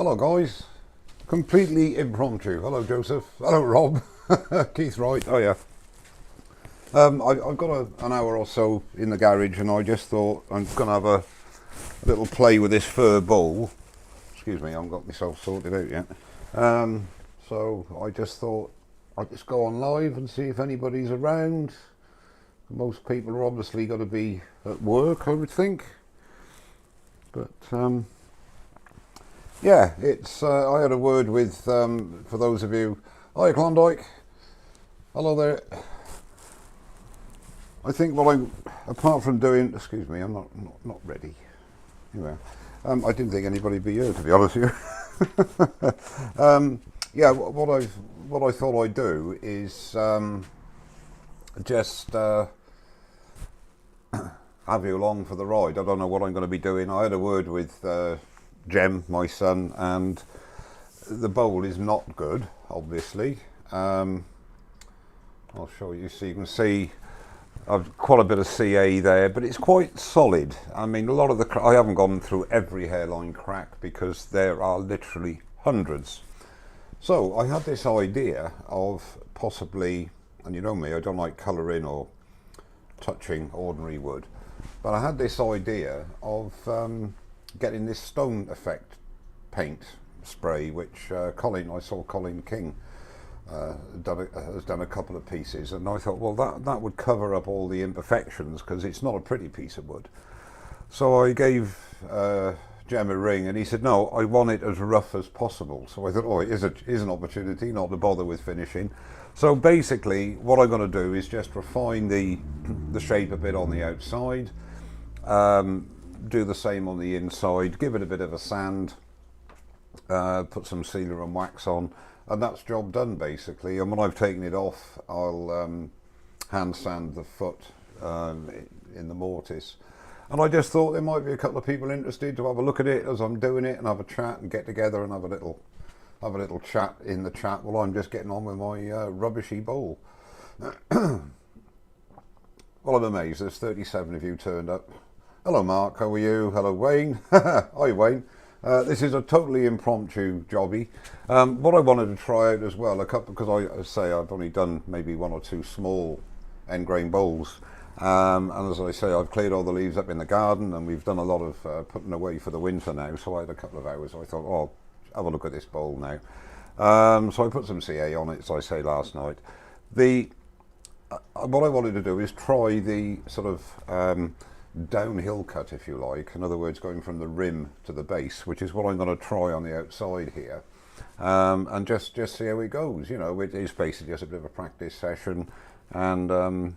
Hello guys, completely impromptu. Hello Joseph, hello Rob, Keith Wright, oh yeah. I've got an hour or so in the garage and I just thought I'm going to have a little play with this Fir Bowl. Excuse me, I haven't got myself sorted out yet. So I just thought I'd just go on live and see if anybody's around. Most people are obviously going to be at work, I would think. But yeah, it's. I had a word with, for those of you. Hi Klondike. Hello there. I think what I'm, apart from doing, excuse me, I'm not ready. Anyway, I didn't think anybody'd be here, to be honest with you. Yeah, what I thought I'd do is just have you along for the ride. I don't know what I'm going to be doing. I had a word with Jem, my son, and the bowl is not good, obviously. I'll show you so you can see I've quite a bit of CA there, but it's quite solid. I mean, a lot of the, I haven't gone through every hairline crack because there are literally hundreds. So I had this idea of possibly, and you know me, I don't like colouring or touching ordinary wood, but I had this idea of getting this stone effect paint spray, which I saw Colin King has done a couple of pieces, and I thought, well, that would cover up all the imperfections because it's not a pretty piece of wood. So I gave Jem a ring and he said, no, I want it as rough as possible. So I thought, oh, it is an opportunity not to bother with finishing. So basically what I'm going to do is just refine the shape a bit on the outside, do the same on the inside, give it a bit of a sand, put some sealer and wax on, and that's job done basically. And when I've taken it off, I'll hand sand the foot in the mortise. And I just thought there might be a couple of people interested to have a look at it as I'm doing it and have a chat and get together and have a little chat in the chat while I'm just getting on with my rubbishy bowl. Well, I'm amazed there's 37 of you turned up. Hello Mark, how are you? Hello Wayne. Hi Wayne. This is a totally impromptu jobby. What I wanted to try out as well, because I say I've only done maybe one or two small end grain bowls, and as I say, I've cleared all the leaves up in the garden and we've done a lot of putting away for the winter now, so I had a couple of hours. I thought, oh, I'll have a look at this bowl now. So I put some CA on it, as I say, last night. What I wanted to do is try the sort of downhill cut, if you like, in other words going from the rim to the base, which is what I'm going to try on the outside here, and just see how it goes. You know, it is basically just a bit of a practice session, and I'm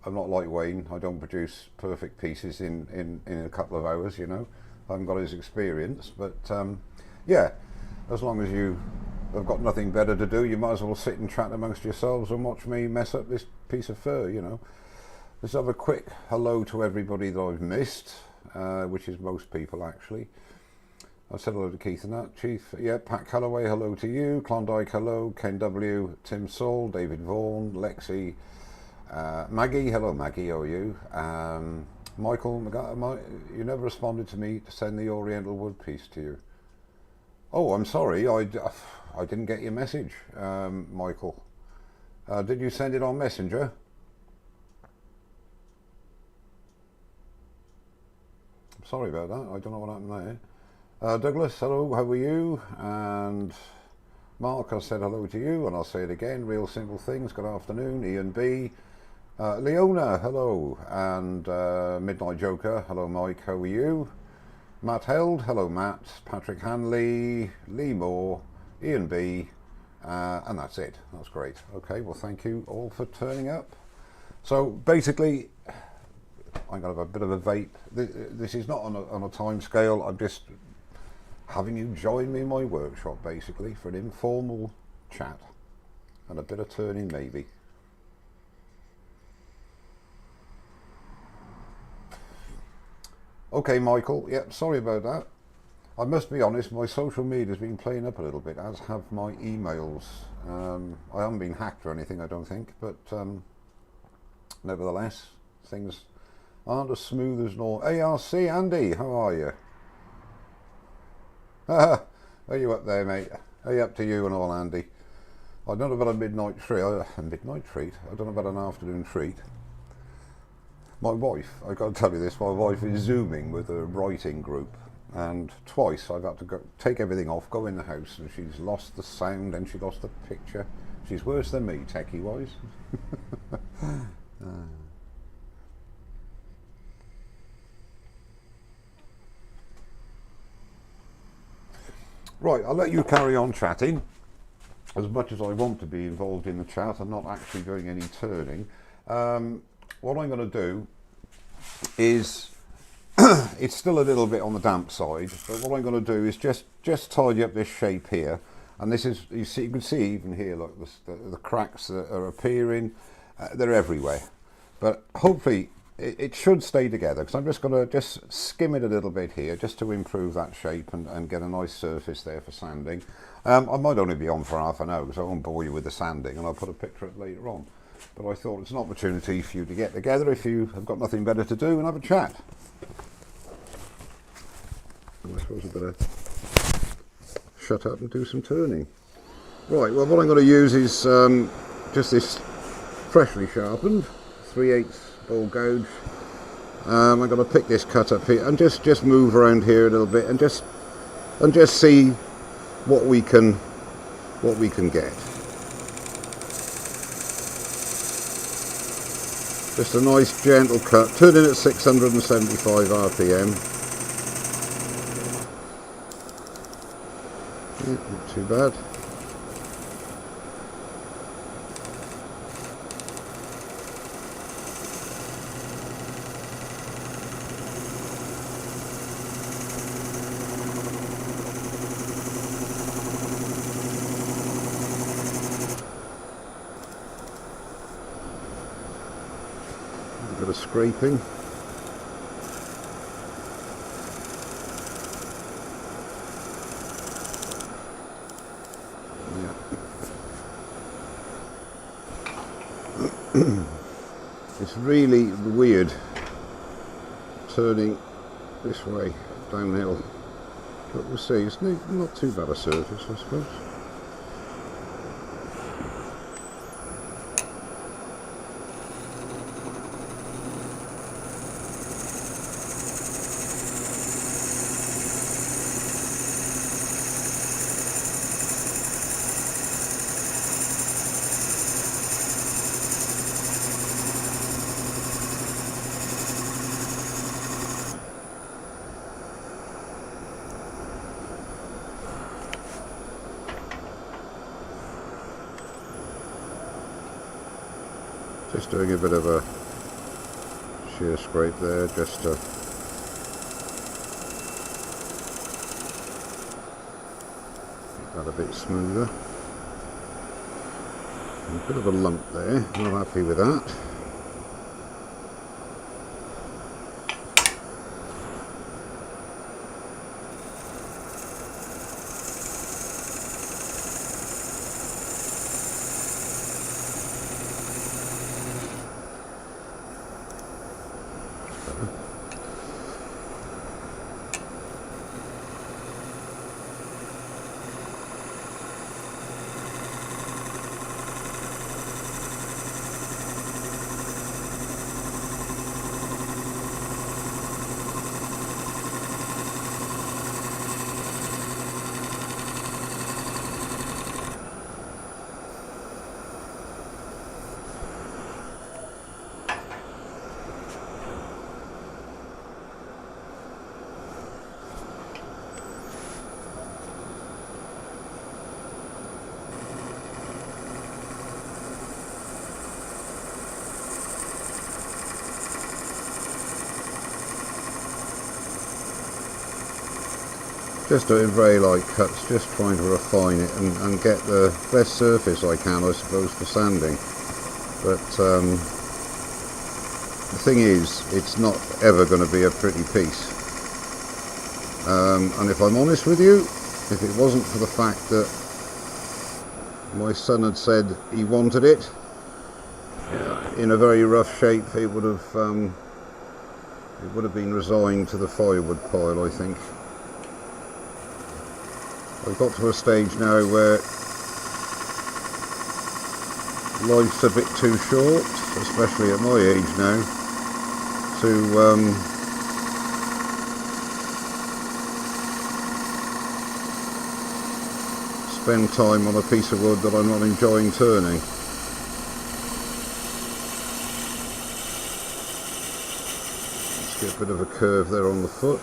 not like Wayne, I don't produce perfect pieces in a couple of hours, you know. I haven't got his experience, but yeah, as long as you have got nothing better to do, you might as well sit and chat amongst yourselves and watch me mess up this piece of fur, you know. Let's have a quick hello to everybody that I've missed, which is most people actually. I've said hello to Keith and that, Chief. Yeah, Pat Calloway, hello to you. Klondike, hello. Ken W, Tim Saul, David Vaughan, Lexi, Maggie, hello Maggie, how are you? Michael, you never responded to me to send the Oriental wood piece to you. Oh, I'm sorry, I didn't get your message, Michael. Did you send it on Messenger? Sorry about that, I don't know what happened there. Douglas, hello, how are you? And Mark, I said hello to you, and I'll say it again, Real Simple Things, good afternoon. Ian B. Leona, hello. And Midnight Joker, hello Mike, how are you? Matt Held, hello Matt. Patrick Hanley, Lee Moore, Ian B. And that's it, that's great. Okay, well thank you all for turning up. So basically, I'm going to have a bit of a vape. This is not on a time scale. I'm just having you join me in my workshop, basically, for an informal chat and a bit of turning, maybe. Okay, Michael. Yep, sorry about that. I must be honest, my social media has been playing up a little bit, as have my emails. I haven't been hacked or anything, I don't think, but nevertheless, things aren't as smooth as normal. ARC Andy, how are you? Are you up there, mate? Are you up to you and all, Andy? I don't know about a midnight treat. A midnight treat? I don't know about an afternoon treat. My wife, I've got to tell you this, my wife is Zooming with a writing group, and twice I've had to go take everything off, go in the house, and she's lost the sound and she lost the picture. She's worse than me, techie wise. Right, I'll let you carry on chatting. As much as I want to be involved in the chat, I'm not actually doing any turning. What I'm going to do is, it's still a little bit on the damp side, but what I'm going to do is just tidy up this shape here. And this is, you can see even here, look, the cracks that are appearing, they're everywhere. But hopefully it should stay together, because I'm just going to just skim it a little bit here, just to improve that shape and get a nice surface there for sanding. I might only be on for half an hour, because I won't bore you with the sanding, and I'll put a picture of it later on. But I thought it's an opportunity for you to get together if you have got nothing better to do and have a chat. And I suppose I better shut up and do some turning. Right, well, what I'm going to use is just this freshly sharpened 3/8 bowl gouge. I'm going to pick this cut up here and just move around here a little bit and just see what we can get. Just a nice gentle cut, turning at 675 RPM. Yeah, not too bad. A bit of scraping. It's really weird turning this way downhill, but we'll see. It's not too bad a surface, I suppose. Just doing a bit of a shear scrape there, just to make that a bit smoother. A bit of a lump there, not happy with that. Just doing very light cuts, just trying to refine it and get the best surface I can, I suppose, for sanding. But the thing is, it's not ever going to be a pretty piece. And if I'm honest with you, if it wasn't for the fact that my son had said he wanted it in a very rough shape, it would have been resigned to the firewood pile, I think. I've got to a stage now where life's a bit too short, especially at my age now, to spend time on a piece of wood that I'm not enjoying turning. Let's get a bit of a curve there on the foot.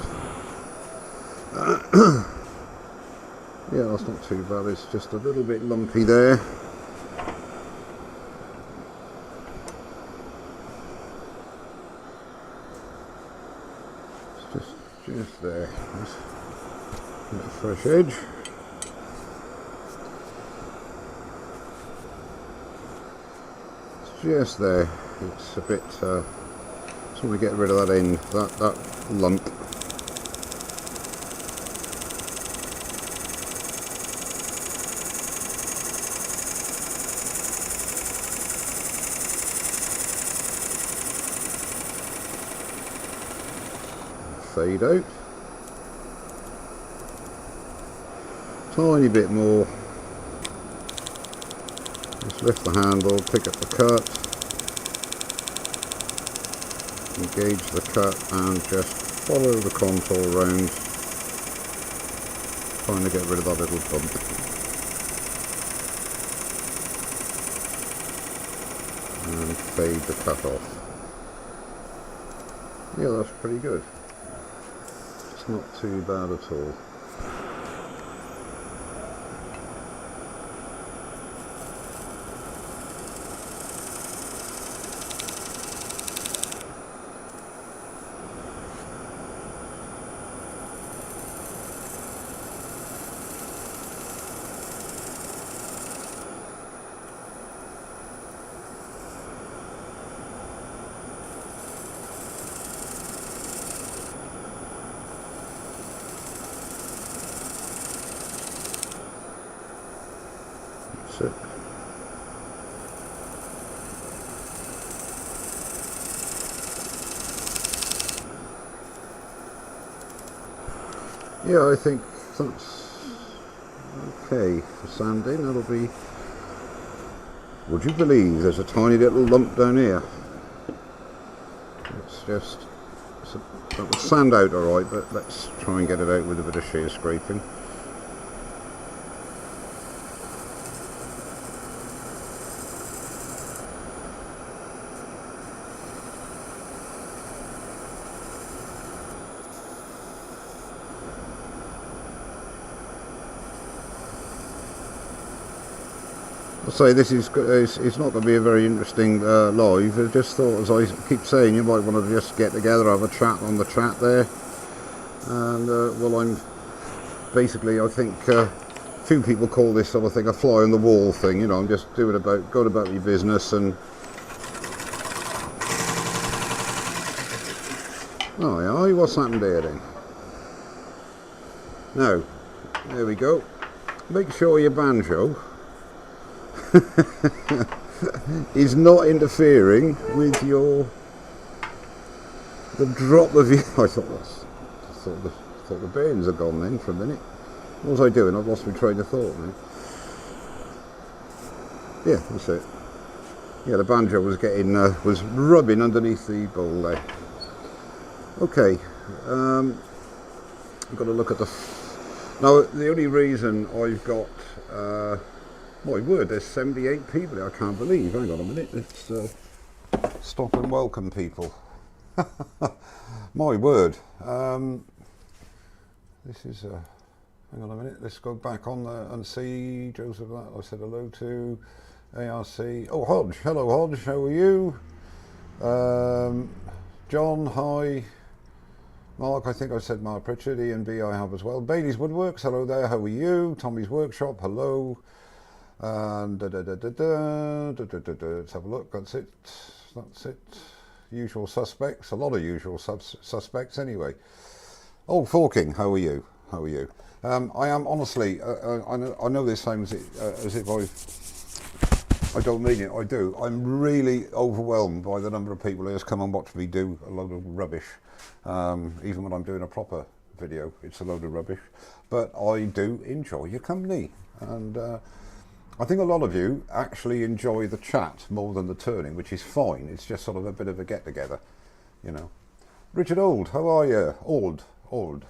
Yeah, that's not too bad, it's just a little bit lumpy there. It's just there. Let's get a fresh edge. It's just there. It's a bit, just want to get rid of that end, that lump. Fade out. Tiny bit more. Just lift the handle, pick up the cut, engage the cut and just follow the contour round, trying to get rid of that little bump. And fade the cut off. Yeah, that's pretty good. It's not too bad at all. That's it. Yeah, I think that's okay for sanding. That'll be. Would you believe there's a tiny little lump down here? It's just. That would sand out alright, but let's try and get it out with a bit of shear scraping. I'll say this is it's not going to be a very interesting live. I just thought, as I keep saying, you might want to just get together, have a chat on the chat there. And well, I'm basically, I think a few people call this sort of thing a fly on the wall thing. You know, I'm just going about my business and. Oh yeah, what's happened there then? Now, there we go. Make sure your banjo is not interfering with the drop of your. I thought the bearings are gone then for a minute. What was I doing? I've lost my train of thought now. Yeah, that's it. Yeah, the banjo was getting was rubbing underneath the bowl there. Okay, I've got to look at the. Now the only reason I've got. My word, there's 78 people here. I can't believe. Hang on a minute. Let's stop and welcome people. My word. This is. Hang on a minute. Let's go back on and see Joseph. I said hello to ARC. Oh, Hodge. Hello, Hodge. How are you? John. Hi. Mark. I think I said Mark Pritchard. Ian B. I have as well. Bailey's Woodworks. Hello there. How are you? Tommy's Workshop. Hello. And let's have a look. That's it. Usual suspects. A lot of usual suspects anyway. Oh, Forking, how are you? I am honestly. I know this sounds as if I don't mean it. I do. I'm really overwhelmed by the number of people who just come and watch me do a load of rubbish, even when I'm doing a proper video. It's a load of rubbish, but I do enjoy your company, and I think a lot of you actually enjoy the chat more than the turning, which is fine. It's just sort of a bit of a get together, you know. Richard Old, how are you? Old. How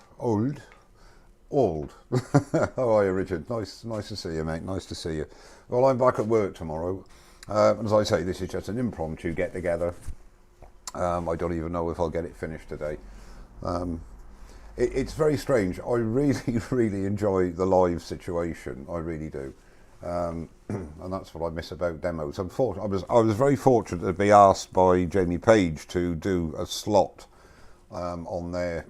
are you, Richard? Nice to see you, mate. Nice to see you. Well, I'm back at work tomorrow. As I say, this is just an impromptu get together. I don't even know if I'll get it finished today. It's very strange. I really enjoy the live situation. I really do. And that's what I miss about demos. I was very fortunate to be asked by Jamie Page to do a slot on their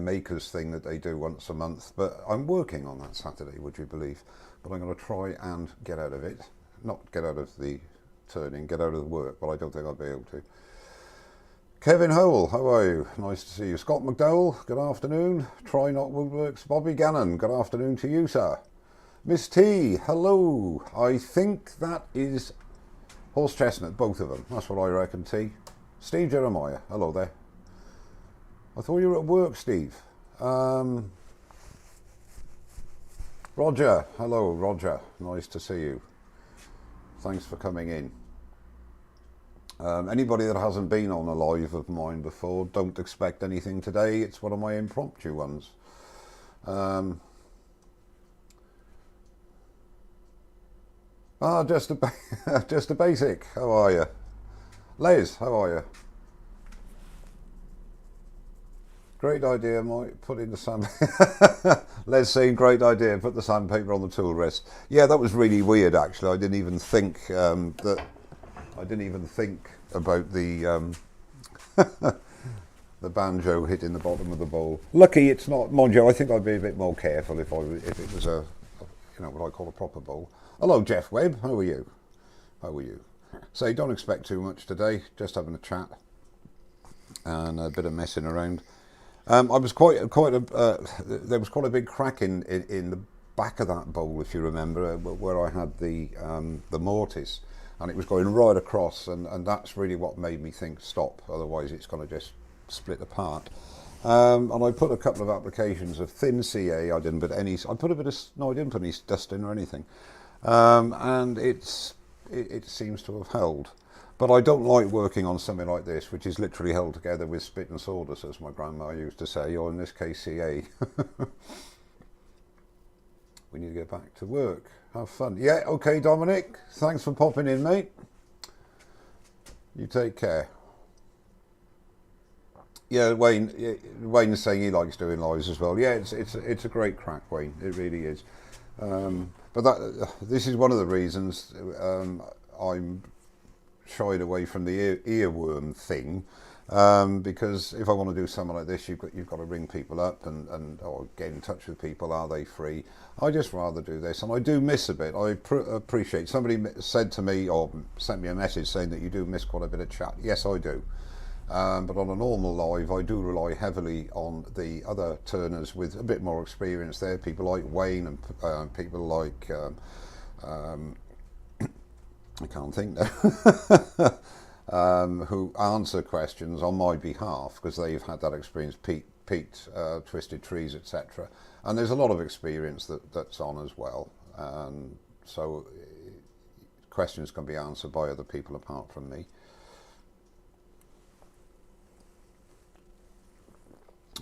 makers thing that they do once a month, but I'm working on that Saturday, would you believe? But I'm going to try and get out of it, not get out of the turning, get out of the work, but I don't think I'll be able to. Kevin Howell, how are you? Nice to see you. Scott McDowell, good afternoon. Try Not Woodworks. Bobby Gannon, good afternoon to you, sir. Miss T, hello. I think that is horse chestnut, both of them. That's what I reckon, T. Steve Jeremiah, hello there. I thought you were at work, Steve. Roger, hello, Roger. Nice to see you. Thanks for coming in. Anybody that hasn't been on a live of mine before, don't expect anything today. It's one of my impromptu ones. Just a basic. How are you? Les, how are you? Great idea, Mike. Put in the sand. Les saying, great idea. Put the sandpaper on the tool rest. Yeah, that was really weird. Actually, I didn't even think about the the banjo hitting the bottom of the bowl. Lucky it's not. Mind you, I think I'd be a bit more careful if it was a what I call a proper bowl. Hello, Jeff Webb. How are you? How are you? So don't expect too much today. Just having a chat and a bit of messing around. I was there was quite a big crack in the back of that bowl, if you remember, where I had the mortise, and it was going right across, and that's really what made me think stop. Otherwise, it's going to just split apart. And I put a couple of applications of thin CA. I didn't put any dust in or anything, and it seems to have held. But I don't like working on something like this, which is literally held together with spit and sawdust, as my grandma used to say, or in this case, CA. We need to get back to work. Have fun. Yeah, okay, Dominic. Thanks for popping in, mate. You take care. Yeah, Wayne's saying he likes doing lives as well. Yeah, it's a great crack, Wayne. It really is. But this is one of the reasons I'm shied away from the earworm thing, because if I want to do something like this, you've got to ring people up and or get in touch with people. Are they free? I just rather do this, and I do miss a bit. I appreciate somebody said to me or sent me a message saying that you do miss quite a bit of chat. Yes, I do. But on a normal live, I do rely heavily on the other turners with a bit more experience there. People like Wayne and people like I can't think now, who answer questions on my behalf because they've had that experience. Pete, Twisted Trees, etc. And there's a lot of experience that's on as well. So questions can be answered by other people apart from me.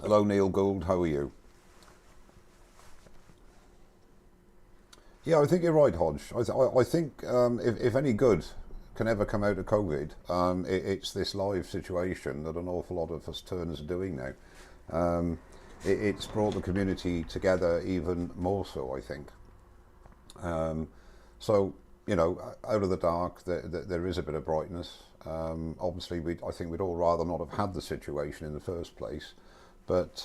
Hello, Neil Gould. How are you? Yeah, I think you're right, Hodge. I think if any good can ever come out of COVID, it's this live situation that an awful lot of us turners are doing now. It's brought the community together even more so, I think. So, out of the dark, there is a bit of brightness. Obviously, I think we'd all rather not have had the situation in the first place. But,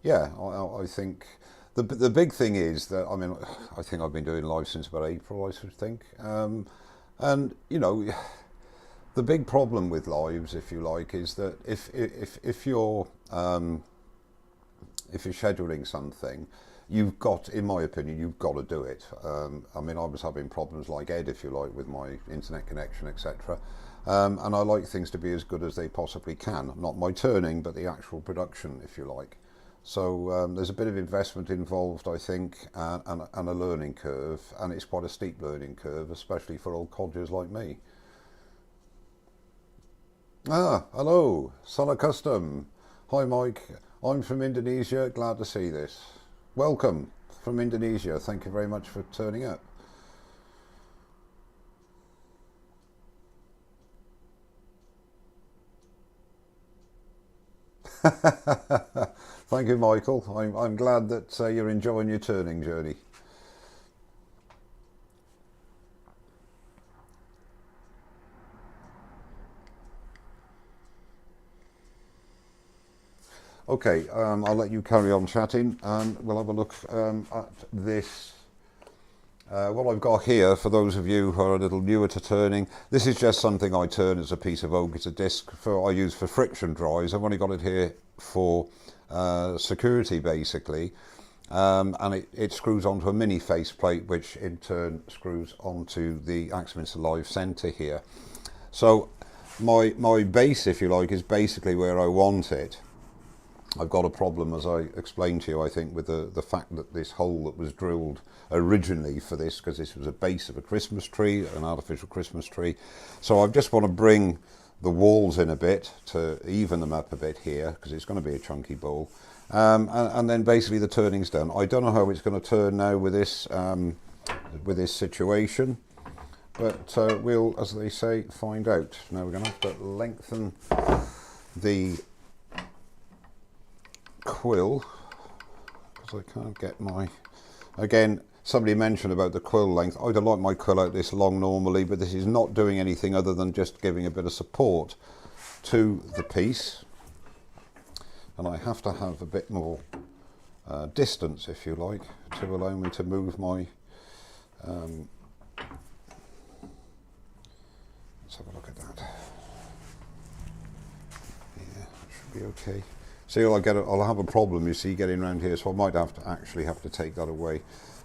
yeah, I think... The big thing is that, I think I've been doing live since about April, I should think. And, the big problem with lives, if you like, is that if you're scheduling something, you've got, in my opinion, you've got to do it. I was having problems like Ed, if you like, with my internet connection, etc. and I like things to be as good as they possibly can. Not my turning, but the actual production, if you like. So there's a bit of investment involved, I think, and a learning curve, and it's quite a steep learning curve, especially for old codgers like me. Ah, hello, Solar Custom. Hi Mike, I'm from Indonesia, glad to see this. Welcome from Indonesia, thank you very much for turning up. Thank you, Michael. I'm glad that you're enjoying your turning journey. Okay, I'll let you carry on chatting, and we'll have a look at this. What I've got here, for those of you who are a little newer to turning, this is just something I turn as a piece of oak. It's a disc I use for friction dries. I've only got it here for security, basically, and it screws onto a mini faceplate, which in turn screws onto the Axminster Live centre here. So my base, if you like, is basically where I want it. I've got a problem, as I explained to you, I think, with the fact that this hole that was drilled originally for this, because this was a base of a Christmas tree, an artificial Christmas tree. So I just want to bring the walls in a bit to even them up a bit here, because it's going to be a chunky bowl. And then basically the turning's done. I don't know how it's going to turn now with this situation, but we'll, as they say, find out. Now we're going to have to lengthen the quill, because I can't get my, again, somebody mentioned about the quill length. I don't like my quill out this long normally, but this is not doing anything other than just giving a bit of support to the piece, and I have to have a bit more distance, if you like, to allow me to move my let's have a look at that. Yeah, that should be okay. See, I'll have a problem, you see, getting around here, so I might actually have to take that away,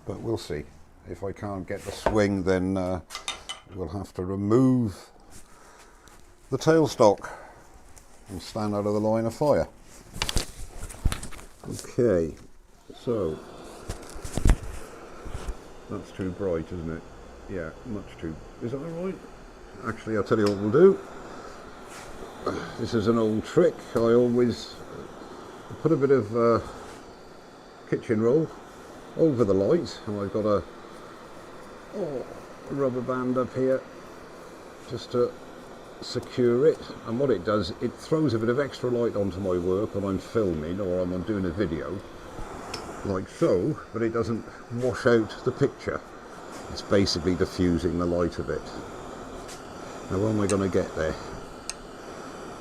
but we'll see. If I can't get the swing, then we'll have to remove the tailstock and stand out of the line of fire. Okay, so that's too bright, isn't it? Yeah, much too. Is that all right? Actually, I'll tell you what we'll do. This is an old trick. I always put a bit of kitchen roll over the light, and I've got a rubber band up here just to secure it, and what it does, it throws a bit of extra light onto my work when I'm filming or I'm doing a video like so, but it doesn't wash out the picture. It's basically diffusing the light a bit. Now, when am I going to get there?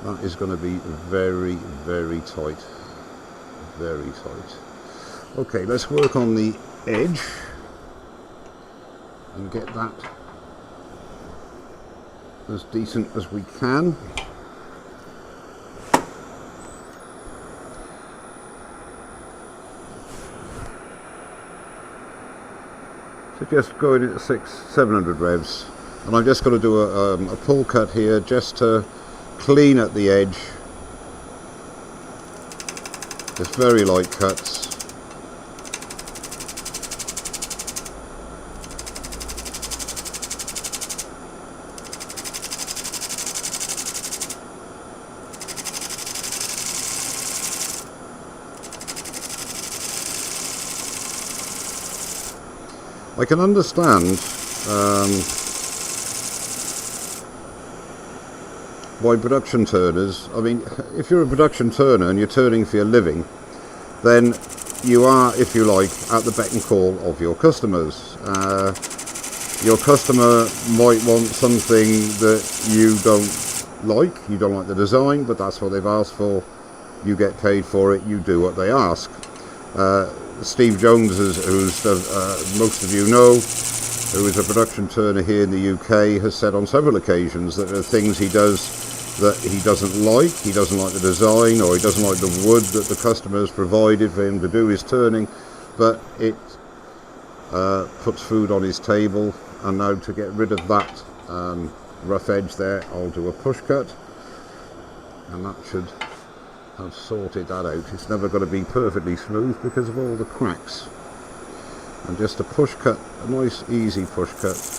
That is going to be very, very tight. Very tight. Okay, let's work on the edge and get that as decent as we can. So just going at 700 revs, and I'm just going to do a pull cut here just to clean at the edge. Just very light cuts. I can understand why production turners, I mean, if you're a production turner and you're turning for your living, then you are, if you like, at the beck and call of your customers. Your customer might want something that you don't like the design, but that's what they've asked for. You get paid for it, you do what they ask. Steve Jones, who's most of you know, who is a production turner here in the UK, has said on several occasions that there are things he does that he doesn't like. He doesn't like the design, or he doesn't like the wood that the customer has provided for him to do his turning, but it puts food on his table, and now to get rid of that rough edge there, I'll do a push cut, and that should have sorted that out. It's never going to be perfectly smooth because of all the cracks. And just a push cut, a nice easy push cut.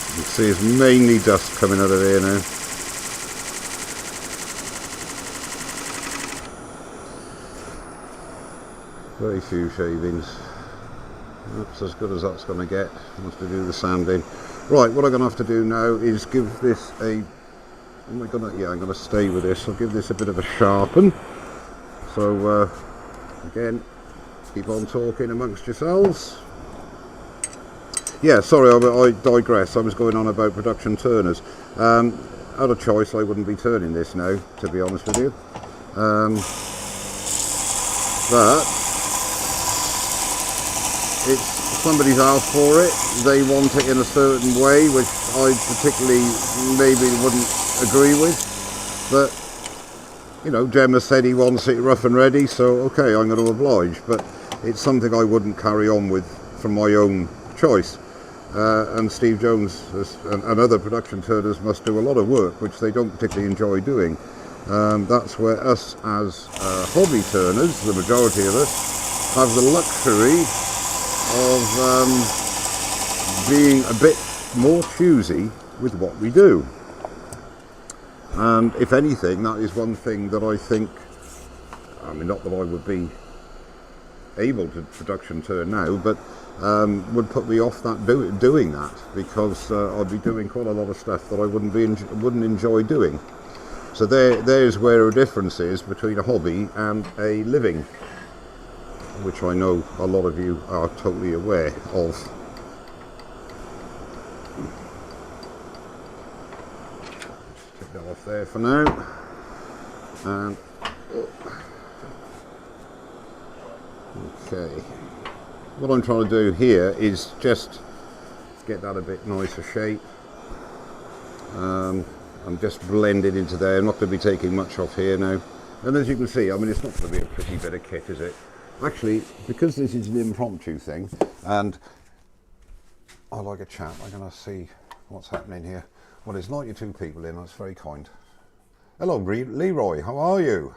You can see it's mainly dust coming out of here now. Very few shavings. That's as good as that's going to get once we do the sanding. Right, what I'm going to have to do now is give this a... I'm going to stay with this. I'll give this a bit of a sharpen. So, again, keep on talking amongst yourselves. Yeah, sorry, I digress. I was going on about production turners. Out of choice, I wouldn't be turning this now, to be honest with you. But it's somebody's asked for it. They want it in a certain way, which I particularly maybe wouldn't agree with. But you know, Gemma said he wants it rough and ready, so okay, I'm going to oblige. But it's something I wouldn't carry on with from my own choice. And Steve Jones and other production turners must do a lot of work which they don't particularly enjoy doing. That's where us as hobby turners, the majority of us, have the luxury of being a bit more choosy with what we do. And if anything, that is one thing that I think, I mean, not that I would be able to production turn now, but would put me off that doing that, because I'd be doing quite a lot of stuff that I wouldn't enjoy doing. So there's where a difference is between a hobby and a living, which I know a lot of you are totally aware of. Take that off there for now. And okay. What I'm trying to do here is just get that a bit nicer shape. I'm just blending into there. I'm not going to be taking much off here now. And as you can see, I mean, it's not going to be a pretty bit of kit, is it? Actually, because this is an impromptu thing, and I like a chat, I'm going to see what's happening here. Well, there's 92 people in, that's very kind. Hello, Leroy, how are you?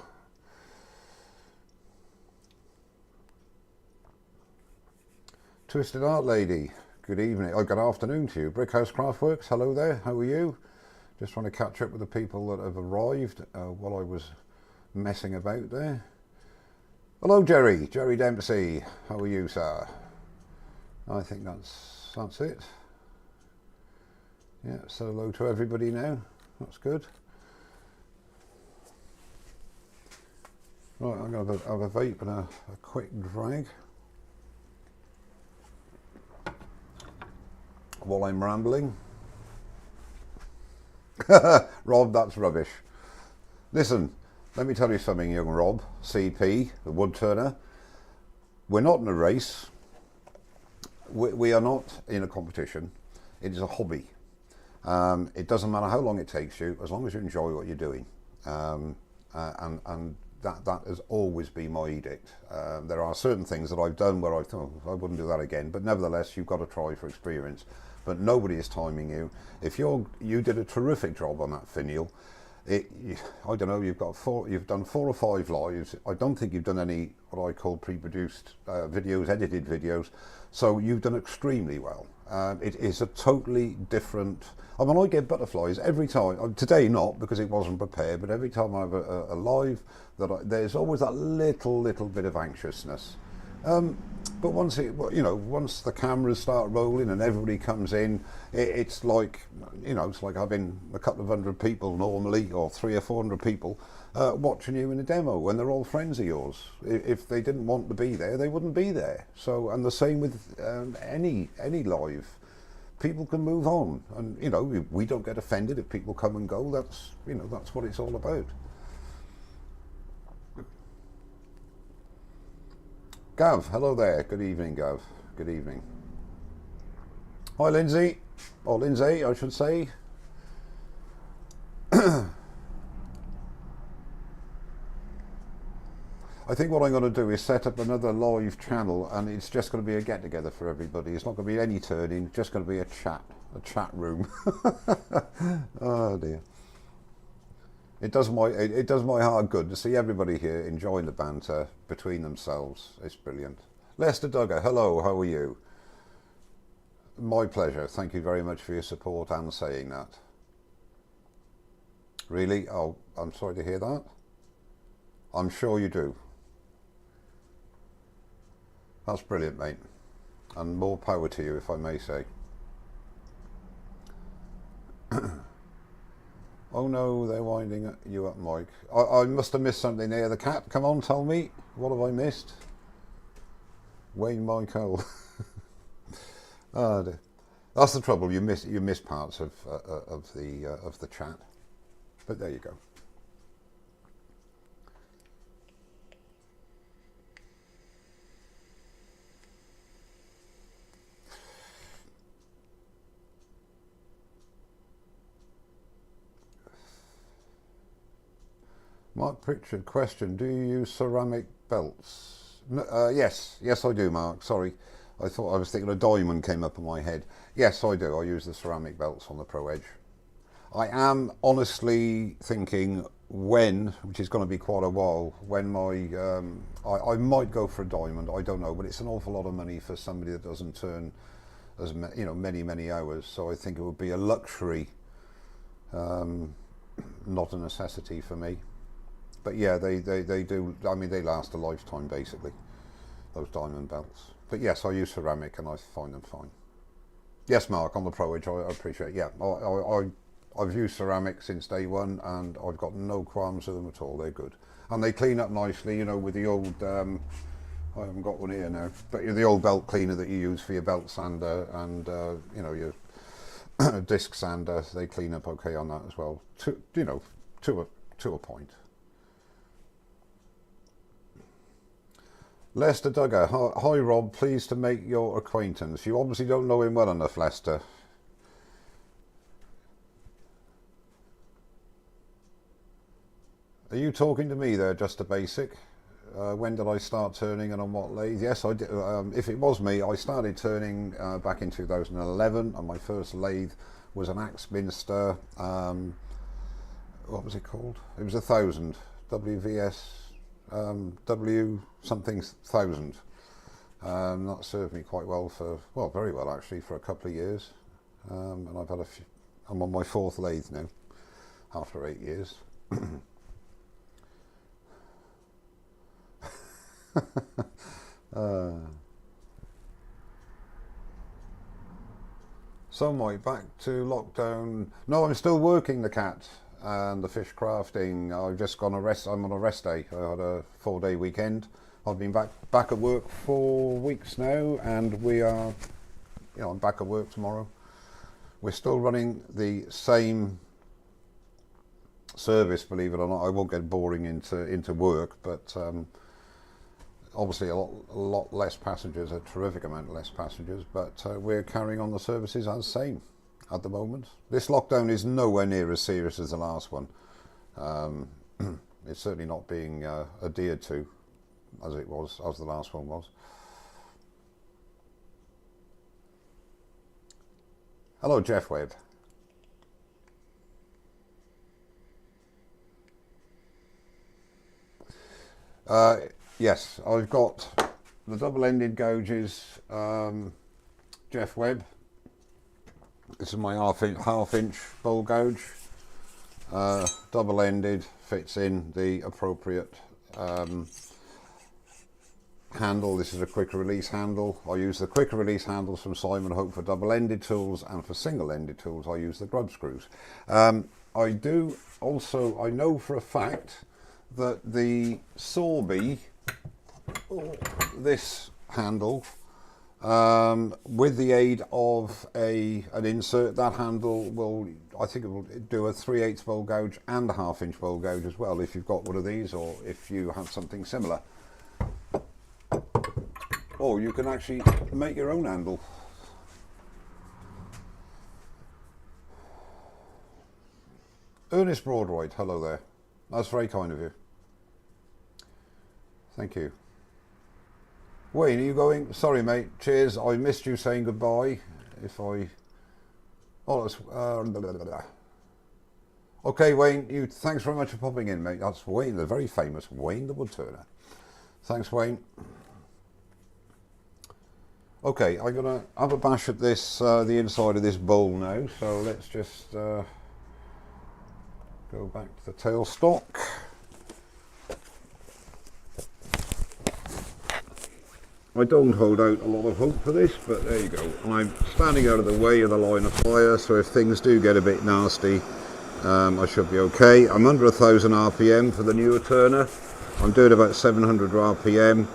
Twisted Art Lady, good evening, good afternoon to you. Brickhouse Craftworks, hello there, how are you? Just trying to catch up with the people that have arrived while I was messing about there. Hello Jerry Dempsey, how are you, sir? I think that's it. Yeah, so hello to everybody now, that's good. Right, I'm going to have a vape and a quick drag while I'm rambling. Rob, that's rubbish. Listen, let me tell you something, young Rob, CP, the wood turner. We're not in a race. We are not in a competition. It is a hobby. It doesn't matter how long it takes you, as long as you enjoy what you're doing. And that has always been my edict. There are certain things that I've done where I thought I wouldn't do that again, but nevertheless, you've got to try for experience. But nobody is timing you. If you did a terrific job on that finial, I don't know, you've done 4 or 5 lives. I don't think you've done any what I call pre-produced videos, edited videos. So you've done extremely well. It is a totally different. I mean, I get butterflies every time. Today not, because it wasn't prepared, but every time I have a live, there's always that little bit of anxiousness. But once once the cameras start rolling and everybody comes in, it's like, it's like having a couple of hundred people normally, or 300 or 400 people watching you in a demo when they're all friends of yours. If they didn't want to be there, they wouldn't be there. So, and the same with any live people can move on, and you know, we don't get offended if people come and go. That's, you know, that's what it's all about. Gav, hello there. Good evening, Gav. Good evening. Hi, Lindsay. Or Lindsay, I should say. I think what I'm going to do is set up another live channel, and it's just going to be a get-together for everybody. It's not going to be any turning, it's just going to be a chat room. Oh dear. It does my heart good to see everybody here enjoying the banter between themselves. It's brilliant. Lester Duggar, hello, how are you? My pleasure. Thank you very much for your support and saying that. Really? Oh, I'm sorry to hear that. I'm sure you do. That's brilliant, mate. And more power to you, if I may say. Oh no, they're winding you up, Mike. I must have missed something there. The cat, come on, tell me. What have I missed? Wayne Michael. Oh dear. That's the trouble. You miss parts of the chat. But there you go. Mark Pritchard, question, do you use ceramic belts? No, yes I do, Mark, sorry. I was thinking a diamond came up in my head. Yes, I do. I use the ceramic belts on the Pro Edge. I am honestly thinking when, which is going to be quite a while, when I might go for a diamond, I don't know, but it's an awful lot of money for somebody that doesn't turn as many hours, so I think it would be a luxury, not a necessity for me. But yeah, they do. I mean, they last a lifetime basically. Those diamond belts. But yes, I use ceramic and I find them fine. Yes, Mark, on the Pro Edge, I appreciate it. Yeah, I've used ceramic since day one, and I've got no qualms with them at all. They're good, and they clean up nicely. You know, with the old. I haven't got one here now, but the old belt cleaner that you use for your belt sander and you know, your disc sander, they clean up okay on that as well. To a point. Lester Duggar, hi Rob, pleased to make your acquaintance. You obviously don't know him well enough, Lester. Are you talking to me there, just a basic? When did I start turning and on what lathe? Yes, I did. If it was me, I started turning back in 2011, and my first lathe was an Axminster, what was it called? It was 1000, WVS, W something 1000. That served me quite well very well actually, for a couple of years. And I've had I'm on my fourth lathe now, after 8 years. So Mike, back to lockdown. No, I'm still working the cat and the fish crafting. I've just gone I'm on a rest day. I had a 4-day weekend. I've been back at work 4 weeks now, and we are, I'm back at work tomorrow. We're still running the same service, believe it or not. I won't get boring into work, but obviously a lot less passengers, a terrific amount less passengers, but we're carrying on the services as same at the moment. This lockdown is nowhere near as serious as the last one. It's certainly not being adhered to as the last one was. Hello, Jeff Webb. Yes, I've got the double-ended gouges, Jeff Webb. This is my half-inch bowl gouge, double-ended, fits in the appropriate handle. This is a quick release handle. I use the quick release handles from Simon Hope for double-ended tools, and for single-ended tools I use the grub screws. I know for a fact that the Sorby, this handle, With the aid of an insert, that handle will, I think it will do a 3/8 bowl gouge and a 1/2 inch bowl gouge as well, if you've got one of these, or if you have something similar. Or you can actually make your own handle. Ernest Broadroyd, hello there. That's very kind of you. Thank you. Wayne, are you going? Sorry, mate. Cheers. I missed you saying goodbye. Oh, that's... Okay, Wayne. Thanks very much for popping in, mate. That's Wayne, the very famous Wayne the Woodturner. Thanks, Wayne. Okay, I'm gonna have a bash at this, the inside of this bowl now. So let's just go back to the tailstock. I don't hold out a lot of hope for this, but there you go. And I'm standing out of the way of the line of fire, so if things do get a bit nasty, I should be okay. I'm under 1,000 RPM for the newer turner. I'm doing about 700 RPM,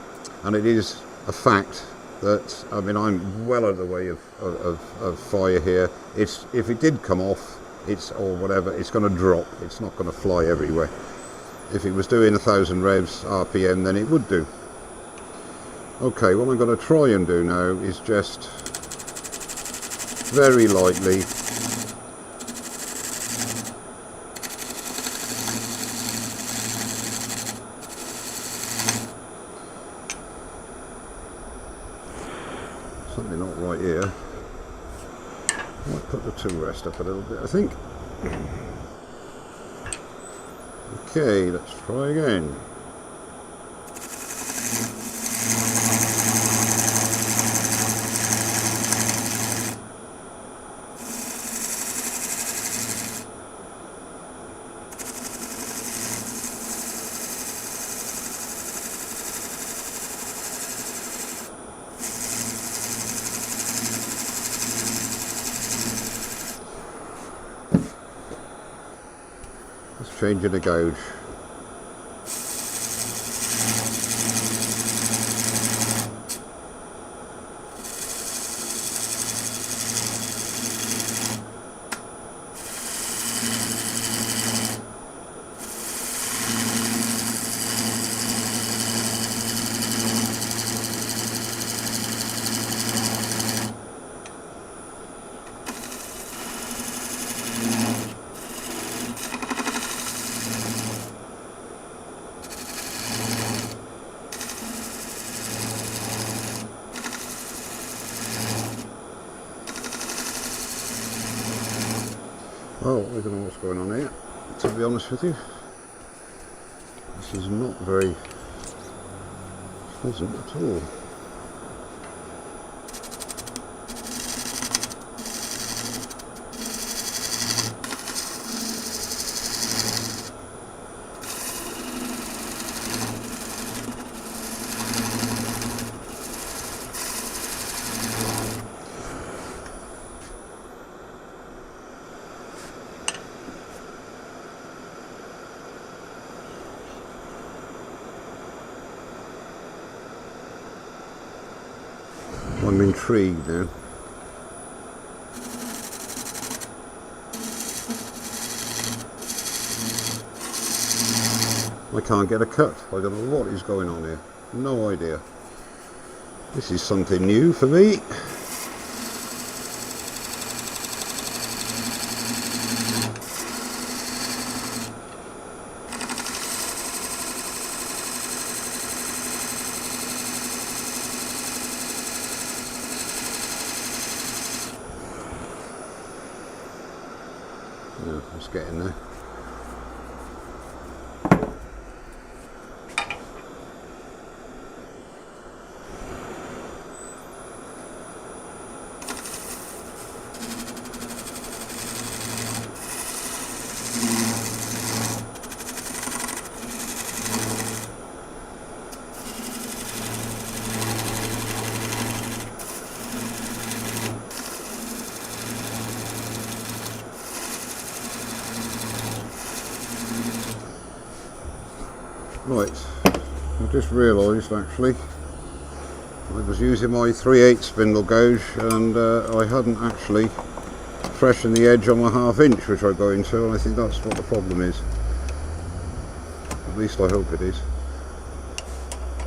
and it is a fact that, I mean, I'm well out of the way of fire here. If it did come off, or whatever, it's going to drop. It's not going to fly everywhere. If it was doing 1,000 revs RPM, then it would do. Okay, what I'm going to try and do now is just very lightly something not right here. I might put the tool rest up a little bit, I think. Okay, let's try again. Changing the gauge. Well, I don't know what's going on here, to be honest with you. This is not very pleasant at all. I'm intrigued now. I can't get a cut. I don't know what is going on here. No idea. This is something new for me. Yeah, it's getting there. Right, I just realised actually I was using my 3/8 spindle gauge, and I hadn't actually freshened the edge on my 1/2 inch, which I go into, and I think that's what the problem is. At least I hope it is.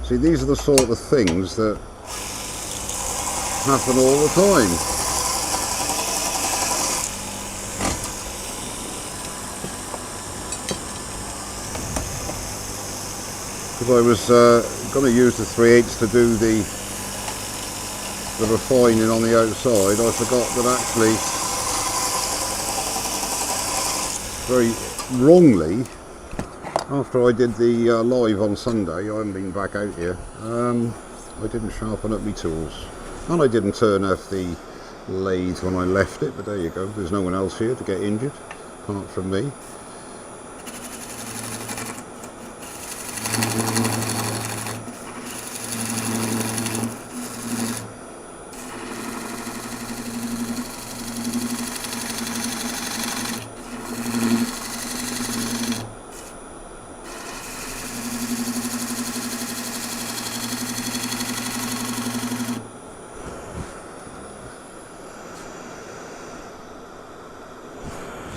See, these are the sort of things that happen all the time. Because I was going to use the 3/8 to do the refining on the outside, I forgot that actually, very wrongly, after I did the live on Sunday, I haven't been back out here, I didn't sharpen up my tools. And I didn't turn off the lathe when I left it, but there you go, there's no one else here to get injured, apart from me.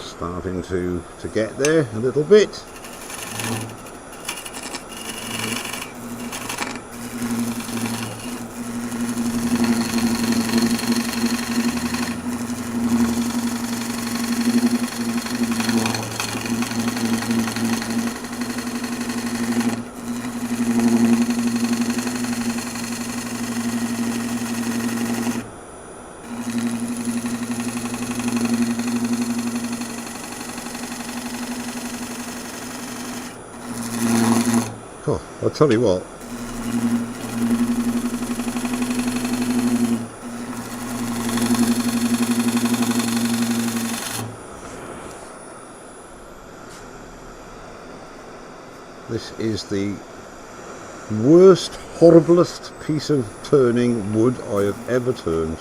Starting to get there a little bit. Oh, I'll tell you what, this is the worst, horriblest piece of turning wood I have ever turned.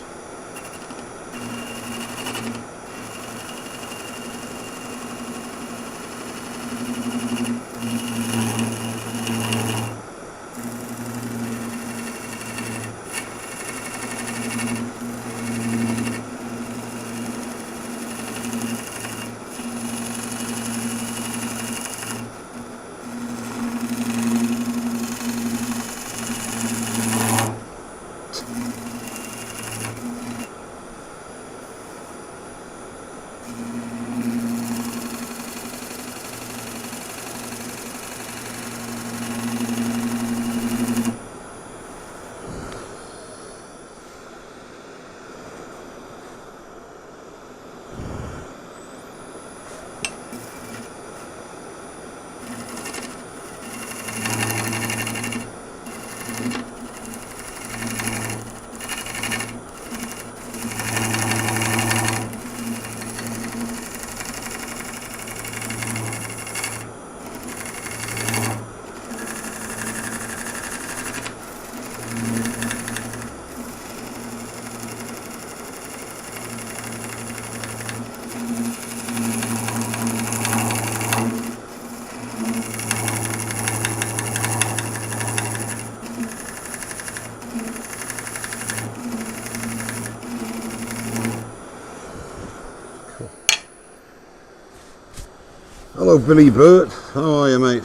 Hello Billy Burt, how are you mate?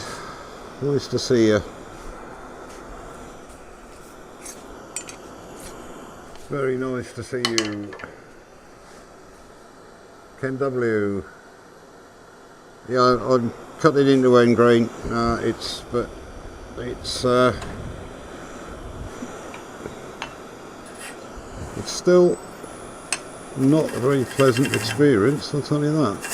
Nice to see you. Very nice to see you. Ken W. Yeah, I'm cutting into end grain. It's still not a very pleasant experience, I'll tell you that.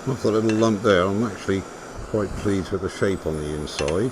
Off that little lump there, I'm actually quite pleased with the shape on the inside.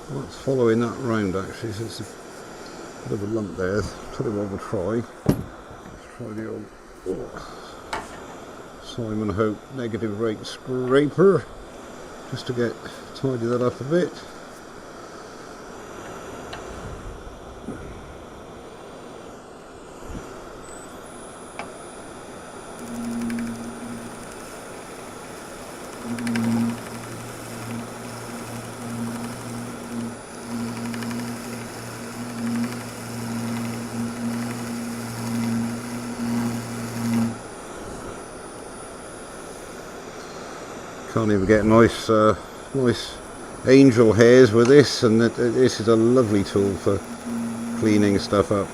That's following that round actually, so it's a bit of a lump there. Tell you what we'll try. Let's try the old Simon Hope negative rake scraper, just to tidy that up a bit. Can't even get nice angel hairs with this, and this is a lovely tool for cleaning stuff up.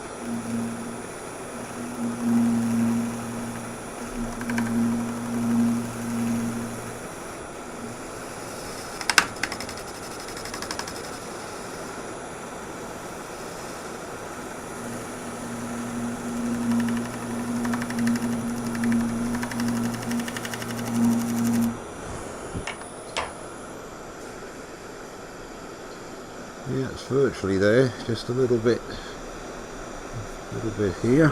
Yeah, it's virtually there, just a little bit here.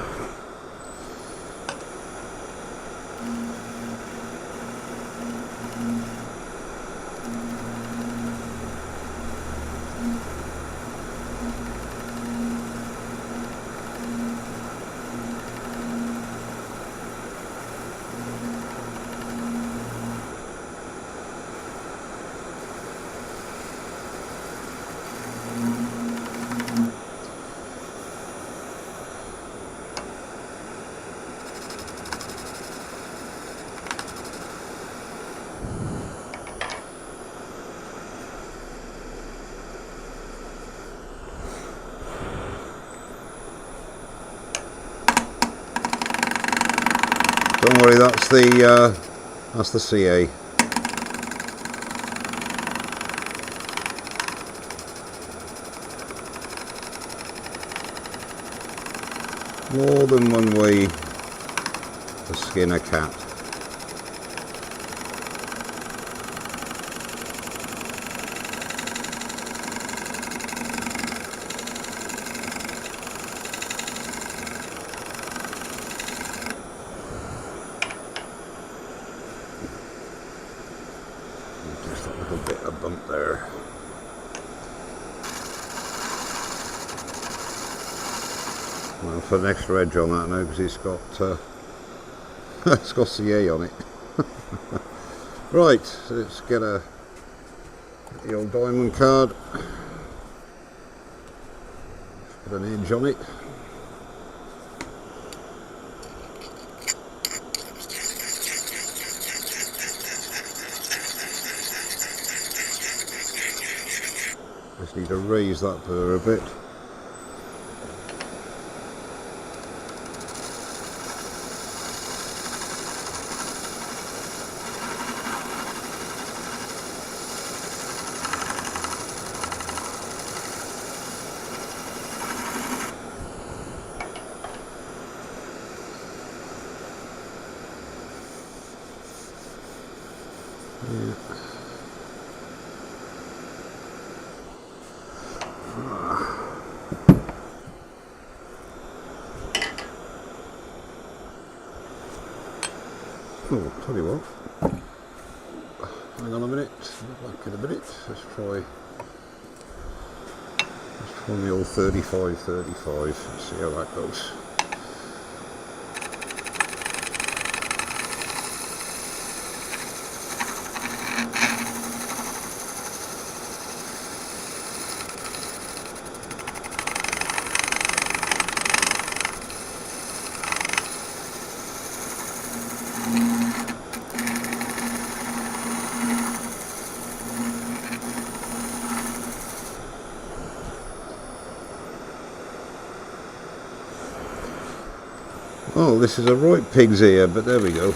Don't worry, that's the CA. More than one way to skin a cat. Just a little bit of bump there. I'll put an extra edge on that now because it's got it's got CA on it. Right, so let's get the old diamond card. Put an edge on it. Just need to raise that burr a bit. Yeah. Oh, tell you what, hang on a minute, back in a minute, let's try the old 35-35, let's see how that goes. Oh, this is a right pig's ear, but there we go.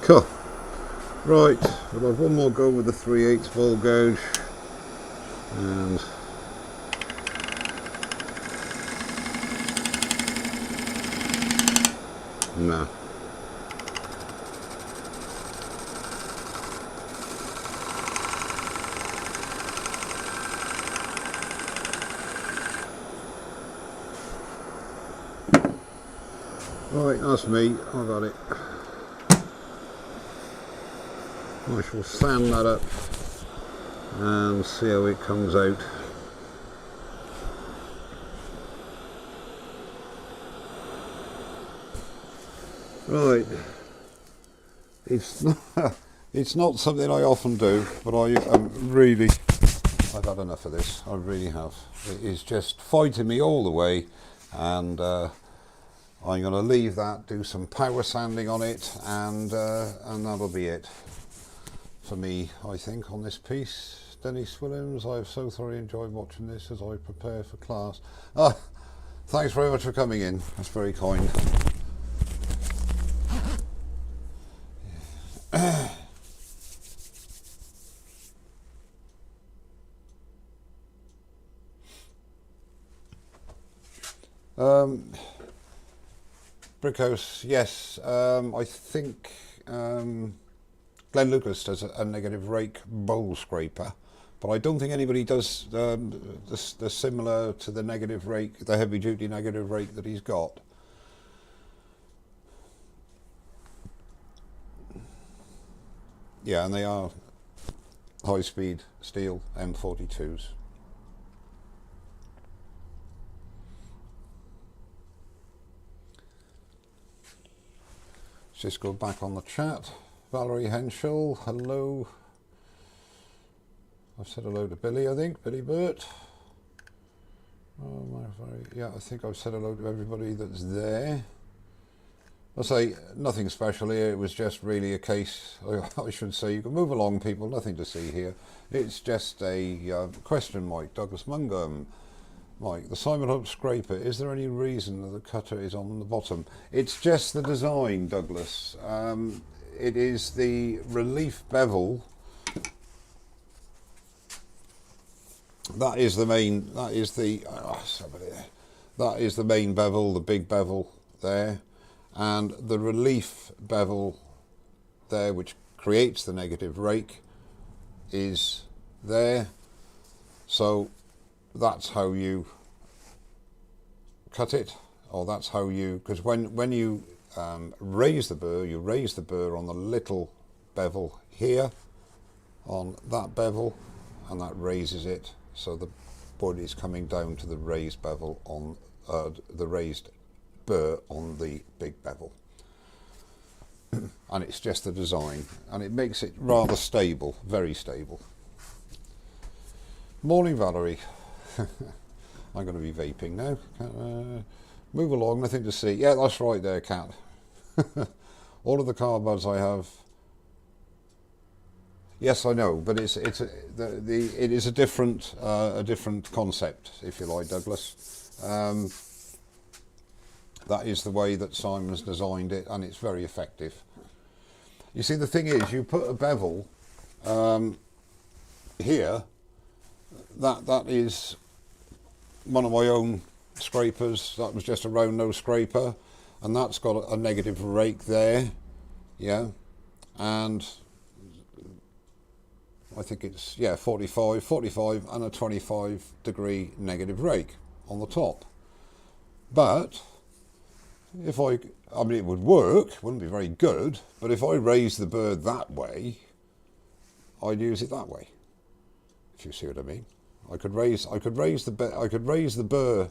Cool. Right, we'll have one more go with the 3/8 bowl gouge, and no. Right, that's me, I got it. I shall sand that up and see how it comes out. Right, it's not something I often do, but I've had enough of this. I really have. It is just fighting me all the way, and I'm going to leave that, do some power sanding on it, and that'll be it for me, I think, on this piece. Dennis Williams, I've so thoroughly enjoyed watching this as I prepare for class. Thanks very much for coming in. That's very kind. Brickhouse, yes. I think Glenn Lucas does a negative rake bowl scraper, but I don't think anybody does the similar to the negative rake, the heavy duty negative rake that he's got. Yeah, and they are high speed steel M42s. Let's just go back on the chat. Valerie Henschel, hello. I've said hello to Billy, I think, Billy Burt. Oh, yeah, I think I've said hello to everybody that's there. I'll say nothing special here, it was just really a case, I should say, you can move along people, nothing to see here. It's just a question, Mike. Douglas Munger. Mike, the Simon Hope scraper, is there any reason that the cutter is on the bottom? It's just the design, Douglas. It is the relief bevel. That is the main, that is the main bevel, the big bevel there. And the relief bevel there, which creates the negative rake, is there. So that's how you cut it, or that's how you, because when you raise the burr on the little bevel here, on that bevel, and that raises it, so the wood is coming down to the raised bevel on the raised burr on the big bevel. And it's just the design, and it makes it rather stable, very stable. Morning, Valerie. I'm going to be vaping now. Move along, nothing to see. Yeah, that's right there, Cat. All of the Carbides I have. Yes, I know, but it is a different concept, if you like, Douglas. That is the way that Simon's designed it, and it's very effective. You see, the thing is, you put a bevel here. That is one of my own scrapers. That was just a round nose scraper, and that's got a negative rake there, yeah, and I think it's 45 and a 25-degree negative rake on the top. But if I I mean, it would work, wouldn't be very good, but if I raise the burr that way, I'd use it that way. If you see what I mean, I could raise the burr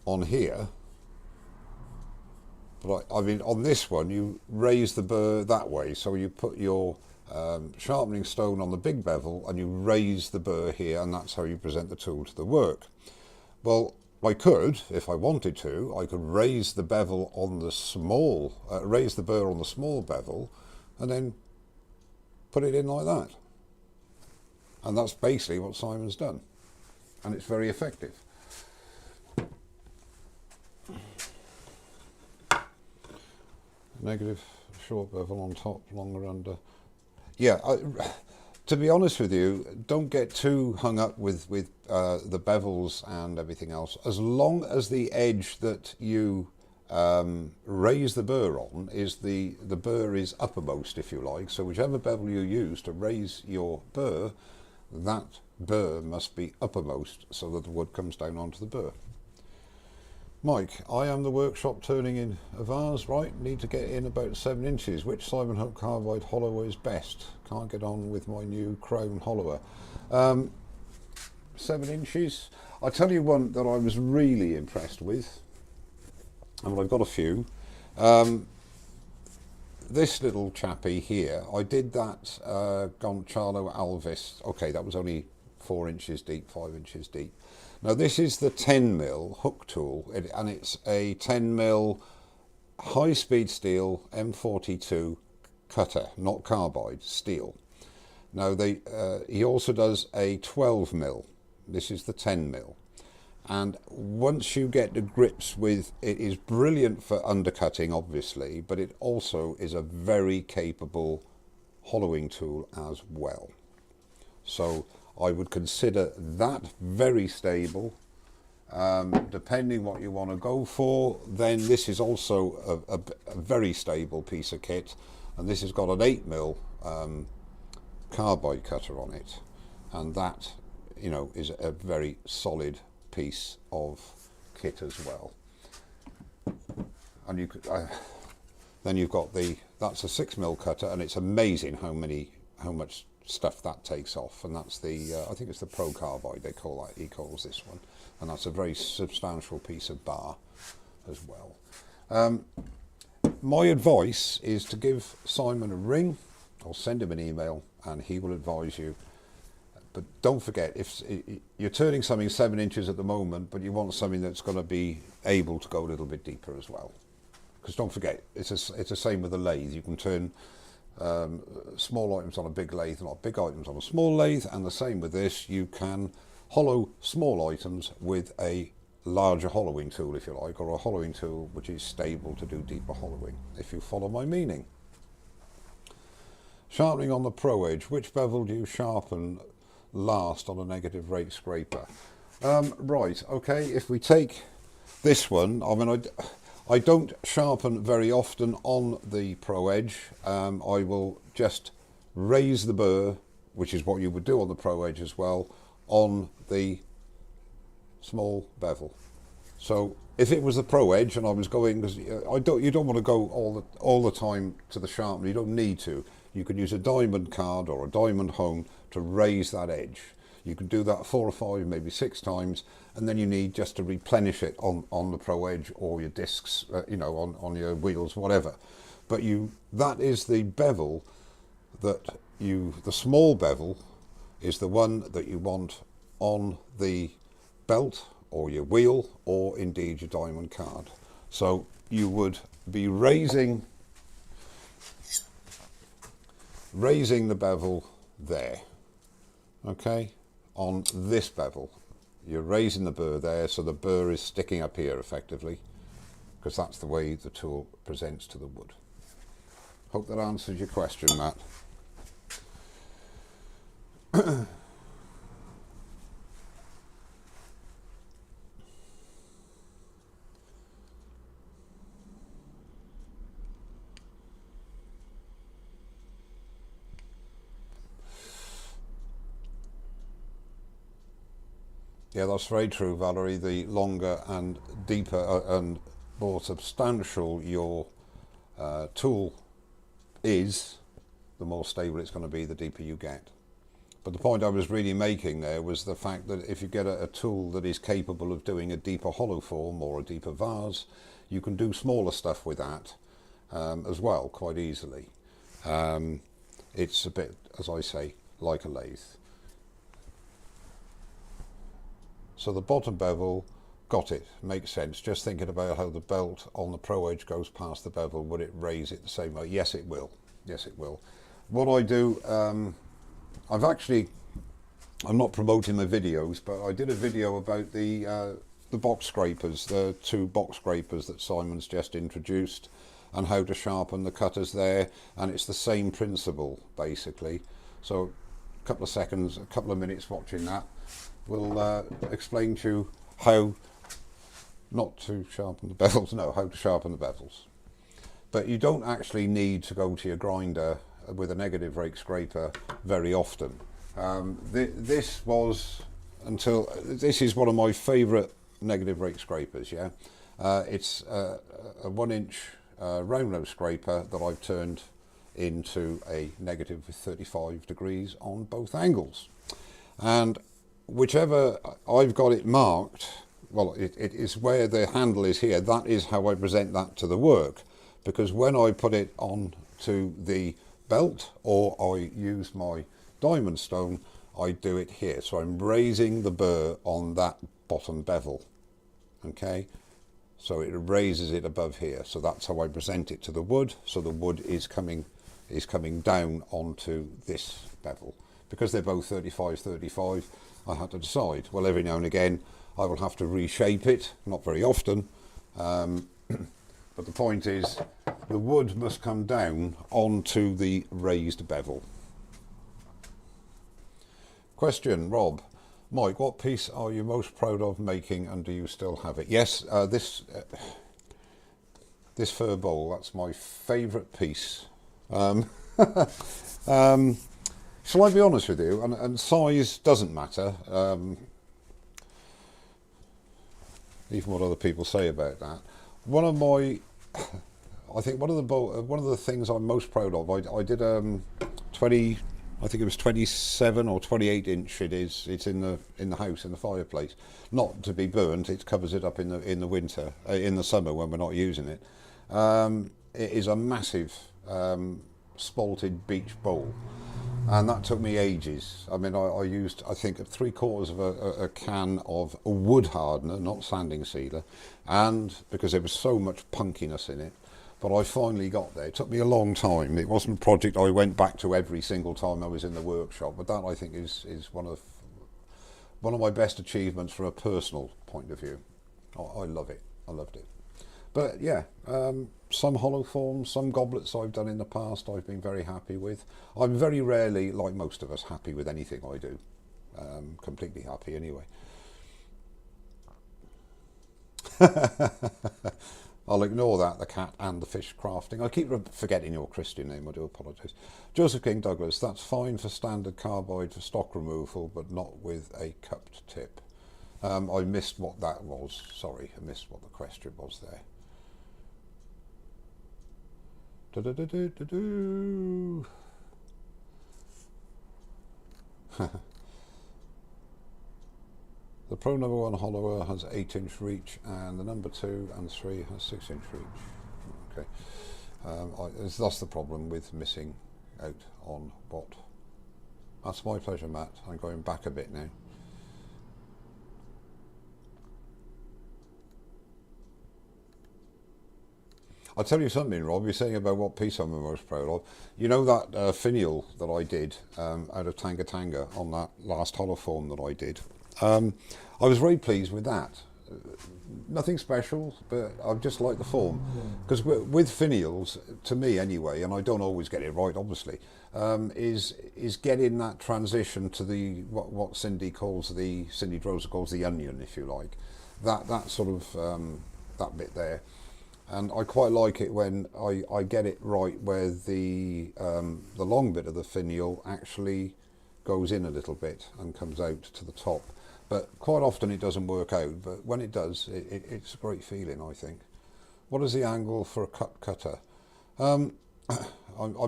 on here, but I mean on this one you raise the burr that way, so you put your sharpening stone on the big bevel and you raise the burr here, and that's how you present the tool to the work. Well, I could, if I wanted to, I could raise the bevel on the small, raise the burr on the small bevel, and then put it in like that. And that's basically what Simon's done, and it's very effective. Negative short bevel on top, longer under. Yeah, to be honest with you, don't get too hung up with the bevels and everything else. As long as the edge that you raise the burr on is the burr is uppermost, if you like. So whichever bevel you use to raise your burr, that burr must be uppermost so that the wood comes down onto the burr. Mike, I am the workshop turning in a vase, right? Need to get in about 7 inches. Which Simon Hope Carbide hollower is best? Can't get on with my new crown hollower. 7 inches. I'll tell you one that I was really impressed with, and I've got a few. This little chappy here, I did that Gonçalo Alves. Okay, that was only 4 inches deep, 5 inches deep. Now this is the 10mm hook tool, and it's a 10mm high-speed steel M42 cutter, not carbide, steel. Now he also does a 12mm. This is the 10mm. And once you get to grips with it, is brilliant for undercutting, obviously, but it also is a very capable hollowing tool as well. So I would consider that very stable. Depending what you want to go for, then this is also a very stable piece of kit, and this has got an 8mm carbide cutter on it, and that, you know, is a very solid piece of kit as well. And you could then you've got that's a 6mm cutter, and it's amazing how much stuff that takes off, and that's the I think it's the Pro Carbide he calls this one, and that's a very substantial piece of bar as well. My advice is to give Simon a ring or send him an email, and he will advise you. But don't forget, if you're turning something 7 inches at the moment, but you want something that's going to be able to go a little bit deeper as well, because don't forget, it's the same with the lathe. You can turn small items on a big lathe, not big items on a small lathe, and the same with this. You can hollow small items with a larger hollowing tool, if you like, or a hollowing tool which is stable to do deeper hollowing, if you follow my meaning. Sharpening on the Pro Edge, which bevel do you sharpen last on a negative rake scraper? Right, okay, if we take this one, I mean, I don't sharpen very often on the Pro Edge. I will just raise the burr, which is what you would do on the Pro Edge as well, on the small bevel. So if it was the Pro Edge and I was going, because you don't want to go all the time to the sharpener, you don't need to. You can use a diamond card or a diamond hone to raise that edge. You can do that 4 or 5, maybe 6 times, and then you need just to replenish it on the Pro Edge or your discs, you know, on your wheels, whatever. But that is the bevel the small bevel is the one that you want on the belt or your wheel, or indeed your diamond card. So you would be raising the bevel there, okay, on this bevel. You're raising the burr there, so the burr is sticking up here effectively, because that's the way the tool presents to the wood. Hope that answers your question, Matt. Yeah, that's very true, Valerie. The longer and deeper and more substantial your tool is, the more stable it's going to be, the deeper you get. But the point I was really making there was the fact that if you get a tool that is capable of doing a deeper hollow form or a deeper vase, you can do smaller stuff with that as well, quite easily. It's a bit, as I say, like a lathe. So the bottom bevel, got it, makes sense. Just thinking about how the belt on the Pro Edge goes past the bevel, would it raise it the same way? Yes, it will. Yes, it will. What I do, I'm not promoting my videos, but I did a video about the box scrapers, the 2 box scrapers that Simon's just introduced, and how to sharpen the cutters there, and it's the same principle basically. So a couple of seconds, a couple of minutes watching that will explain to you how not to sharpen the bevels, no, how to sharpen the bevels. But you don't actually need to go to your grinder with a negative rake scraper very often. This is one of my favourite negative rake scrapers, yeah. It's a 1-inch round nose scraper that I've turned into a negative with 35 degrees on both angles. And whichever I've got it marked, well, it is where the handle is here, that is how I present that to the work. Because when I put it on to the belt or I use my diamond stone, I do it here. So I'm raising the burr on that bottom bevel, okay? So it raises it above here. So that's how I present it to the wood. So the wood is coming down onto this bevel. Because they're both 35, I had to decide, well, every now and again I will have to reshape it, not very often, but the point is the wood must come down onto the raised bevel. Question, Rob. Mike, what piece are you most proud of making, and do you still have it? Yes, this Fir Bowl, that's my favourite piece. Shall I be honest with you? And size doesn't matter, even what other people say about that. One of my, I think one of the things I'm most proud of, I did 20, I think it was 27 or 28 inch. It's in the house, in the fireplace, not to be burnt. It covers it up in the winter, in the summer when we're not using it. It is a massive spalted beech bowl. And that took me ages. I mean, I used, I think, 3/4 of a can of wood hardener, not sanding sealer, and because there was so much punkiness in it. But I finally got there. It took me a long time. It wasn't a project I went back to every single time I was in the workshop. But that, I think, is one of my best achievements from a personal point of view. I love it. I loved it. But yeah, some hollow forms, some goblets I've done in the past I've been very happy with. I'm very rarely, like most of us, happy with anything I do. Completely happy anyway. I'll ignore that, the cat and the fish crafting. I keep forgetting your Christian name, I do apologise. Joseph King Douglas, that's fine for standard carbide for stock removal, but not with a cupped tip. I missed what that was, sorry, I missed what the question was there. The Pro number 1 hollower has 8-inch reach, and the number 2 and 3 has 6-inch reach. Okay, that's the problem with missing out on what. That's my pleasure, Matt. I'm going back a bit now. I'll tell you something, Rob, you're saying about what piece I'm most proud of. You know that finial that I did out of Tanga Tanga on that last hollow form that I did? I was very pleased with that. Nothing special, but I just like the form. Because with finials, to me anyway, and I don't always get it right, obviously, is getting that transition to the what Cindy Droser calls the onion, if you like. That sort of that bit there. And I quite like it when I get it right where the long bit of the finial actually goes in a little bit and comes out to the top. But quite often it doesn't work out, but when it does, it's a great feeling, I think. What is the angle for a cutter? I'm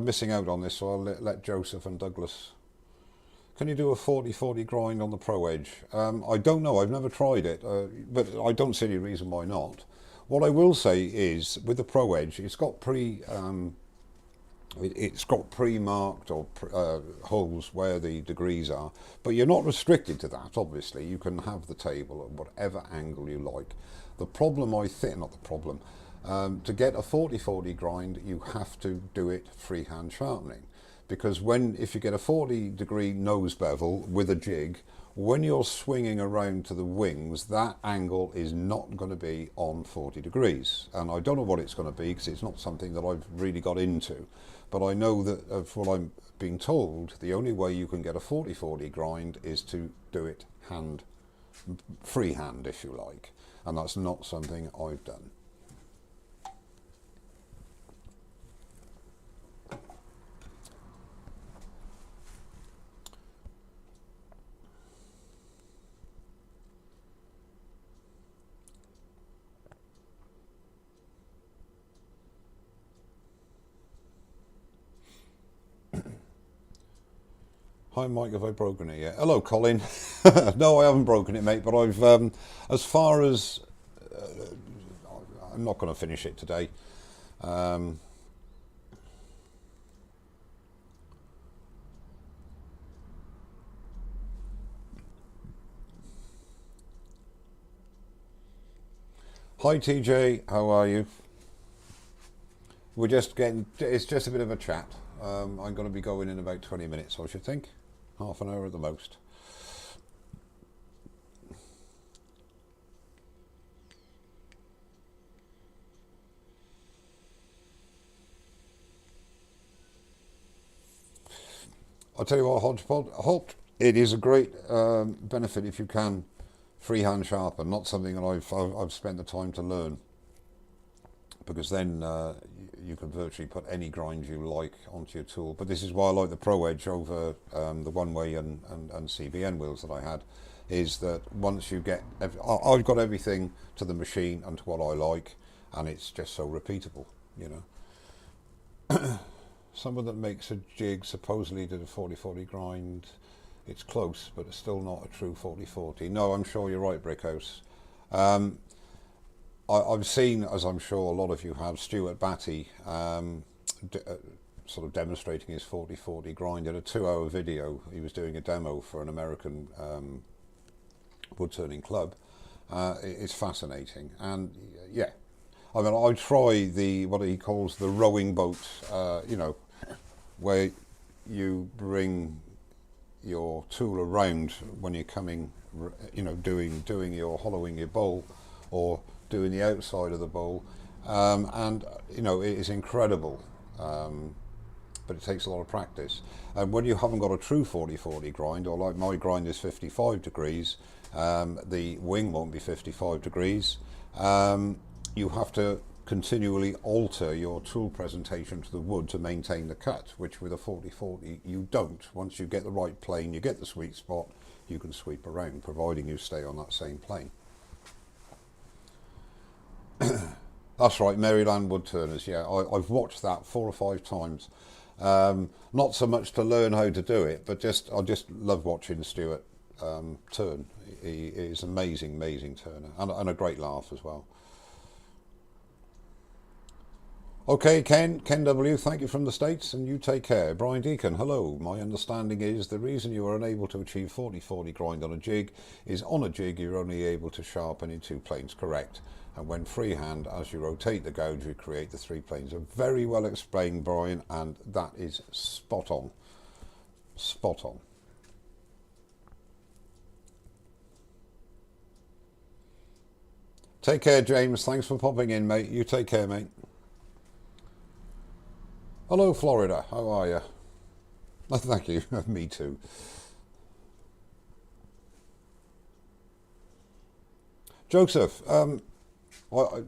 missing out on this, so I'll let Joseph and Douglas. Can you do a 40-40 grind on the Pro Edge? I don't know, I've never tried it, but I don't see any reason why not. What I will say is, with the Pro Edge, it's got pre-marked or holes where the degrees are, but you're not restricted to that, obviously. You can have the table at whatever angle you like. The problem, I think, not the problem, to get a 40-40 grind, you have to do it freehand sharpening. Because if you get a 40-degree nose bevel with a jig, when you're swinging around to the wings, that angle is not going to be on 40 degrees. And I don't know what it's going to be, because it's not something that I've really got into. But I know that, from what I'm being told, the only way you can get a 40-40 grind is to do it freehand, if you like. And that's not something I've done. Hi Mike, have I broken it yet? Hello Colin. No, I haven't broken it, mate, but I've, as far as, I'm not going to finish it today. Hi TJ, how are you? We're just getting, it's just a bit of a chat. I'm going to be going in about 20 minutes, I should think. Half an hour at the most. I'll tell you what, Hodgepodge, it is a great benefit if you can freehand sharpen, not something that I've spent the time to learn. Because then you can virtually put any grind you like onto your tool. But this is why I like the Pro Edge over the one-way and CBN wheels that I had, is that once you get, I've got everything to the machine and to what I like, and it's just so repeatable, you know. Someone that makes a jig supposedly did a 40-40 grind. It's close, but it's still not a true 40-40. No, I'm sure you're right, Brickhouse. I've seen, as I'm sure a lot of you have, Stuart Batty sort of demonstrating his 40-40 grind in a 2-hour video. He was doing a demo for an American wood turning club. It's fascinating, and yeah, I mean, I try what he calls the rowing boat, you know, where you bring your tool around when you're coming, you know, doing your hollowing your bowl or doing the outside of the bowl, and you know, it is incredible, but it takes a lot of practice. And when you haven't got a true 40-40 grind, or like my grind is 55 degrees, the wing won't be 55 degrees. You have to continually alter your tool presentation to the wood to maintain the cut, which with a 40-40 you don't. Once you get the right plane, you get the sweet spot, you can sweep around, providing you stay on that same plane. That's right, Maryland wood turners. Yeah, I've watched that 4 or 5 times. Not so much to learn how to do it, but I just love watching Stuart turn. He is an amazing turner, and a great laugh as well. Okay, Ken W, thank you from the States, and you take care. Brian Deacon, hello. My understanding is the reason you are unable to achieve 40-40 grind on a jig is on a jig you're only able to sharpen in 2 planes, correct? And when freehand, as you rotate the gouge, you create the 3 planes. Very well explained, Brian, and that is spot on. Spot on. Take care, James. Thanks for popping in, mate. You take care, mate. Hello, Florida. How are you? Thank you. Me too. Joseph,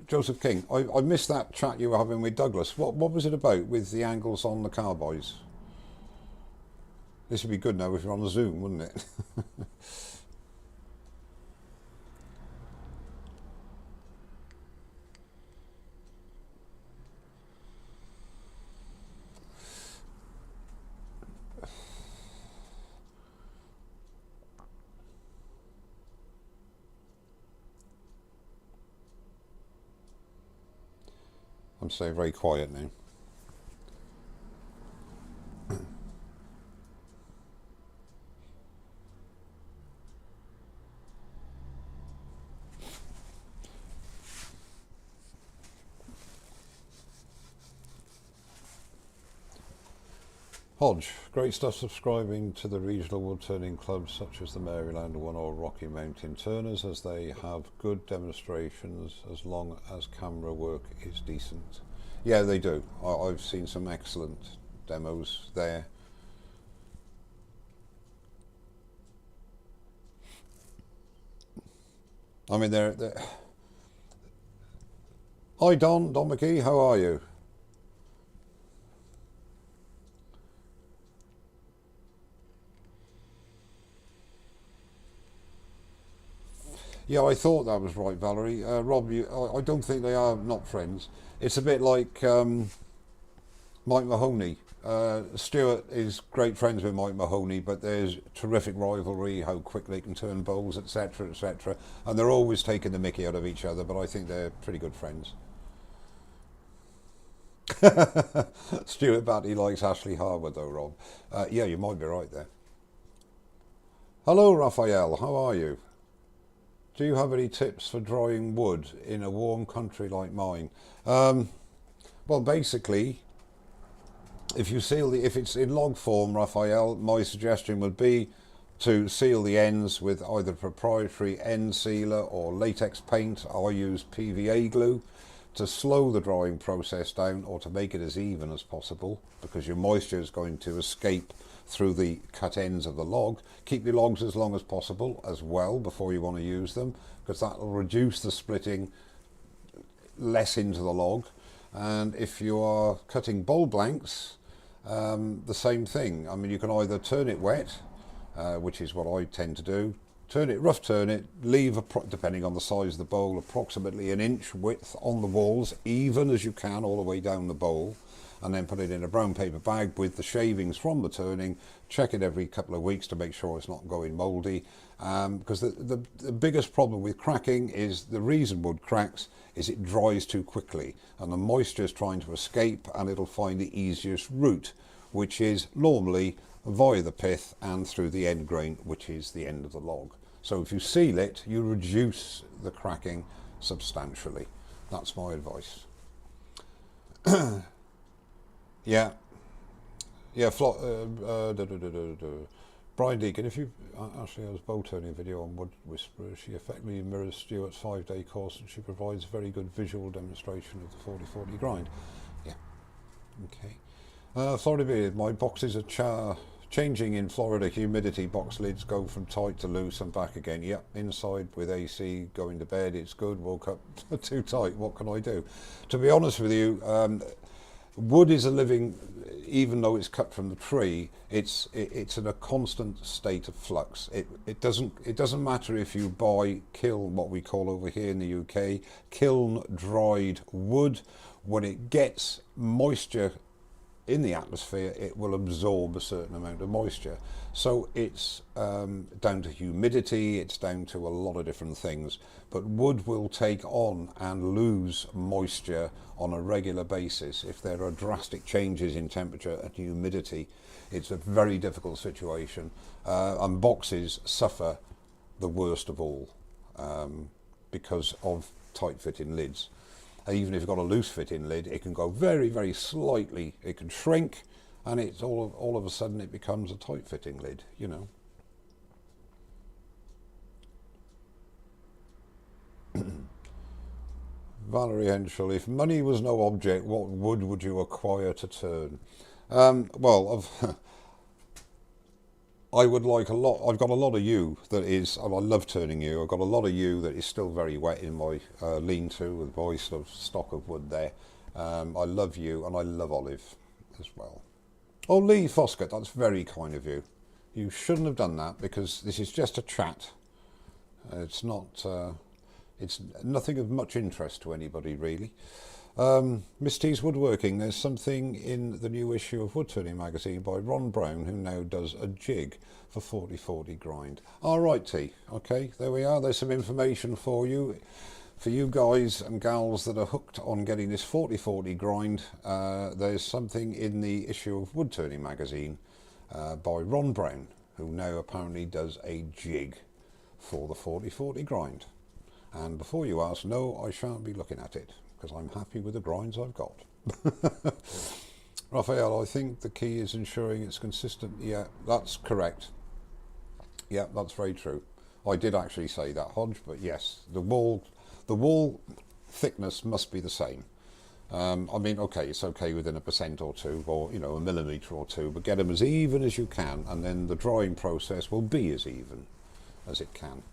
Joseph King, I missed that chat you were having with Douglas. What was it about with the angles on the Carbides? This would be good now if you're on the Zoom, wouldn't it? I'm staying very quiet now. Hodge, great stuff subscribing to the regional wood turning clubs such as the Maryland one or Rocky Mountain Turners, as they have good demonstrations as long as camera work is decent. Yeah, they do. I've seen some excellent demos there. I mean, they're... Hi Don McGee, how are you? Yeah, I thought that was right, Valerie. Rob, I don't think they are not friends. It's a bit like Mike Mahoney. Stuart is great friends with Mike Mahoney, but there's terrific rivalry, how quick they can turn bowls, etc., etc. And they're always taking the mickey out of each other, but I think they're pretty good friends. Stuart Batty likes Ashley Harwood, though, Rob. Yeah, you might be right there. Hello, Raphael. How are you? Do you have any tips for drying wood in a warm country like mine? Well, basically, if it's in log form, Raphael, my suggestion would be to seal the ends with either proprietary end sealer or latex paint. I use PVA glue to slow the drying process down, or to make it as even as possible, because your moisture is going to escape through the cut ends of the log. Keep your logs as long as possible as well before you want to use them, because that will reduce the splitting less into the log. And if you are cutting bowl blanks, the same thing. I mean, you can either turn it wet, which is what I tend to do, rough turn it, leave, depending on the size of the bowl, approximately an inch width on the walls, even as you can all the way down the bowl, and then put it in a brown paper bag with the shavings from the turning. Check it every couple of weeks to make sure it's not going mouldy, because the biggest problem with cracking is, the reason wood cracks is it dries too quickly and the moisture is trying to escape, and it'll find the easiest route, which is normally via the pith and through the end grain, which is the end of the log. So if you seal it, you reduce the cracking substantially. That's my advice. Yeah. Brian Deacon, if you actually has bow turning video on Wood Whisperer, she effectively mirrors Stuart's 5-day course, and she provides very good visual demonstration of the 40-40 grind. Yeah. Okay. Florida Beard, my boxes are changing in Florida. Humidity, box lids go from tight to loose and back again. Yep, inside with AC, going to bed, it's good. Woke up too tight. What can I do? To be honest with you, wood is a living, even though it's cut from the tree, it's in a constant state of flux. It doesn't matter if you buy what we call over here in the UK, kiln dried wood. When it gets moisture in the atmosphere, it will absorb a certain amount of moisture. So it's down to humidity, it's down to a lot of different things. But wood will take on and lose moisture on a regular basis. If there are drastic changes in temperature and humidity, it's a very difficult situation. And boxes suffer the worst of all because of tight fitting lids. Even if you've got a loose fitting lid, it can go very, very slightly. It can shrink, and it's all of a sudden it becomes a tight fitting lid, you know. Valerie Henschel, if money was no object, what wood would you acquire to turn? Well, I would like a lot. I've got a lot of yew that is, and I love turning yew. I've got a lot of yew that is still very wet in my lean-to with my sort of stock of wood there. I love yew, and I love olive as well. Oh, Lee Foskett, that's very kind of you. You shouldn't have done that, because this is just a chat. It's not. It's nothing of much interest to anybody, really. Miss T's Woodworking, there's something in the new issue of Wood Turning magazine by Ron Brown, who now does a jig for 40-40 grind. All right, T. Okay, there we are. There's some information for you. For you guys and gals that are hooked on getting this 40/40 grind, there's something in the issue of Wood Turning magazine by Ron Brown, who now apparently does a jig for the 40/40 grind. And before you ask, no, I shan't be looking at it, because I'm happy with the grinds I've got. Raphael, I think the key is ensuring it's consistent. Yeah, that's correct. Yeah, that's very true. I did actually say that, Hodge, but yes, the wall thickness must be the same. I mean, okay, it's okay within 1% or 2, or, you know, 1 millimetre or 2, but get them as even as you can, and then the drying process will be as even as it can.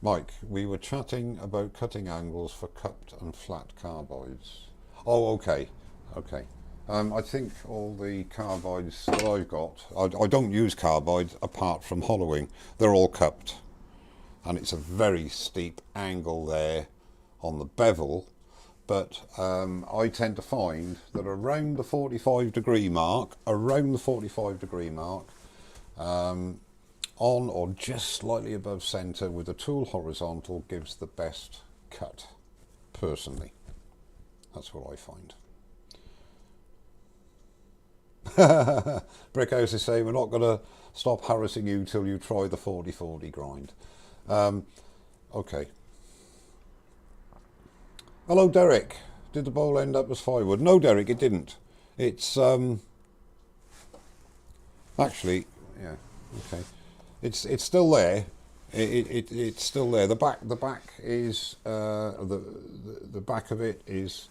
Mike, we were chatting about cutting angles for cupped and flat carbides. Oh, okay, okay. I think all the carbides that I've got, I don't use carbides apart from hollowing. They're all cupped, and it's a very steep angle there on the bevel. But I tend to find that around the 45-degree mark, on or just slightly above centre with the tool horizontal gives the best cut, personally. That's what I find. Brickhouse is saying we're not going to stop harassing you till you try the 40/40 grind. Okay. Hello, Derek. Did the bowl end up as firewood? No, Derek, it didn't. It's actually, yeah, okay. It's still there. It's still there. The back is the back of it is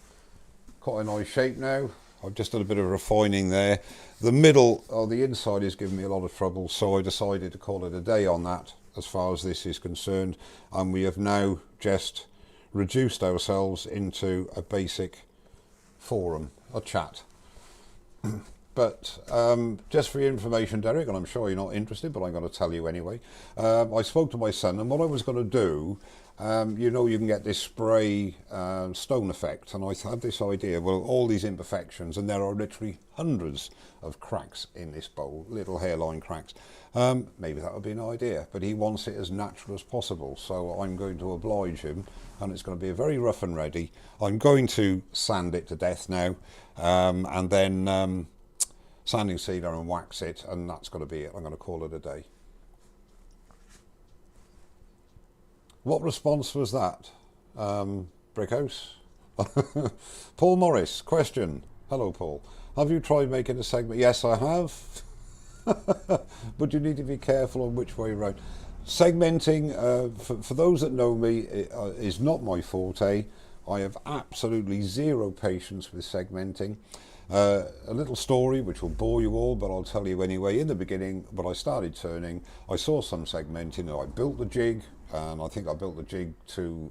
quite a nice shape now. I've just done a bit of refining there. The middle, or the inside, is giving me a lot of trouble, so I decided to call it a day on that as far as this is concerned, and we have now just reduced ourselves into a basic forum, a chat. But just for your information, Derek, and I'm sure you're not interested, but I'm going to tell you anyway. I spoke to my son, and what I was going to do, you know, you can get this spray stone effect, and I had this idea, well, all these imperfections, and there are literally hundreds of cracks in this bowl, little hairline cracks. Maybe that would be an idea, but he wants it as natural as possible, so I'm going to oblige him, and it's going to be a very rough and ready. I'm going to sand it to death now, and then sanding sealer and wax it, and that's going to be it. I'm going to call it a day. What response was that, Brickhouse? Paul Morris, question. Hello, Paul. Have you tried making a segment? Yes, I have. But you need to be careful on which way round. Segmenting, for those that know me, is not my forte. I have absolutely zero patience with segmenting. A little story which will bore you all, but I'll tell you anyway. In the beginning, when I started turning, I saw some segmenting, and I built the jig, and I think I built the jig to,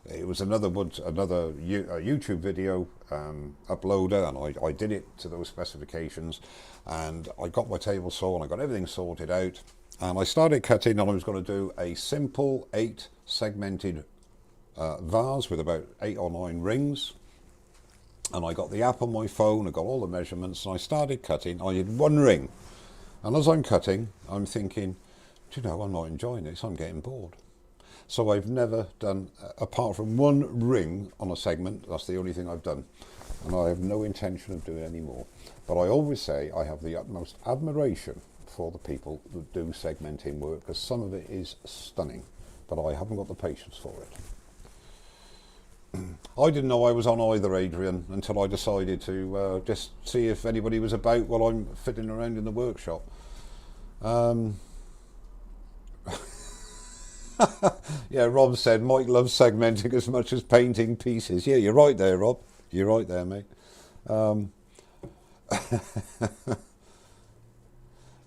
it was another YouTube video uploader, and I did it to those specifications, and I got my table saw, and I got everything sorted out, and I started cutting, and I was going to do a simple 8 segmented vase with about 8 or 9 rings. And I got the app on my phone, I got all the measurements, and I started cutting. I did 1 ring. And as I'm cutting, I'm thinking, do you know, I'm not enjoying this, I'm getting bored. So I've never done, apart from 1 ring on a segment, that's the only thing I've done. And I have no intention of doing any more. But I always say I have the utmost admiration for the people that do segmenting work, because some of it is stunning, but I haven't got the patience for it. I didn't know I was on either, Adrian, until I decided to just see if anybody was about while I'm fiddling around in the workshop. Yeah, Rob said Mike loves segmenting as much as painting pieces. Yeah, you're right there, Rob. You're right there, mate.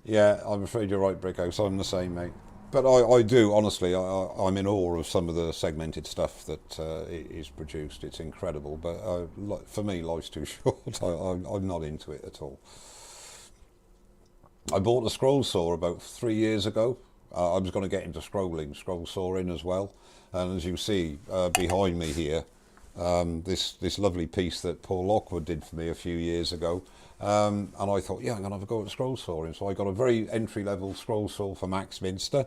Yeah, I'm afraid you're right, Brickhouse. I'm the same, mate. But I do, honestly, I'm in awe of some of the segmented stuff that is produced. It's incredible, but for me, life's too short. I'm not into it at all. I bought a scroll saw about 3 years ago. I was going to get into scroll sawing as well. And as you see behind me here, this lovely piece that Paul Lockwood did for me a few years ago. And I thought, yeah, I'm going to have a go at scroll sawing. So I got a very entry-level scroll saw for Maxminster,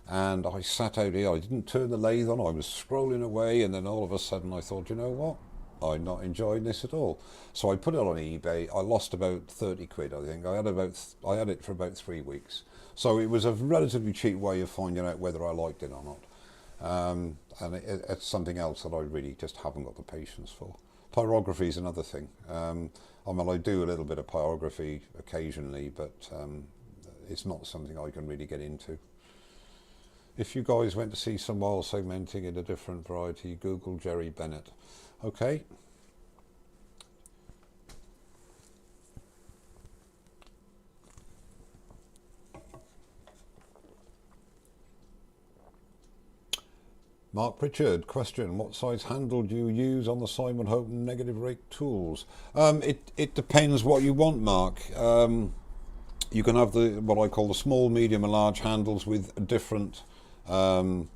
and I sat out here. I didn't turn the lathe on. I was scrolling away, and then all of a sudden I thought, you know what? I'm not enjoying this at all. So I put it on eBay. I lost about 30 quid, I think. I had it for about 3 weeks. So it was a relatively cheap way of finding out whether I liked it or not. And it's something else that I really just haven't got the patience for. Pyrography is another thing. I mean, I do a little bit of pyrography occasionally, but it's not something I can really get into. If you guys went to see some wire segmenting in a different variety, Google Jerry Bennett. Okay. Mark Pritchard, question, what size handle do you use on the Simon Houghton negative rake tools? It depends what you want, Mark. You can have what I call the small, medium and large handles with different diameter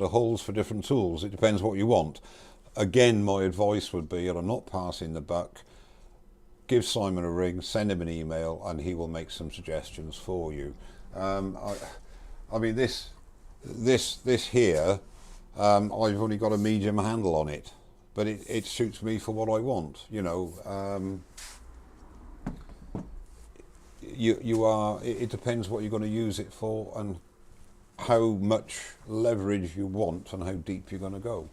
holes for different tools. It depends what you want. Again, my advice would be, and I'm not passing the buck, give Simon a ring, send him an email, and he will make some suggestions for you. I mean, this here, I've only got a medium handle on it, but it suits me for what I want. You know, it depends what you're going to use it for and how much leverage you want and how deep you're going to go.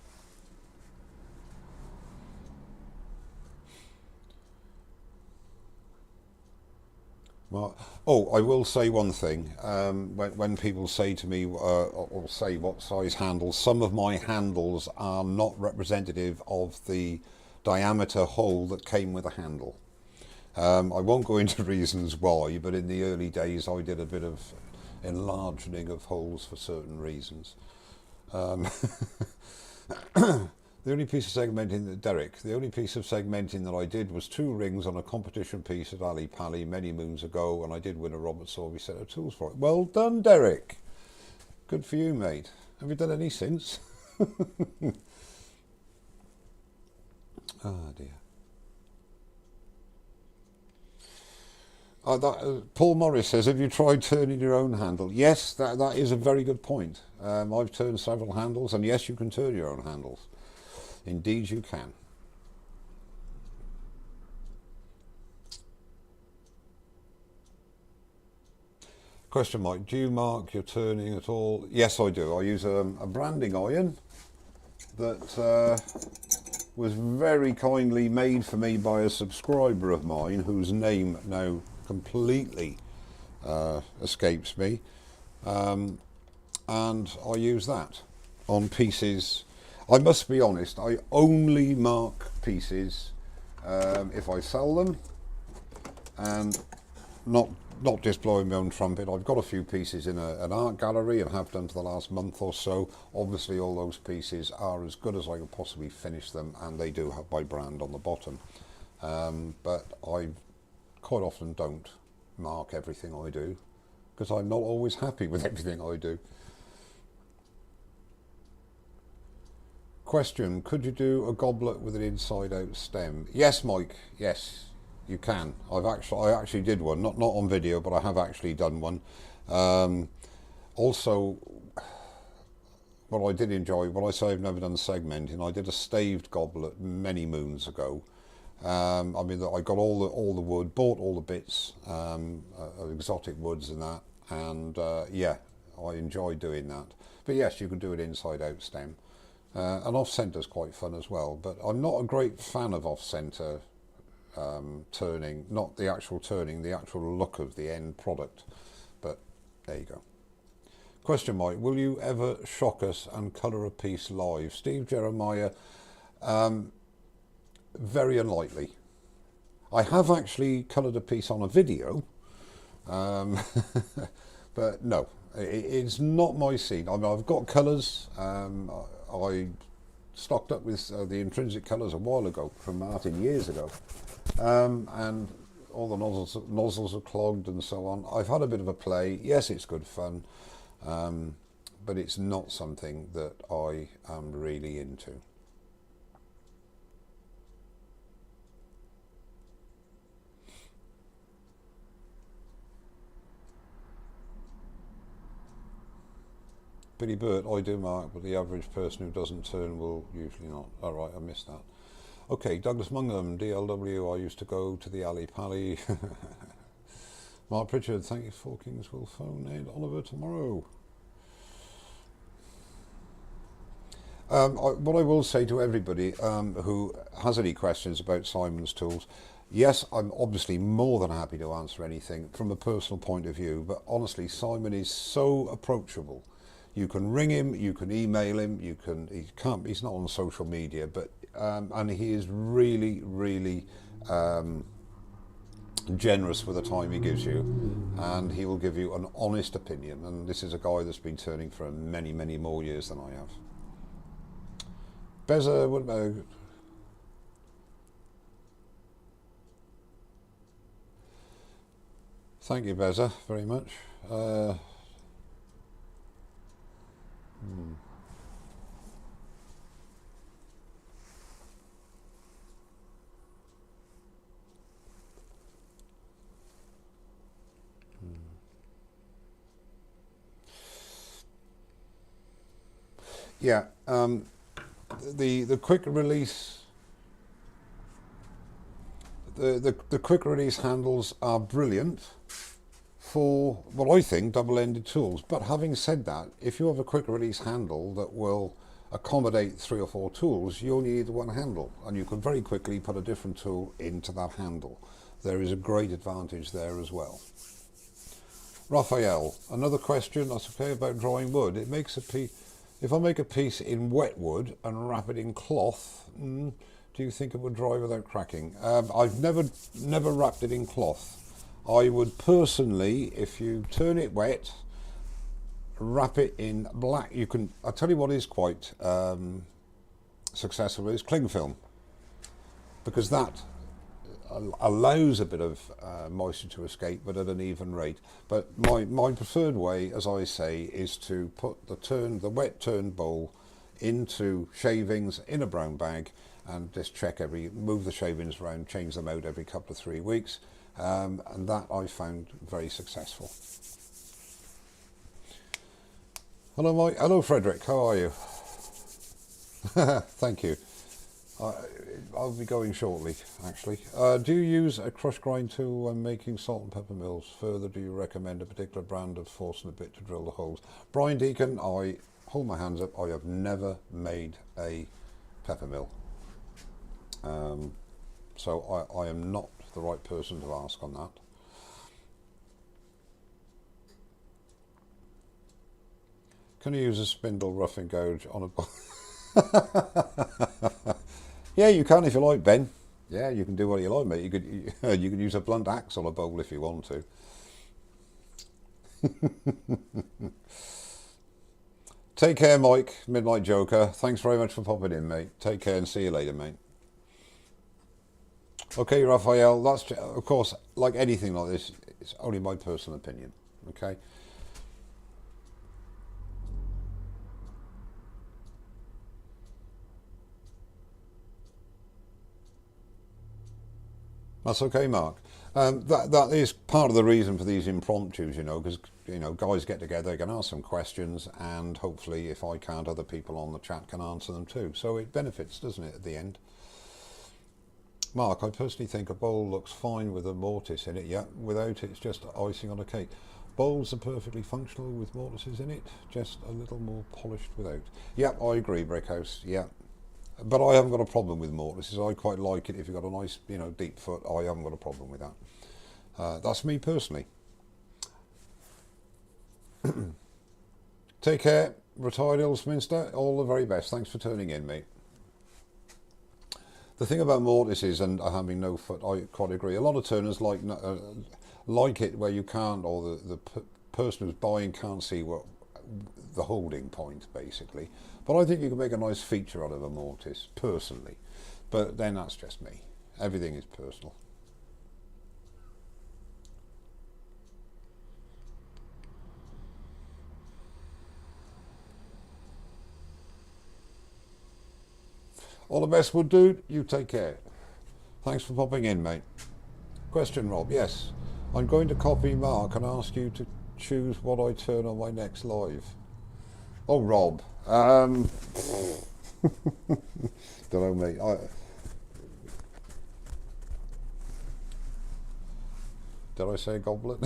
Well, oh, I will say one thing. When people say to me, or say what size handles, some of my handles are not representative of the diameter hole that came with a handle. I won't go into reasons why, but in the early days I did a bit of enlarging of holes for certain reasons. The only piece of segmenting, Derek, the only piece of segmenting that I did was 2 rings on a competition piece at Ali Pali many moons ago, and I did win a Robert Sorby set of tools for it. Well done, Derek. Good for you, mate. Have you done any since? Oh dear. Paul Morris says, have you tried turning your own handle? Yes, that is a very good point. I've turned several handles, and yes, you can turn your own handles. Indeed you can. Question mark, do you mark your turning at all? Yes, I do. I use a branding iron that was very kindly made for me by a subscriber of mine whose name now completely escapes me, and I use that on pieces. I must be honest, I only mark pieces if I sell them, and not just blowing my own trumpet. I've got a few pieces in an art gallery and have done for the last month or so. Obviously all those pieces are as good as I could possibly finish them, and they do have my brand on the bottom, but I quite often don't mark everything I do because I'm not always happy with everything I do. Question, could you do a goblet with an inside out stem? Yes, Mike, yes, you can. I actually did one, not on video, but I have actually done one. Also, what I did enjoy, when I say I've never done segmenting, I did a staved goblet many moons ago. I mean, I got all the wood, bought all the bits, exotic woods and that, and yeah, I enjoy doing that. But yes, you can do an inside out stem. And off-centre is quite fun as well, but I'm not a great fan of off-centre turning, not the actual turning, the actual look of the end product, but there you go. Question, Mike, will you ever shock us and colour a piece live? Steve Jeremiah, very unlikely. I have actually coloured a piece on a video, but no, it's not my scene. I mean, I've got colours. I stocked up with the intrinsic colours a while ago from Martin years ago, and all the nozzles are clogged and so on. I've had a bit of a play. Yes, it's good fun, but it's not something that I am really into. Billy Burt, I do, Mark, but the average person who doesn't turn will usually not. All right, I missed that. Okay, Douglas Mungham, DLW, I used to go to the Ali Pally. Mark Pritchard, thank you. Four Kings will phone in Oliver tomorrow. What I will say to everybody who has any questions about Simon's tools, yes, I'm obviously more than happy to answer anything from a personal point of view, but honestly, Simon is so approachable. You can ring him, you can email him, he's not on social media, but and he is really, really generous with the time he gives you, and he will give you an honest opinion. And this is a guy that's been turning for many, many more years than I have. Beza, what about? Thank you, Beza, very much. Yeah, the quick release, the quick release handles are brilliant for what I think double-ended tools. But having said that, if you have a quick release handle that will accommodate 3 or 4 tools, you only need one handle, and you can very quickly put a different tool into that handle. There is a great advantage there as well. Raphael, another question, that's okay, about drying wood. It makes a piece. If I make a piece in wet wood and wrap it in cloth, do you think it would dry without cracking? I've never wrapped it in cloth. I would personally, if you turn it wet, wrap it in black. You can. I'll tell you what is quite successful is cling film, because that allows a bit of moisture to escape, but at an even rate. But my preferred way, as I say, is to put the wet turned bowl into shavings in a brown bag, and just move the shavings around, change them out every couple of 3 weeks, and that I found very successful. Hello, Mike. Hello, Frederick. How are you? Thank you. I'll be going shortly, actually. Do you use a crush grind tool when making salt and pepper mills? Further, do you recommend a particular brand of force and a bit to drill the holes? Brian Deacon, I hold my hands up. I have never made a pepper mill. So I am not the right person to ask on that. Can you use a spindle roughing gouge on a... Yeah, you can if you like, Ben. Yeah, you can do what you like, mate. You could use a blunt axe on a bowl if you want to. Take care, Mike, Midnight Joker. Thanks very much for popping in, mate. Take care and see you later, mate. Okay, Raphael, that's, of course, like anything like this, it's only my personal opinion, okay? That's okay, Mark. That is part of the reason for these impromptus, because guys get together, they can ask some questions, and hopefully, if I can't, other people on the chat can answer them too. So it benefits, doesn't it, at the end? Mark, I personally think a bowl looks fine with a mortise in it. Yeah, without it, it's just icing on a cake. Bowls are perfectly functional with mortises in it, just a little more polished without. Yeah, I agree, Brickhouse. Yeah. But I haven't got a problem with mortises. I quite like it if you've got a nice, deep foot. I haven't got a problem with that. That's me personally. Take care, retired Ilsminster. All the very best. Thanks for turning in, mate. The thing about mortises and having no foot, I quite agree. A lot of turners like it where you can't, or the person who's buying can't see what the holding point, basically. But I think you can make a nice feature out of a mortise, personally. But then that's just me. Everything is personal. All the best, Wood Dude. You take care. Thanks for popping in, mate. Question, Rob. Yes. I'm going to copy Mark and ask you to choose what I turn on my next live. Oh, Rob. Don't know, mate. Did I say goblet?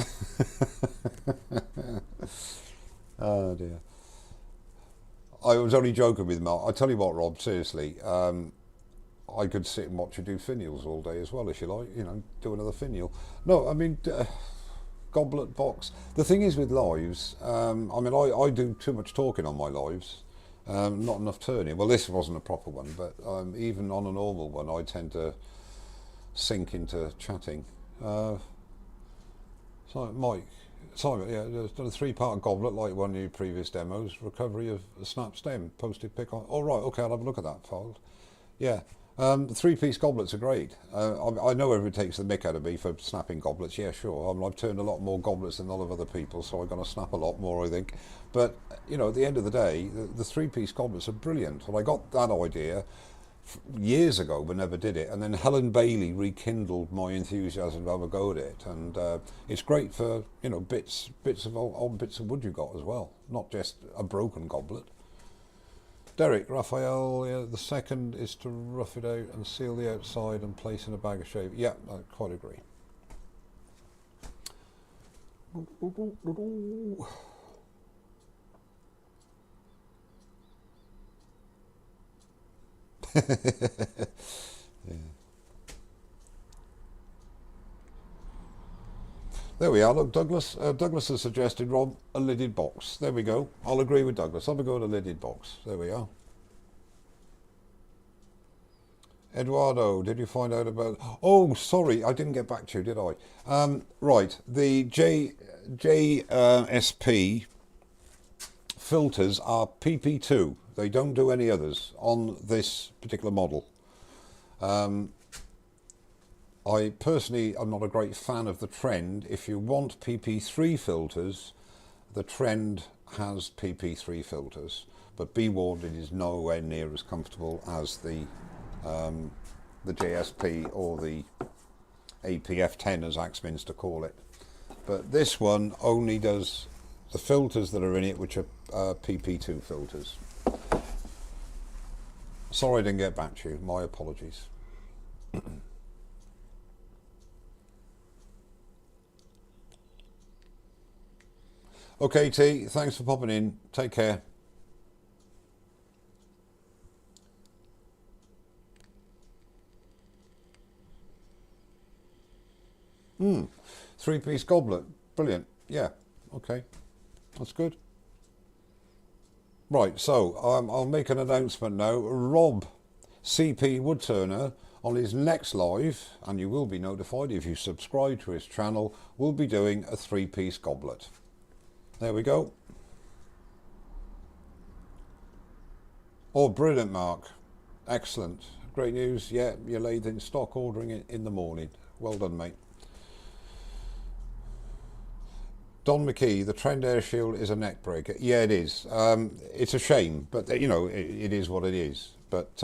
Oh dear. I was only joking with Mark. I tell you what, Rob. Seriously, I could sit and watch you do finials all day as well, if you like. You know, do another finial. No, I mean, goblet box. The thing is with lives. I mean, I do too much talking on my lives. Not enough turning. Well, this wasn't a proper one, but even on a normal one, I tend to sink into chatting. So, Mike, Simon, yeah, there's done a three-part goblet like one of your previous demos. Recovery of a snap stem, posted pick on. Oh, right, okay, I'll have a look at that file. Yeah, the three-piece goblets are great. I know everyone takes the mick out of me for snapping goblets. Yeah, sure. I mean, I've turned a lot more goblets than a lot of other people, so I'm going to snap a lot more, I think. But, you know, at the end of the day, the three-piece goblets are brilliant. And I got that idea years ago but never did it, and then Helen Bailey rekindled my enthusiasm to have a go at it, and it's great for, you know, bits of old bits of wood you got as well, not just a broken goblet. Derek, Raphael, yeah, the second is to rough it out and seal the outside and place in a bag of shave. Yeah, I quite agree. Yeah. There we are. Look, Douglas. Douglas has suggested, Rob, a lidded box. There we go. I'll agree with Douglas. I'll go with a lidded box. There we are. Eduardo, did you find out about... Oh, sorry, I didn't get back to you, did I? Right, the JSP filters are PP2. They don't do any others on this particular model. I personally am not a great fan of the Trend. If you want PP3 filters, the Trend has PP3 filters, but be warned, it is nowhere near as comfortable as the JSP or the APF10, as Axminster call it. But this one only does the filters that are in it, which are PP2 filters. Sorry I didn't get back to you. My apologies. Okay, T, thanks for popping in. Take care. Three-piece goblet. Brilliant. Yeah, okay. That's good. Right, so I'll make an announcement now. Rob CP Woodturner on his next live, and you will be notified if you subscribe to his channel, will be doing a three-piece goblet. There we go. Oh, brilliant, Mark. Excellent. Great news. Yeah, you're laid in stock, ordering it in the morning. Well done, mate. Don McKee, the Trend Air Shield is a neck breaker. Yeah, it is. It's a shame, but you know, it is what it is. But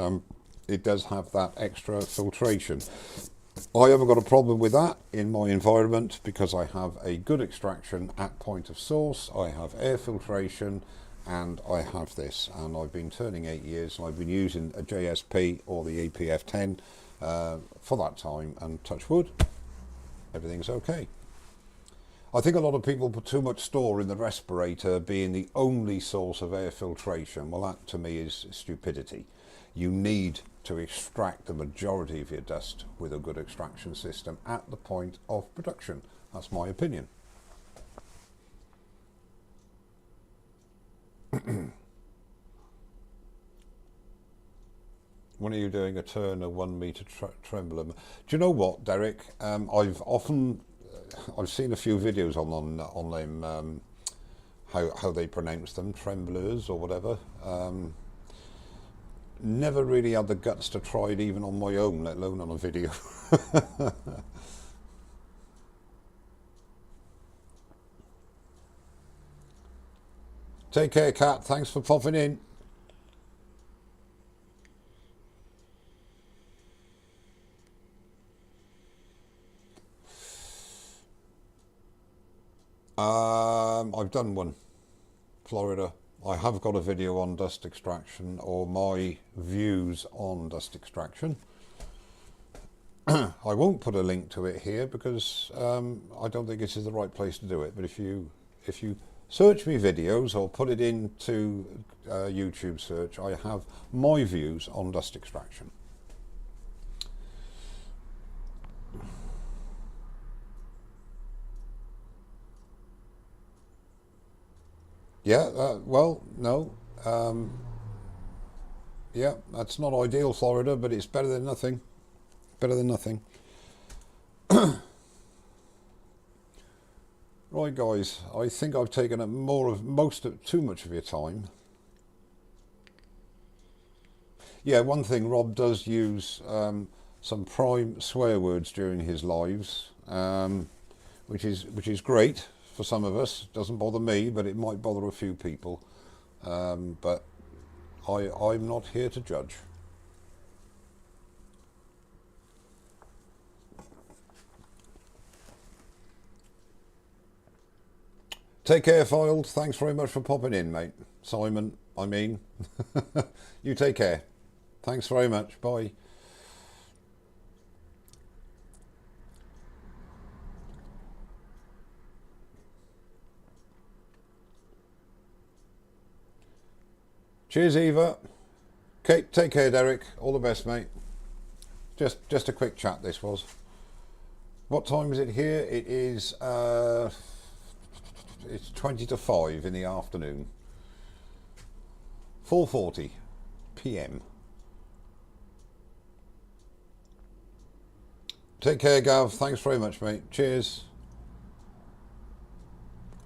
it does have that extra filtration. I haven't got a problem with that in my environment because I have a good extraction at point of source. I have air filtration and I have this, and I've been turning 8 years and I've been using a JSP or the APF10 for that time, and touch wood, everything's okay. I think a lot of people put too much store in the respirator being the only source of air filtration. Well, that to me is stupidity. You need to extract the majority of your dust with a good extraction system at the point of production. That's my opinion. When are you doing a turn of 1 meter tremblum? Do you know what, Derek? I've seen a few videos on them, how they pronounce them, tremblers or whatever. Never really had the guts to try it even on my own, let alone on a video. Take care, Kat. Thanks for popping in. I've done one. Florida. I have got a video on dust extraction, or my views on dust extraction. I won't put a link to it here because I don't think this is the right place to do it. But if you search me videos or put it into YouTube search, I have my views on dust extraction. Yeah, well, no. Yeah, that's not ideal, Florida, but it's better than nothing. Better than nothing. Right, guys, I think I've taken up too much of your time. Yeah, one thing, Rob does use some prime swear words during his lives, which is great for some of us. It doesn't bother me, but it might bother a few people. But I'm not here to judge. Take care, Filed. Thanks very much for popping in, mate. Simon, I mean. You take care. Thanks very much. Bye. Cheers, Eva. Okay, take care, Derek. All the best, mate. Just a quick chat, this was. What time is it here? It is... it's 20 to 5 in the afternoon. 4:40 p.m. Take care, Gav. Thanks very much, mate. Cheers.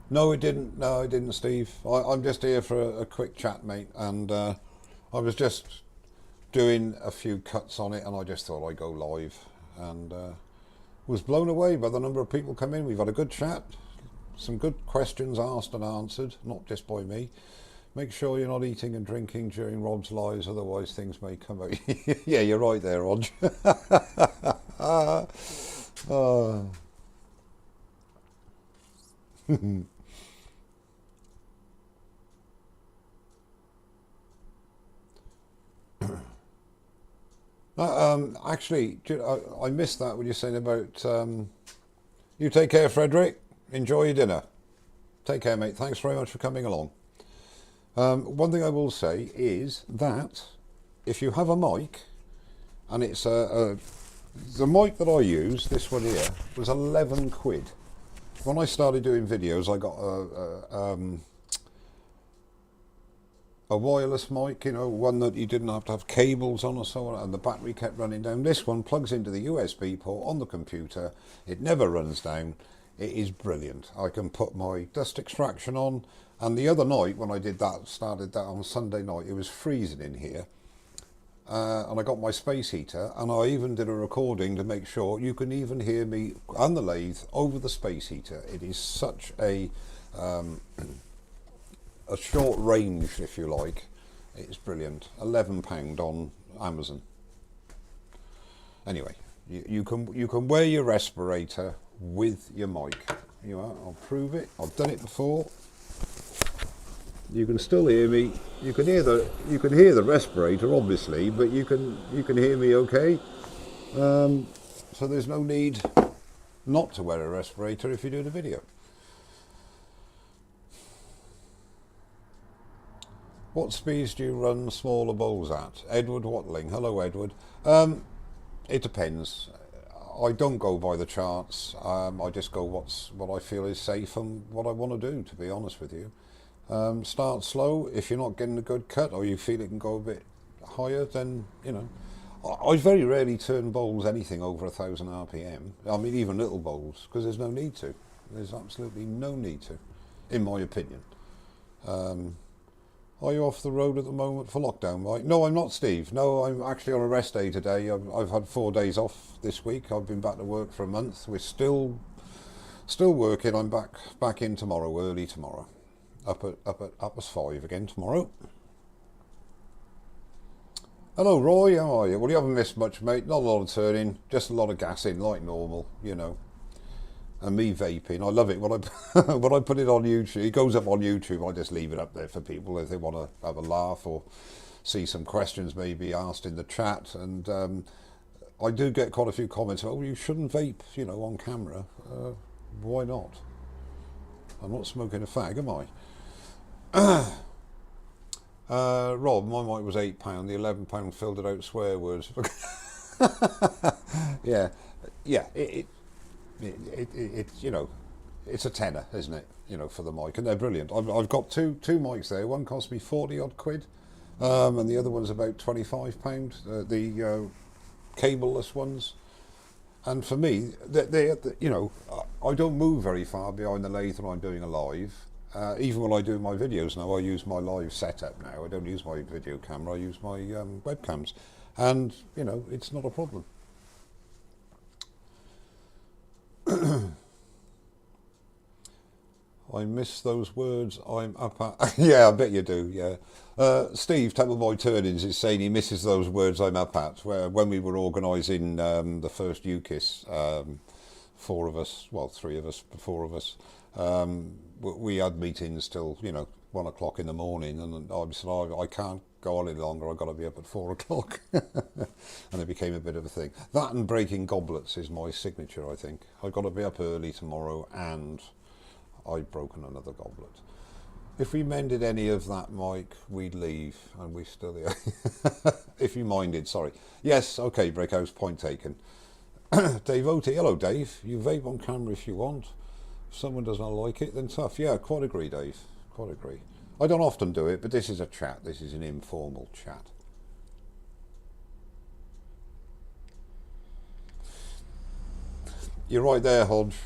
No, it didn't. No, it didn't, Steve. I'm just here for a quick chat, mate. And I was just doing a few cuts on it, and I just thought I'd go live. And was blown away by the number of people come in. We've had a good chat. Some good questions asked and answered, not just by me. Make sure you're not eating and drinking during Rob's lives, otherwise things may come out. Yeah, you're right there, Rog. Actually, I missed that when you're saying about... you take care, Frederick. Enjoy your dinner. Take care, mate. Thanks very much for coming along. One thing I will say is that if you have a mic, and it's the mic that I use, this one here, was 11 quid. When I started doing videos, I got a wireless mic, you know, one that you didn't have to have cables on or so on, and the battery kept running down. This one plugs into the USB port on the computer. It never runs down. It is brilliant. I can put my dust extraction on, and the other night when I started that on Sunday night, it was freezing in here, and I got my space heater, and I even did a recording to make sure you can even hear me and the lathe over the space heater. It is such a short range, if you like. It's brilliant. £11 on Amazon. Anyway, you can wear your respirator with your mic. You know, I'll prove it. I've done it before. You can still hear me. You can hear the respirator, obviously, but you can hear me okay. So there's no need not to wear a respirator if you do the video. What speeds do you run smaller bowls at? Edward Watling. Hello, Edward. It depends. I don't go by the charts. I just go what I feel is safe and what I want to do, to be honest with you. Start slow. If you're not getting a good cut or you feel it can go a bit higher, then, you know. I very rarely turn bowls anything over 1,000 RPM. I mean, even little bowls, because there's no need to. There's absolutely no need to, in my opinion. Are you off the road at the moment for lockdown, Mike? No, I'm not, Steve. No, I'm actually on a rest day today. I've had 4 days off this week. I've been back to work for a month. We're still working. I'm back in tomorrow, early tomorrow. Up at 5 again tomorrow. Hello, Roy. How are you? Well, you haven't missed much, mate. Not a lot of turning, just a lot of gas in, like normal, you know. and me vaping. I love it when I when I put it on YouTube. It goes up on YouTube. I just leave it up there for people if they want to have a laugh or see some questions maybe asked in the chat. And I do get quite a few comments. Oh, you shouldn't vape, you know, on camera. Why not? I'm not smoking a fag, am I? Rob, my mic was £8. The £11 filled it out swear words. yeah, yeah. It you know, it's a tenner, isn't it? You know, for the mic, and they're brilliant. I've got two mics there. One cost me 40 odd quid, and the other one's about £25. The cableless ones, and for me, they you know, I don't move very far behind the lathe when I'm doing a live. Even when I do my videos now, I use my live setup now. I don't use my video camera. I use my webcams, and you know, it's not a problem. I miss those words. I'm up at. Yeah, I bet you do. Yeah, Steve Templeboy Turnings is saying he misses those words I'm up at. Where when we were organising the first UKIS, four of us, well, three of us, four of us. We had meetings till, you know, 1 o'clock in the morning, and I said, I can't go on any longer. I've got to be up at 4 o'clock, and it became a bit of a thing. That and breaking goblets is my signature. I think I've got to be up early tomorrow, and I've broken another goblet. If we mended any of that, Mike, we'd leave, and we still here. If you minded, sorry. Yes, okay, Breakhouse, point taken. Dave Oti, hello Dave. You vape on camera if you want. If someone does not like it, then tough. Yeah, quite agree, Dave. Quite agree. I don't often do it, but this is a chat. This is an informal chat. You're right there, Hodge.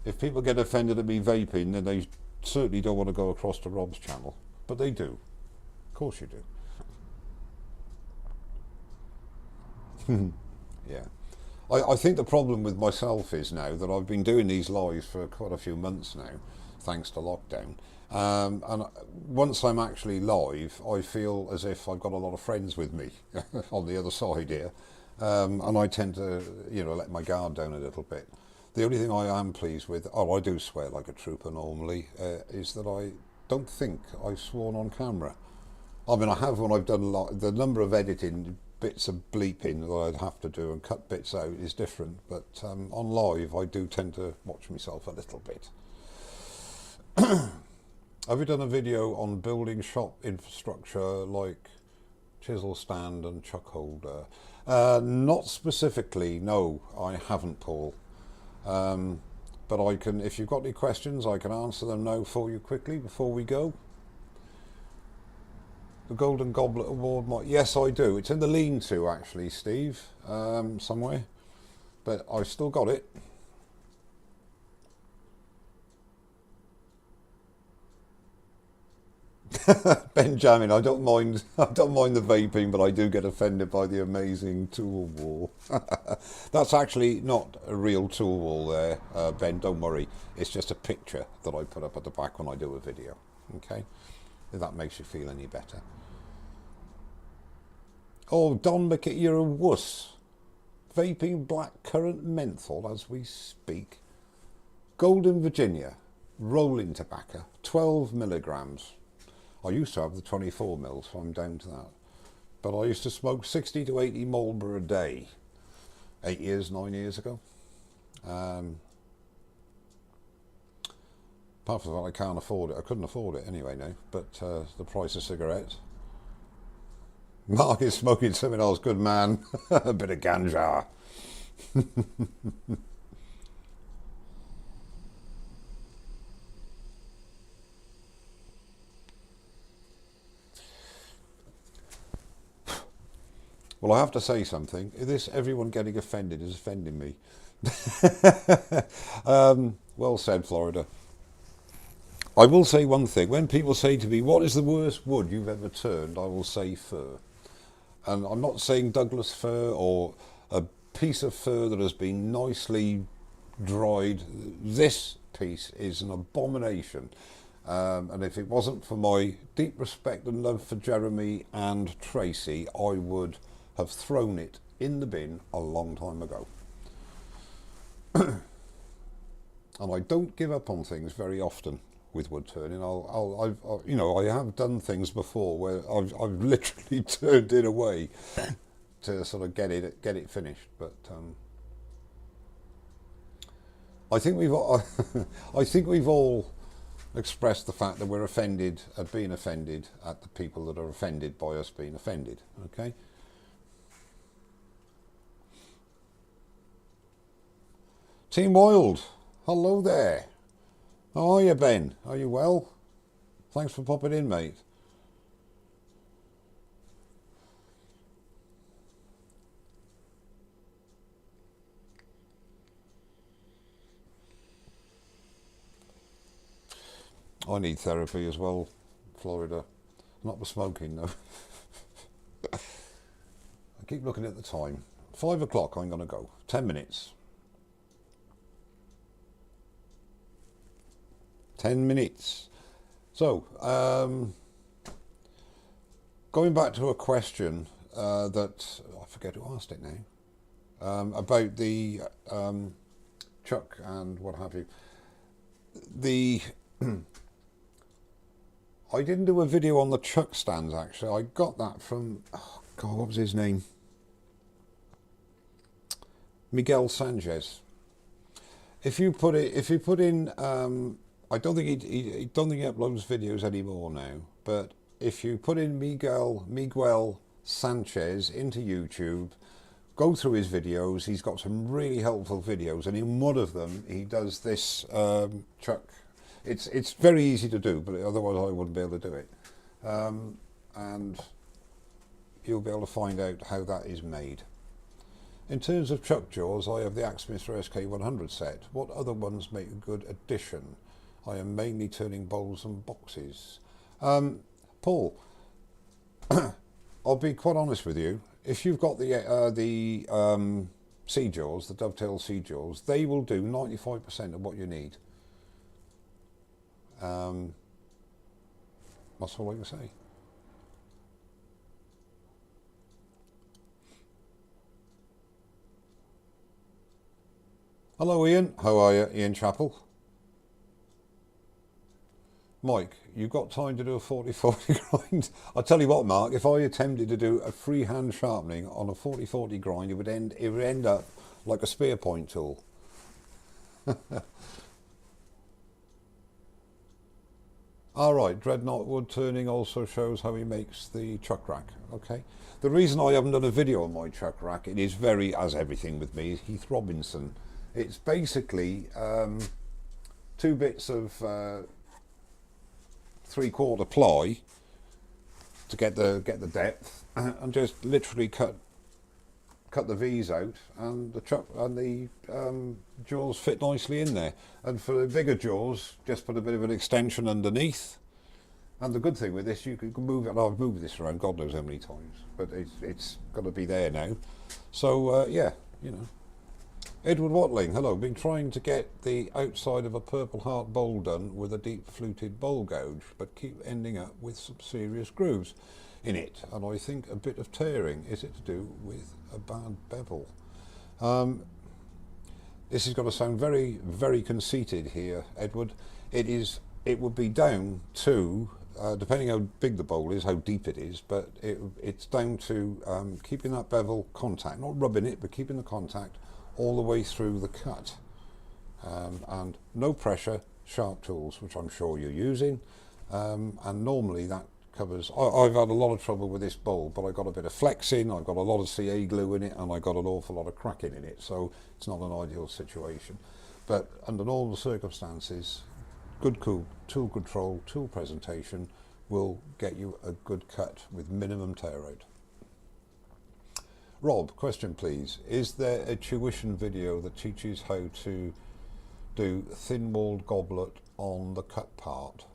If people get offended at me vaping, then they certainly don't want to go across to Rob's channel. But they do. Of course you do. Yeah. I think the problem with myself is now that I've been doing these lives for quite a few months now, thanks to lockdown. And once I'm actually live, I feel as if I've got a lot of friends with me on the other side here. And I tend to, you know, let my guard down a little bit. The only thing I am pleased with, I do swear like a trooper normally, is that I don't think I've sworn on camera. I mean, I have when I've done a lot. The number of editing bits of bleeping that I'd have to do and cut bits out is different, but on live I do tend to watch myself a little bit. Have you done a video on building shop infrastructure like chisel stand and chuck holder? Not specifically, no, I haven't, Paul. But I can, if you've got any questions, I can answer them now for you quickly before we go. The Golden Goblet Award, yes, I do. It's in the lean-to, actually, Steve, somewhere. But I've still got it. Benjamin, I don't mind the vaping, but I do get offended by the amazing tool wall. That's actually not a real tool wall there, Ben, don't worry. It's just a picture that I put up at the back when I do a video. Okay? If that makes you feel any better. Oh, Don McKay, you're a wuss. Vaping blackcurrant menthol as we speak. Golden Virginia, rolling tobacco, 12 milligrams. I used to have the 24 mils, so I'm down to that. But I used to smoke 60 to 80 Marlboro a day, 9 years ago. Apart from that, I can't afford it. I couldn't afford it anyway now, but the price of cigarettes. Mark is smoking something else, good man. A bit of ganja. Well, I have to say something. Everyone getting offended is offending me. Well said, Florida. I will say one thing. When people say to me, what is the worst wood you've ever turned? I will say fir. And I'm not saying Douglas fir or a piece of fir that has been nicely dried. This piece is an abomination. And if it wasn't for my deep respect and love for Jeremy and Tracy, I would have thrown it in the bin a long time ago. and I don't give up on things very often with wood turning. You know, I have done things before where I've literally turned it away to sort of get it finished. But I think I think we've all expressed the fact that we're offended at being offended at the people that are offended by us being offended. Okay. Team Wild, hello there. How are you, Ben? Are you well? Thanks for popping in, mate. I need therapy as well, Florida. Not for smoking, though. I keep looking at the time. 5 o'clock, I'm going to go. 10 minutes. 10 minutes. So, going back to a question that I forget who asked it now, about the chuck and what have you. I didn't do a video on the chuck stands actually. I got that from, oh God, what was his name? Miguel Sanchez. If you put in, I don't think he uploads videos anymore now. But if you put in Miguel Sanchez into YouTube, go through his videos. He's got some really helpful videos, and in one of them he does this chuck. It's very easy to do, but otherwise I wouldn't be able to do it. And you'll be able to find out how that is made. In terms of chuck jaws, I have the Axminster SK100 set. What other ones make a good addition? I am mainly turning bowls and boxes. Paul, I'll be quite honest with you. If you've got the sea jaws, the dovetail sea jaws, they will do 95% of what you need. That's all I can say. Hello Ian, how are you? Ian Chappell. Mike, you've got time to do a 40-40 grind? I'll tell you what, Mark, if I attempted to do a freehand sharpening on a 40-40 grind, it would end up like a spear point tool. Alright, Dreadnought wood turning also shows how he makes the chuck rack. Okay. The reason I haven't done a video on my chuck rack, it is very, as everything with me, Heath Robinson. It's basically 2 bits of 3/4 ply to get the depth, and just literally cut the V's out, and the chuck and the jaws fit nicely in there. And for the bigger jaws, just put a bit of an extension underneath. And the good thing with this, you can move it. I've moved this around God knows how many times, but it's got to be there now. So yeah, you know. Edward Watling, hello. Been trying to get the outside of a Purple Heart bowl done with a deep fluted bowl gouge, but keep ending up with some serious grooves in it, and I think a bit of tearing. Is it to do with a bad bevel? This is going to sound very, very conceited here, Edward. It would be down to, depending how big the bowl is, how deep it is, but it's down to keeping that bevel contact, not rubbing it, but keeping the contact all the way through the cut. And no pressure, sharp tools, which I'm sure you're using, and normally that covers. I've had a lot of trouble with this bowl, but I got a bit of flexing, I've got a lot of CA glue in it, and I got an awful lot of cracking in it, so it's not an ideal situation. But under normal circumstances, good tool control, tool presentation will get you a good cut with minimum tear out. Rob, question please. Is there a tuition video that teaches how to do thin-walled goblet on the cut part?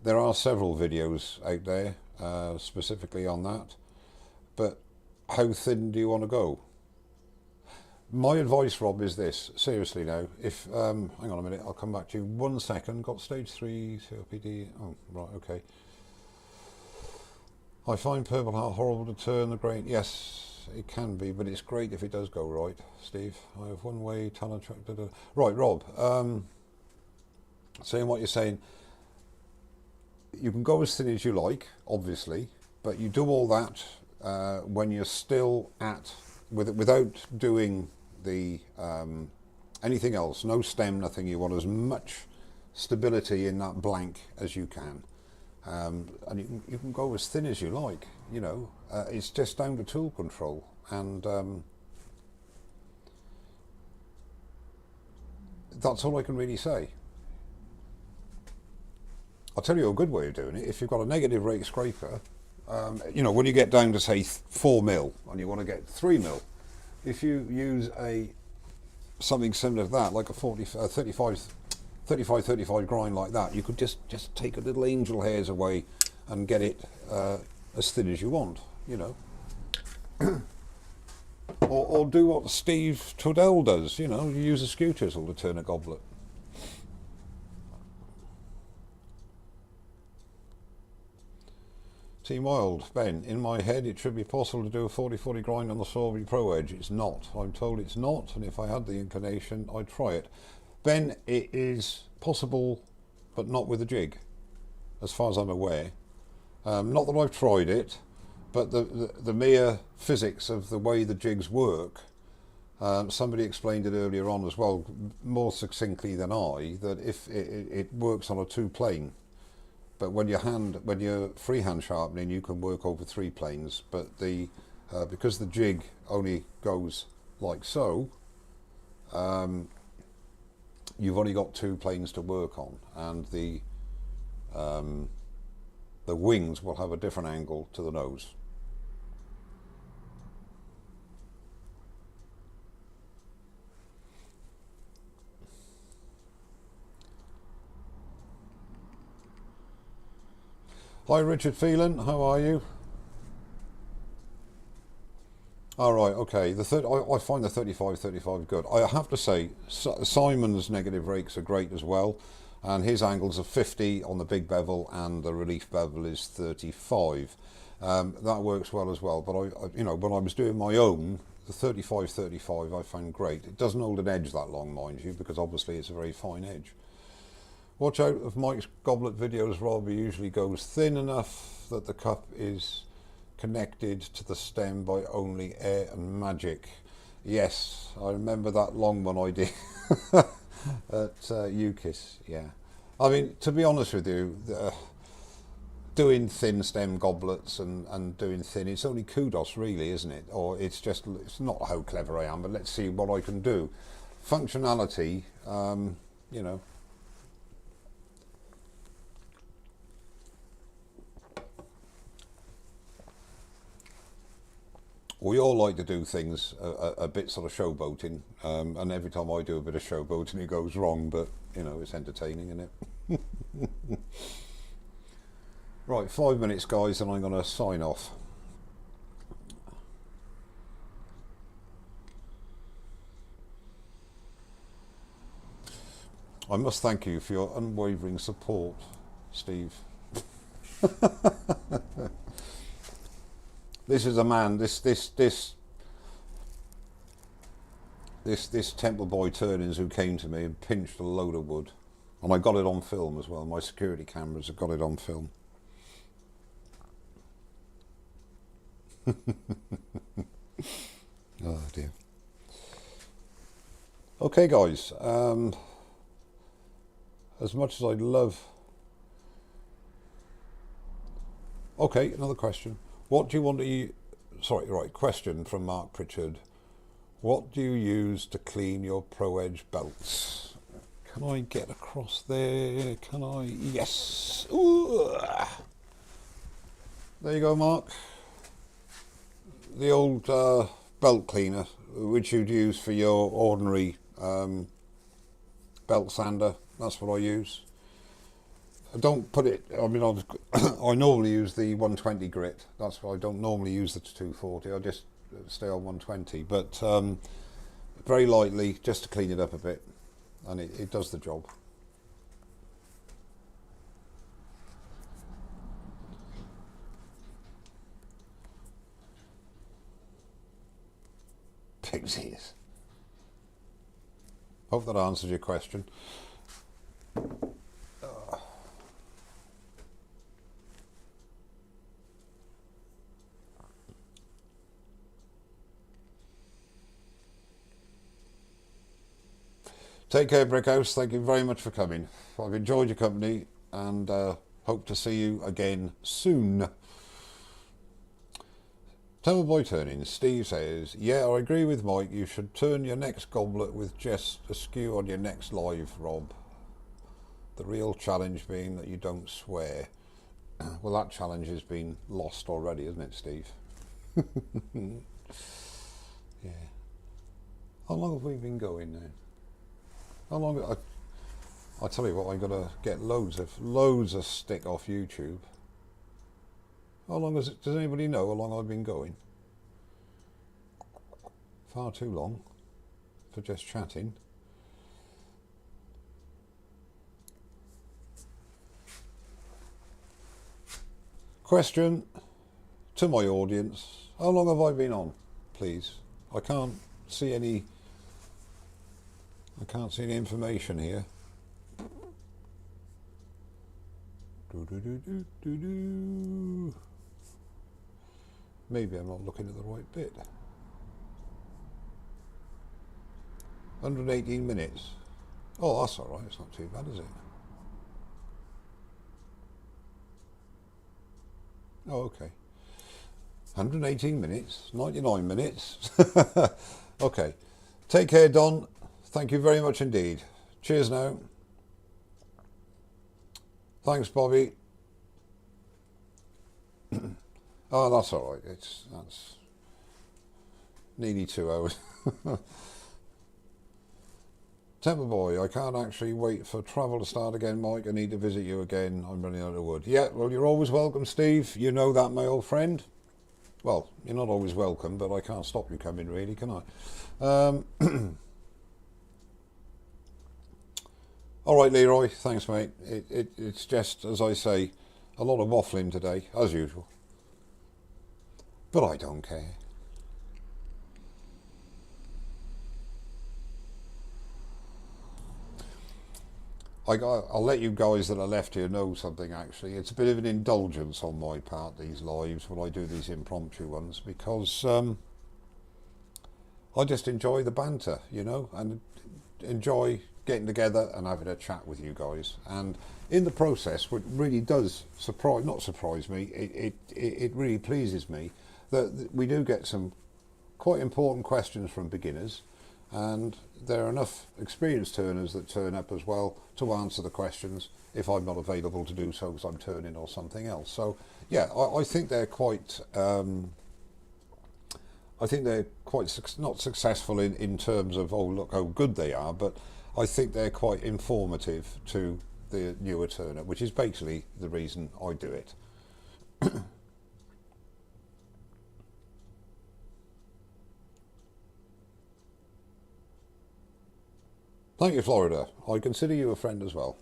There are several videos out there specifically on that, but how thin do you want to go? My advice, Rob, is this. Seriously now, if, hang on a minute, I'll come back to you. 1 second, got stage 3 COPD, oh, right, okay. I find Purple Heart horrible to turn the grain. Yes, it can be, but it's great if it does go right, Steve. I have one way talent track. Right, Rob. Saying what you're saying, you can go as thin as you like, obviously, but you do all that when you're still without doing the anything else, no stem, nothing. You want as much stability in that blank as you can. And you can go as thin as you like, you know. It's just down to tool control, and that's all I can really say. I'll tell you a good way of doing it. If you've got a negative rake scraper, you know, when you get down to say 4 mil and you want to get 3 mil, if you use something similar to that, like a 35 grind like that, you could just take a little angel hairs away and get it as thin as you want, you know. or do what Steve Trudell does, you know, you use a skew chisel to turn a goblet. Team Wild, Ben, in my head it should be possible to do a 40-40 grind on the Sorby Pro Edge. It's not. I'm told it's not, and if I had the inclination, I'd try it. Ben, it is possible, but not with a jig, as far as I'm aware. Not that I've tried it, but the mere physics of the way the jigs work, somebody explained it earlier on as well, more succinctly than I, that if it works on a 2-plane, but when you're freehand sharpening, you can work over 3 planes. But because the jig only goes like so, you've only got 2 planes to work on, and the wings will have a different angle to the nose. Hi Richard Phelan, how are you? All right, okay. I find the 35 good. I have to say, Simon's negative rakes are great as well, and his angles are 50 on the big bevel, and the relief bevel is 35. That works well as well. But you know, when I was doing my own, the 35 I found great. It doesn't hold an edge that long, mind you, because obviously it's a very fine edge. Watch out of Mike's goblet videos, Rob. He usually goes thin enough that the cup is connected to the stem by only air and magic. Yes, I remember that long one I did at UKIS, yeah. I mean, to be honest with you, doing thin stem goblets and doing thin, it's only kudos really, isn't it? Or it's not how clever I am, but let's see what I can do. Functionality, you know. We all like to do things a bit sort of showboating, and every time I do a bit of showboating it goes wrong, but you know, it's entertaining, isn't it? Right, 5 minutes guys, and I'm going to sign off. I must thank you for your unwavering support, Steve. This is a man, this Temple Boy Turnings who came to me and pinched a load of wood. And I got it on film as well. My security cameras have got it on film. Oh dear. Okay guys, as much as I'd love... Okay, another question. What do you want to use? Sorry, right, question from Mark Pritchard. What do you use to clean your Pro Edge belts? Can I get across there? Can I? Yes. Ooh. There you go, Mark. The old belt cleaner, which you'd use for your ordinary belt sander. That's what I use. I don't put it, I mean, I normally use the 120 grit. That's why I don't normally use the 240. I just stay on 120, but very lightly, just to clean it up a bit, and it does the job. exist. Hope that answers your question. Take care, Brickhouse. Thank you very much for coming. I've enjoyed your company and hope to see you again soon. Temple Boy Turning. Steve says, yeah, I agree with Mike. You should turn your next goblet with just a skew on your next live, Rob. The real challenge being that you don't swear. Well, that challenge has been lost already, isn't it, Steve? Yeah. How long have we been going now? How long? I tell you what, I'm gonna get loads of stick off YouTube. How long is it? Does anybody know how long I've been going? Far too long for just chatting. Question to my audience: how long have I been on, please? I can't see any information here. Maybe I'm not looking at the right bit. 118 minutes. Oh, that's all right. It's not too bad, is it? Oh, okay. 118 minutes, 99 minutes. Okay. Take care, Don. Thank you very much indeed. Cheers now. Thanks, Bobby. Oh, that's all right. That's nearly 2 hours. Temple Boy, I can't actually wait for travel to start again, Mike. I need to visit you again. I'm running out of wood. Yeah, well, you're always welcome, Steve. You know that, my old friend. Well, you're not always welcome, but I can't stop you coming, really, can I? All right, Leroy. Thanks, mate. It's just, as I say, a lot of waffling today, as usual. But I don't care. I'll let you guys that are left here know something, actually. It's a bit of an indulgence on my part, these lives, when I do these impromptu ones, because I just enjoy the banter, you know, and enjoy getting together and having a chat with you guys. And in the process, what really does not surprise me, it really pleases me that we do get some quite important questions from beginners, and there are enough experienced turners that turn up as well to answer the questions if I'm not available to do so because I'm turning or something else. So yeah, I think they're quite not successful in terms of, oh look how good they are, but I think they're quite informative to the newer turner, which is basically the reason I do it. Thank you, Florida. I consider you a friend as well.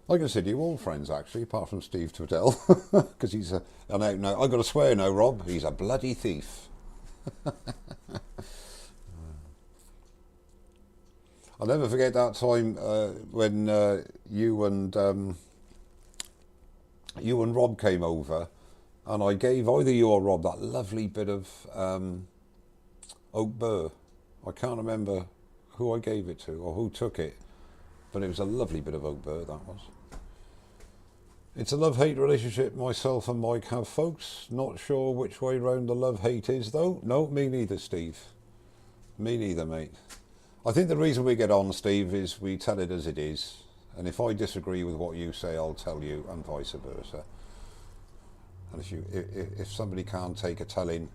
I consider you all friends, actually, apart from Steve Twiddell, because he's an out-and-out. I've got to swear now, Rob. He's a bloody thief. I'll never forget that time when you and Rob came over, and I gave either you or Rob that lovely bit of oak burr. I can't remember who I gave it to or who took it, but it was a lovely bit of oak burr, that was. It's a love-hate relationship myself and Mike have, folks. Not sure which way round the love-hate is, though. No, me neither, Steve. Me neither, mate. I think the reason we get on, Steve, is we tell it as it is, and if I disagree with what you say, I'll tell you, and vice versa. And if somebody can't take a telling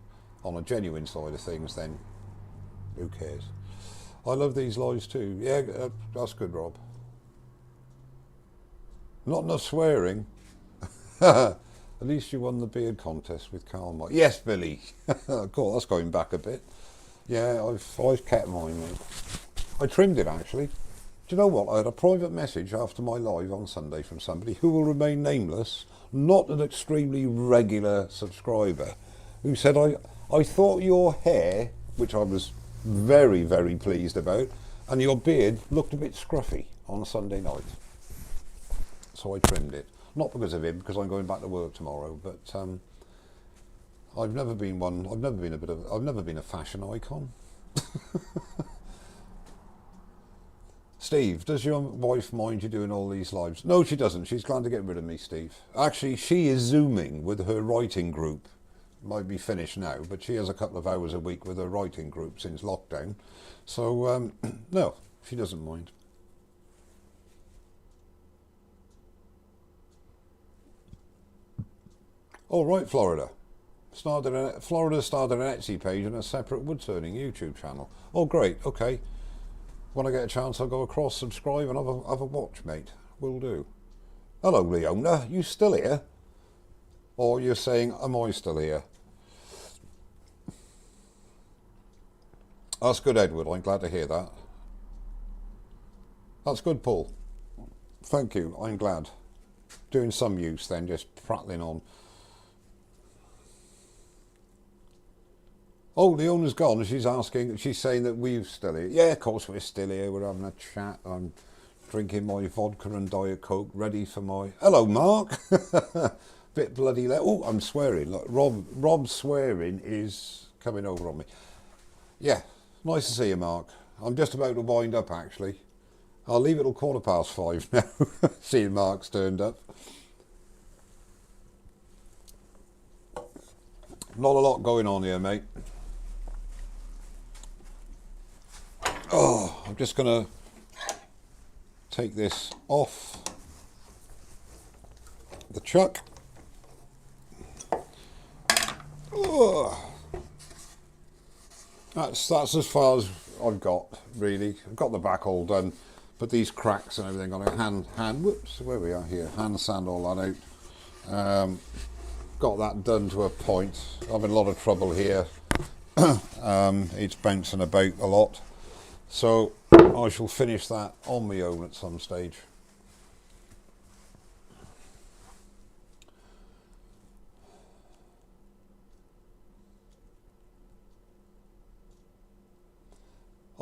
on a genuine side of things, then who cares? I love these lives too. Yeah, that's good, Rob. Not enough swearing. At least you won the beard contest with Carl Mike. Yes, Billy. Cool, that's going back a bit. Yeah, I've kept mine, mate. I trimmed it, actually. Do you know what? I had a private message after my live on Sunday from somebody who will remain nameless, not an extremely regular subscriber, who said, I thought your hair, which I was very, very pleased about. And your beard looked a bit scruffy on Sunday night. So I trimmed it. Not because of him, because I'm going back to work tomorrow, but I've never been a fashion icon. Steve, does your wife mind you doing all these lives? No, she doesn't. She's glad to get rid of me, Steve. Actually, she is Zooming with her writing group. Might be finished now, but she has a couple of hours a week with her writing group since lockdown. So, no, she doesn't mind. All right, Florida. Florida started an Etsy page and a separate wood-turning YouTube channel. Oh, great, okay. When I get a chance, I'll go across, subscribe, and have a watch, mate. Will do. Hello, Leona. You still here? Or you're saying, am I still here? That's good, Edward. I'm glad to hear that. That's good, Paul. Thank you. I'm glad. Doing some use then, just prattling on. Oh, Leona's gone. She's saying that we're still here. Yeah, of course we're still here. We're having a chat. I'm drinking my vodka and Diet Coke, ready for my... Hello, Mark. Bit bloody... Oh, I'm swearing. Look, Rob's swearing is coming over on me. Yeah, nice to see you, Mark. I'm just about to wind up, actually. I'll leave it till 5:15 now. Seeing Mark's turned up. Not a lot going on here, mate. Oh, I'm just going to take this off the chuck. Oh. That's as far as I've got, really. I've got the back all done, but these cracks and everything, I'm going to whoops, where we are here, hand sand all that out. Got that done to a point. I'm having a lot of trouble here. It's bouncing about a lot. So I shall finish that on my own at some stage.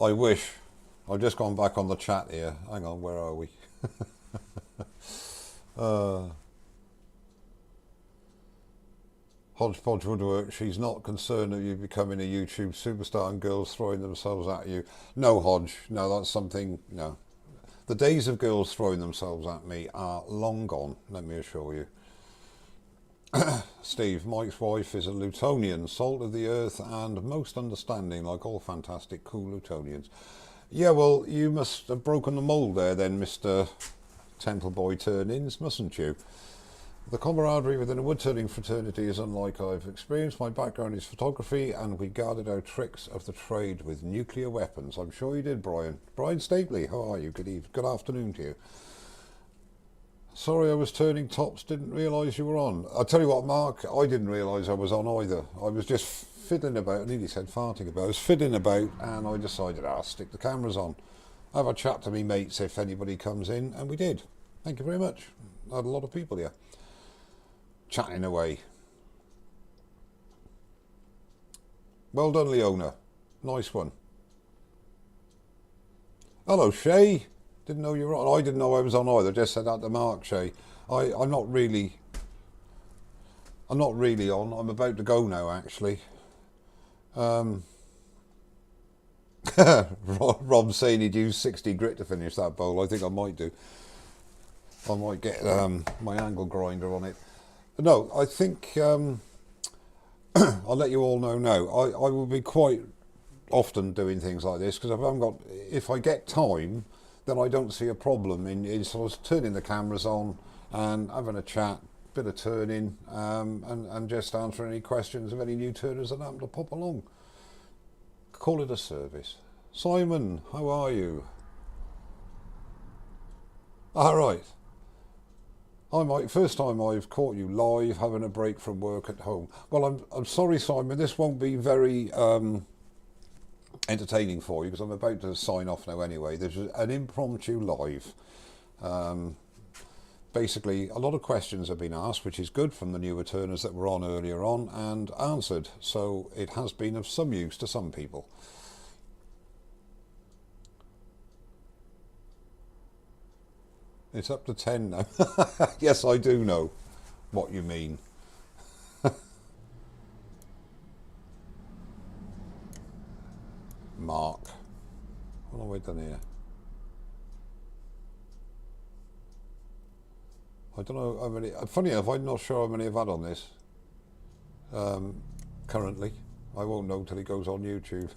I wish. I've just gone back on the chat here. Hang on, where are we? Hodgepodge Woodwork, she's not concerned of you becoming a YouTube superstar and girls throwing themselves at you. No, Hodge, no, that's something, no. The days of girls throwing themselves at me are long gone, let me assure you. Steve, Mike's wife is a Lutonian, salt of the earth and most understanding, like all fantastic, cool Lutonians. Yeah, well, you must have broken the mould there then, Mr. Temple Boy Turn-ins, mustn't you? The camaraderie within a wood-turning fraternity is unlike I've experienced. My background is photography and we guarded our tricks of the trade with nuclear weapons. I'm sure you did, Brian. Brian Stapley, how are you? Good afternoon to you. Sorry I was turning tops, didn't realise you were on. I'll tell you what, Mark, I didn't realise I was on either. I was just fiddling about, I nearly said farting about, I was fiddling about and I decided I'll stick the cameras on. Have a chat to me mates if anybody comes in, and we did. Thank you very much. I had a lot of people here. Chatting away. Well done, Leona. Nice one. Hello, Shay. Didn't know you were on. I didn't know I was on either. Just said that to Mark, Shay. I'm not really on. I'm about to go now, actually. Rob's saying he'd use 60 grit to finish that bowl. I think I might do. I might get my angle grinder on it. No, I think I'll let you all know now. I will be quite often doing things like this because if I get time, then I don't see a problem in sort of turning the cameras on and having a chat, bit of turning, and just answering any questions of any new turners that happen to pop along. Call it a service. Simon, how are you? All right. Hi Mike, first time I've caught you live having a break from work at home. Well, I'm sorry Simon, this won't be very entertaining for you because I'm about to sign off now anyway. There's an impromptu live. Basically, a lot of questions have been asked, which is good, from the newer turners that were on earlier on and answered. So it has been of some use to some people. It's up to 10 now. Yes, I do know what you mean. Mark. What have we done here? I don't know how many. Funny enough, I'm not sure how many I've had on this currently. I won't know till it goes on YouTube.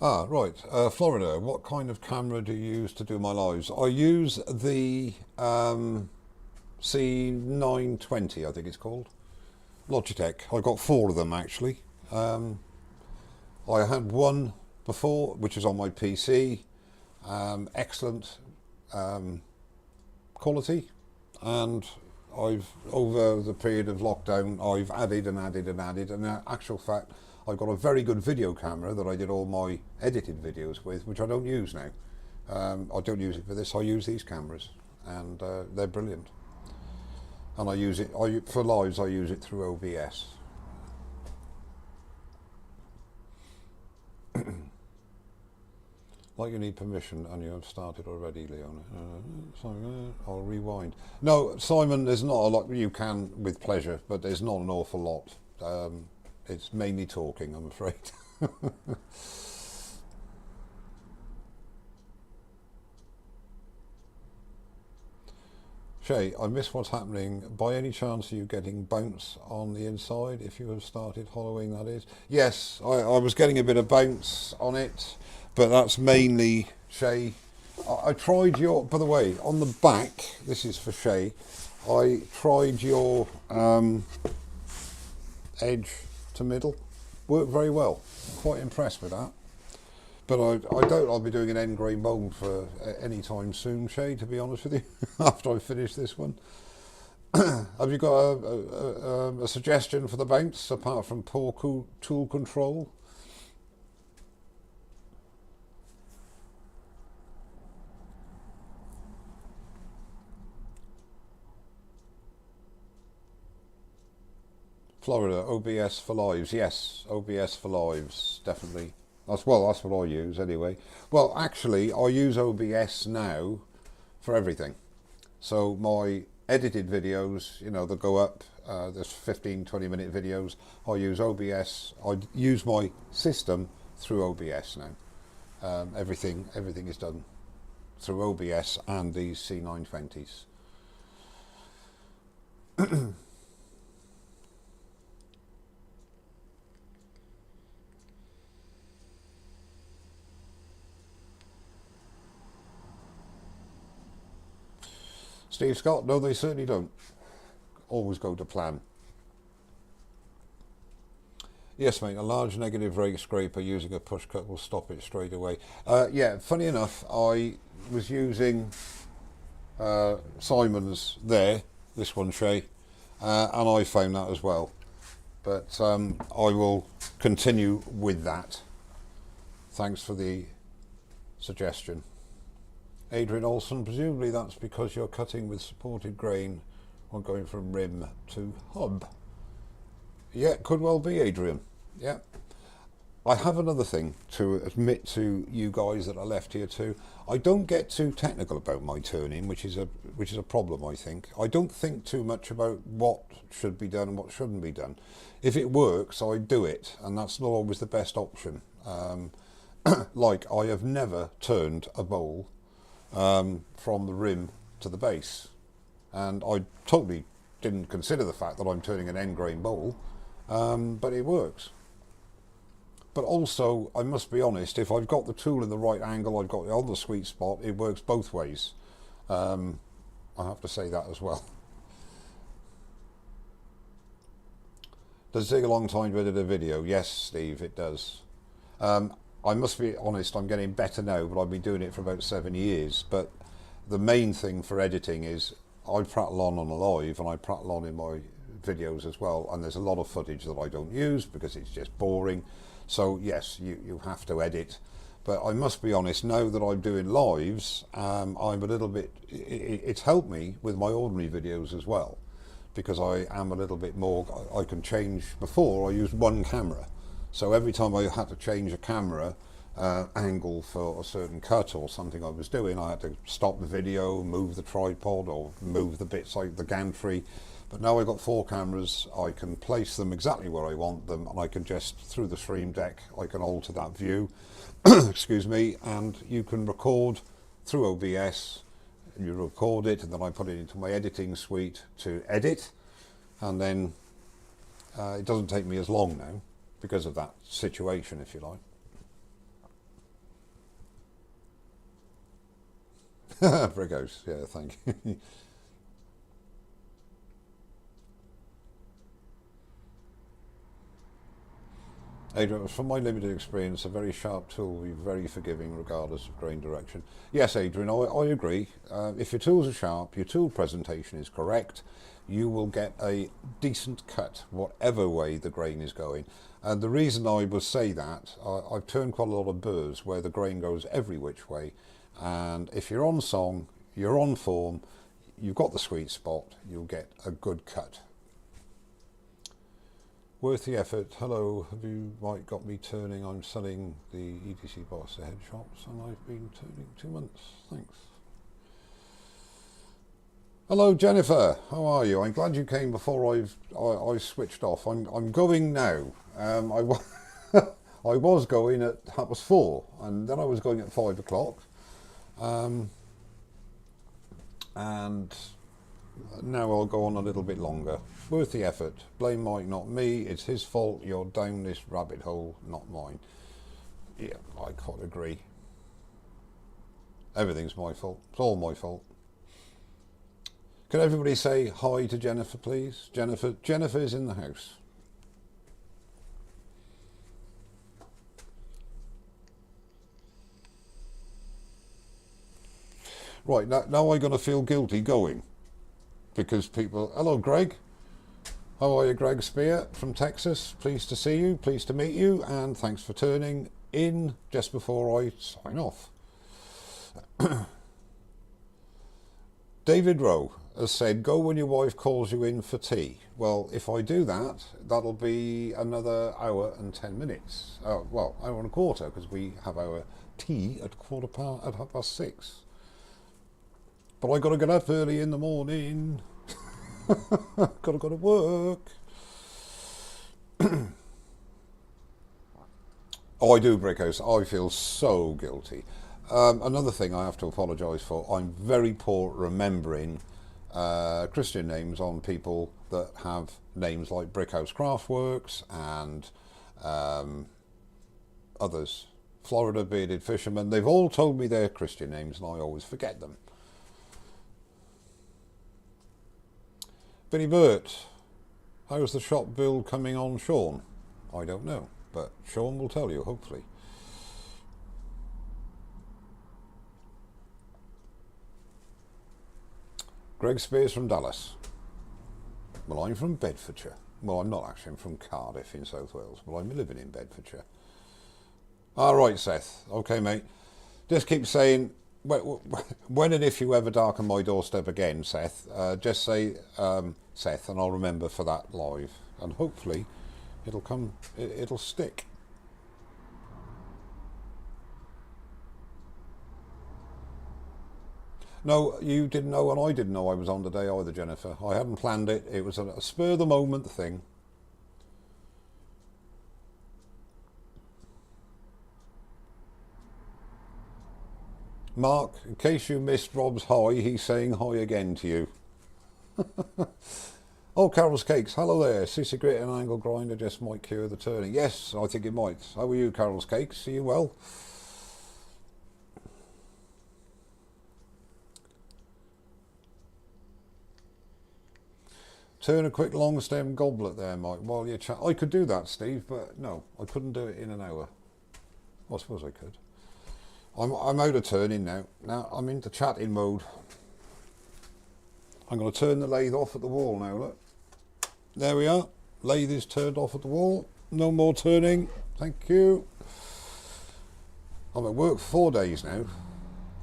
Ah, right. Florida, what kind of camera do you use to do my lives? I use the C920, I think it's called. Logitech. I've got 4 of them actually. I had one before, which was on my PC. Excellent quality, and I've, over the period of lockdown, I've added and added and added, and in actual fact I've got a very good video camera that I did all my edited videos with, which I don't use now. I don't use it for this. I use these cameras, and they're brilliant. And I use it for lives. I use it through OBS. Like you need permission, and you have started already, Leona. Sorry, I'll rewind. No, Simon, there's not a lot. You can with pleasure, but there's not an awful lot. It's mainly talking, I'm afraid. Shay, I miss what's happening. By any chance are you getting bounce on the inside, if you have started hollowing, that is? Yes, I was getting a bit of bounce on it, but that's mainly, Shay, I tried your, by the way, on the back, this is for Shay, I tried your edge to middle, worked very well. Quite impressed with that. But I doubt I'll be doing an end grain mould for any time soon, Shay, to be honest with you, after I finish this one. Have you got a suggestion for the bounce, apart from poor tool control? Florida, OBS for lives. Yes, OBS for lives, definitely. That's what I use anyway. Well, actually, I use OBS now for everything. So my edited videos, you know, that go up, there's 15-20 minute videos. I use OBS. I use my system through OBS now. Everything is done through OBS and these C920s. Steve Scott, no, they certainly don't always go to plan. Yes, mate, a large negative rake scraper using a push cut will stop it straight away. Yeah, funny enough, I was using Simon's there, this one, Shay, and I found that as well. But I will continue with that. Thanks for the suggestion. Adrian Olson, presumably that's because you're cutting with supported grain or going from rim to hub. Yeah, could well be, Adrian. Yeah. I have another thing to admit to you guys that are left here too. I don't get too technical about my turning, which is a problem, I think. I don't think too much about what should be done and what shouldn't be done. If it works, I do it, and that's not always the best option. Like, I have never turned a bowl from the rim to the base, and I totally didn't consider the fact that I'm turning an end grain bowl, but it works. But also, I must be honest, if I've got the tool in the right angle, I've got it on the sweet spot, it works both ways. I have to say that as well. Does it take a long time to edit a video? Yes, Steve, it does. I must be honest, I'm getting better now, but I've been doing it for about 7 years. But the main thing for editing is I prattle on a live, and I prattle on in my videos as well, and there's a lot of footage that I don't use because it's just boring. So yes, you have to edit. But I must be honest, now that I'm doing lives, I'm a little bit, it's helped me with my ordinary videos as well, because I am a little bit more, I can change. Before I used one camera, so every time I had to change a camera angle for a certain cut or something I was doing, I had to stop the video, move the tripod, or move the bits like the gantry. But now I've got 4 cameras, I can place them exactly where I want them, and I can just, through the Stream Deck, I can alter that view, excuse me, and you can record through OBS, and you record it, and then I put it into my editing suite to edit, and then it doesn't take me as long now, because of that situation, if you like. Brigos, yeah, thank you. Adrian, from my limited experience, a very sharp tool will be very forgiving regardless of grain direction. Yes, Adrian, I agree. If your tools are sharp, your tool presentation is correct, you will get a decent cut, whatever way the grain is going. And the reason I would say that, I've turned quite a lot of burrs where the grain goes every which way. And if you're on song, you're on form, you've got the sweet spot, you'll get a good cut. Worth the effort. Hello, have you got me turning? I'm selling the ETC boss ahead shops and I've been turning 2 months. Thanks. Hello Jennifer, how are you? I'm glad you came before I switched off. I'm going now. I was going at 4:30 and then I was going at 5 o'clock. And now I'll go on a little bit longer. Worth the effort. Blame Mike, not me. It's his fault you're down this rabbit hole, not mine. Yeah, I quite agree. Everything's my fault. It's all my fault. Can everybody say hi to Jennifer, please? Jennifer's in the house. Right, now I'm going to feel guilty going. Because people... Hello, Greg. How are you, Greg Spear from Texas? Pleased to see you, pleased to meet you, and thanks for turning in just before I sign off. David Rowe has said, go when your wife calls you in for tea. Well, if I do that, that'll be another hour and 10 minutes. Well, hour and a quarter, because we have our tea at 6:15. But I got to get up early in the morning. Gotta go to work. Oh, I do, Brickhouse. I feel so guilty. Another thing I have to apologise for, I'm very poor at remembering Christian names on people that have names like Brickhouse Craftworks and others. Florida Bearded Fisherman. They've all told me their Christian names and I always forget them. Billy Burt, how's the shop build coming on, Sean? I don't know, but Sean will tell you, hopefully. Greg Spears from Dallas. Well, I'm from Bedfordshire. Well, I'm not actually, I'm from Cardiff in South Wales, but I'm living in Bedfordshire. All right, Seth. Okay, mate. Just keep saying... When and if you ever darken my doorstep again, Seth, just say Seth and I'll remember for that live and hopefully it'll come, it'll stick. No, you didn't know and I didn't know I was on today either, Jennifer. I hadn't planned it. It was a spur of the moment thing. Mark, in case you missed Rob's hi, he's saying hi again to you. Oh, Carol's Cakes, hello there. Sissy Grit and Angle Grinder just might cure the turning. Yes, I think it might. How are you, Carol's Cakes? Are you well? Turn a quick long stem goblet there, Mike, while you chat. I could do that, Steve, but no, I couldn't do it in an hour. Well, I suppose I could. I'm out of turning now. Now I'm into chatting mode. I'm going to turn the lathe off at the wall now, look. There we are. Lathe is turned off at the wall. No more turning. Thank you. I'm at work for 4 days now.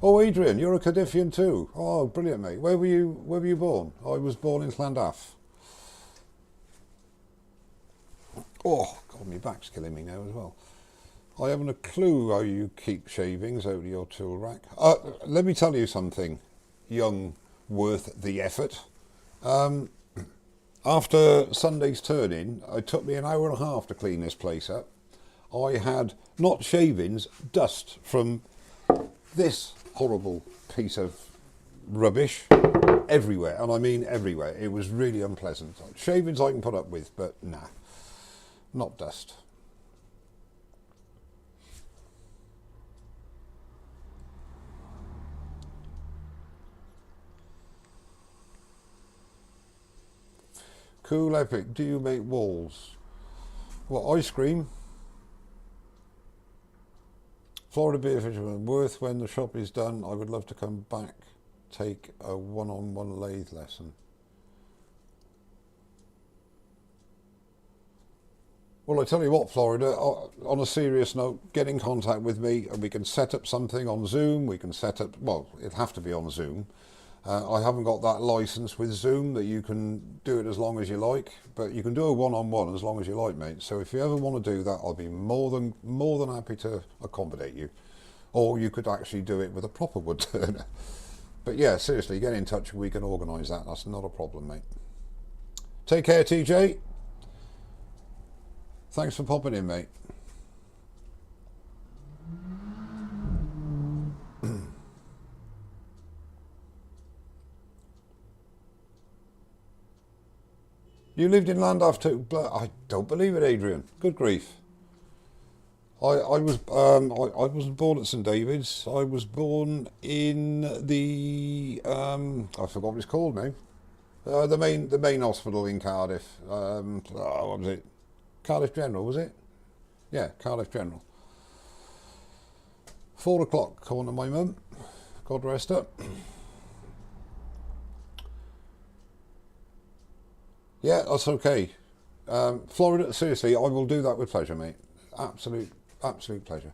Oh, Adrian, you're a Cardiffian too. Oh, brilliant, mate. Where were you born? I was born in Llandaff. Oh, God, my back's killing me now as well. I haven't a clue how you keep shavings out of your tool rack. Let me tell you something, young, worth the effort. After Sunday's turn-in, it took me an hour and a half to clean this place up. I had, not shavings, dust from this horrible piece of rubbish everywhere, and I mean everywhere. It was really unpleasant. Shavings I can put up with, but nah, not dust. Cool Epic, do you make walls? What, ice cream? Florida Beer Fisherman, worth when the shop is done. I would love to come back, take a one-on-one lathe lesson. Well, I tell you what, Florida, on a serious note, get in contact with me and we can set up something on Zoom. We can set up, well, it'll have to be on Zoom. I haven't got that license with Zoom that you can do it as long as you like, but you can do a one-on-one as long as you like, mate. So if you ever want to do that, I'll be more than happy to accommodate you. Or you could actually do it with a proper wood turner. But yeah, seriously, get in touch and we can organise that. That's not a problem, mate. Take care, TJ. Thanks for popping in, mate. You lived in Landhaft too? I don't believe it, Adrian. Good grief. I wasn't born at St David's. I was born in the I forgot what it's called now. The main hospital in Cardiff. What was it? Cardiff General, was it? Yeah, Cardiff General. 4 o'clock, calling to my mum. God rest her. Yeah, that's okay. Florida, seriously, I will do that with pleasure, mate. Absolute pleasure.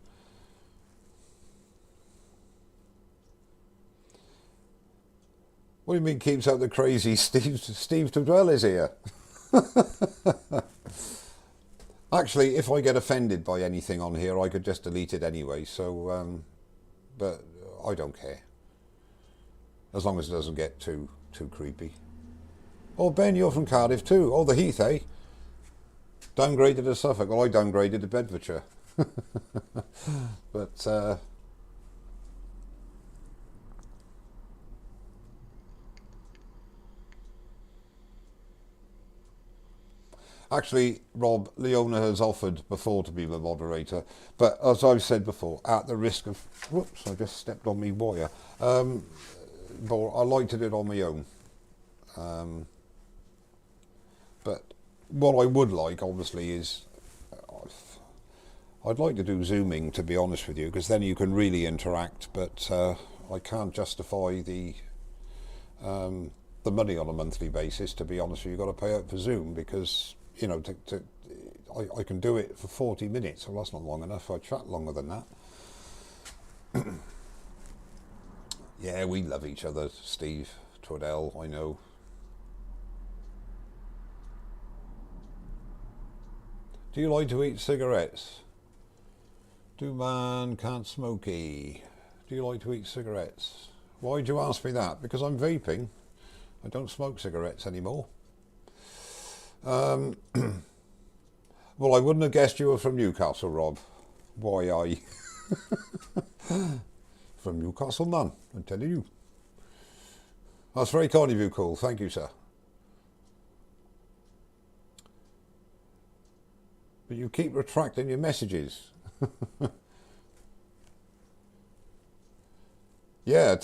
What do you mean keeps out the crazy? Steve Tudwell is here. Actually, if I get offended by anything on here, I could just delete it anyway. So, but I don't care. As long as it doesn't get too creepy. Oh, Ben, you're from Cardiff too. Oh, the Heath, eh? Downgraded to Suffolk. Well, I downgraded to Bedfordshire. But actually, Rob, Leona has offered before to be the moderator, but as I've said before, at the risk of, whoops, I just stepped on me wire. But I like to do it on my own. But what I would like, obviously, is I'd like to do Zooming, to be honest with you, because then you can really interact. But I can't justify the money on a monthly basis. To be honest with you, you've got to pay out for Zoom because you know I can do it for 40 minutes. Well, that's not long enough. I chat longer than that. Yeah, we love each other, Steve Twaddell. I know. Do you like to eat cigarettes? Do man can't smoky. Do you like to eat cigarettes? Why do you ask me that? Because I'm vaping. I don't smoke cigarettes anymore. Well, I wouldn't have guessed you were from Newcastle, Rob. Why, I... From Newcastle, man, I'm telling you. That's very kind of you, Cole. Thank you, sir. But you keep retracting your messages. Yeah,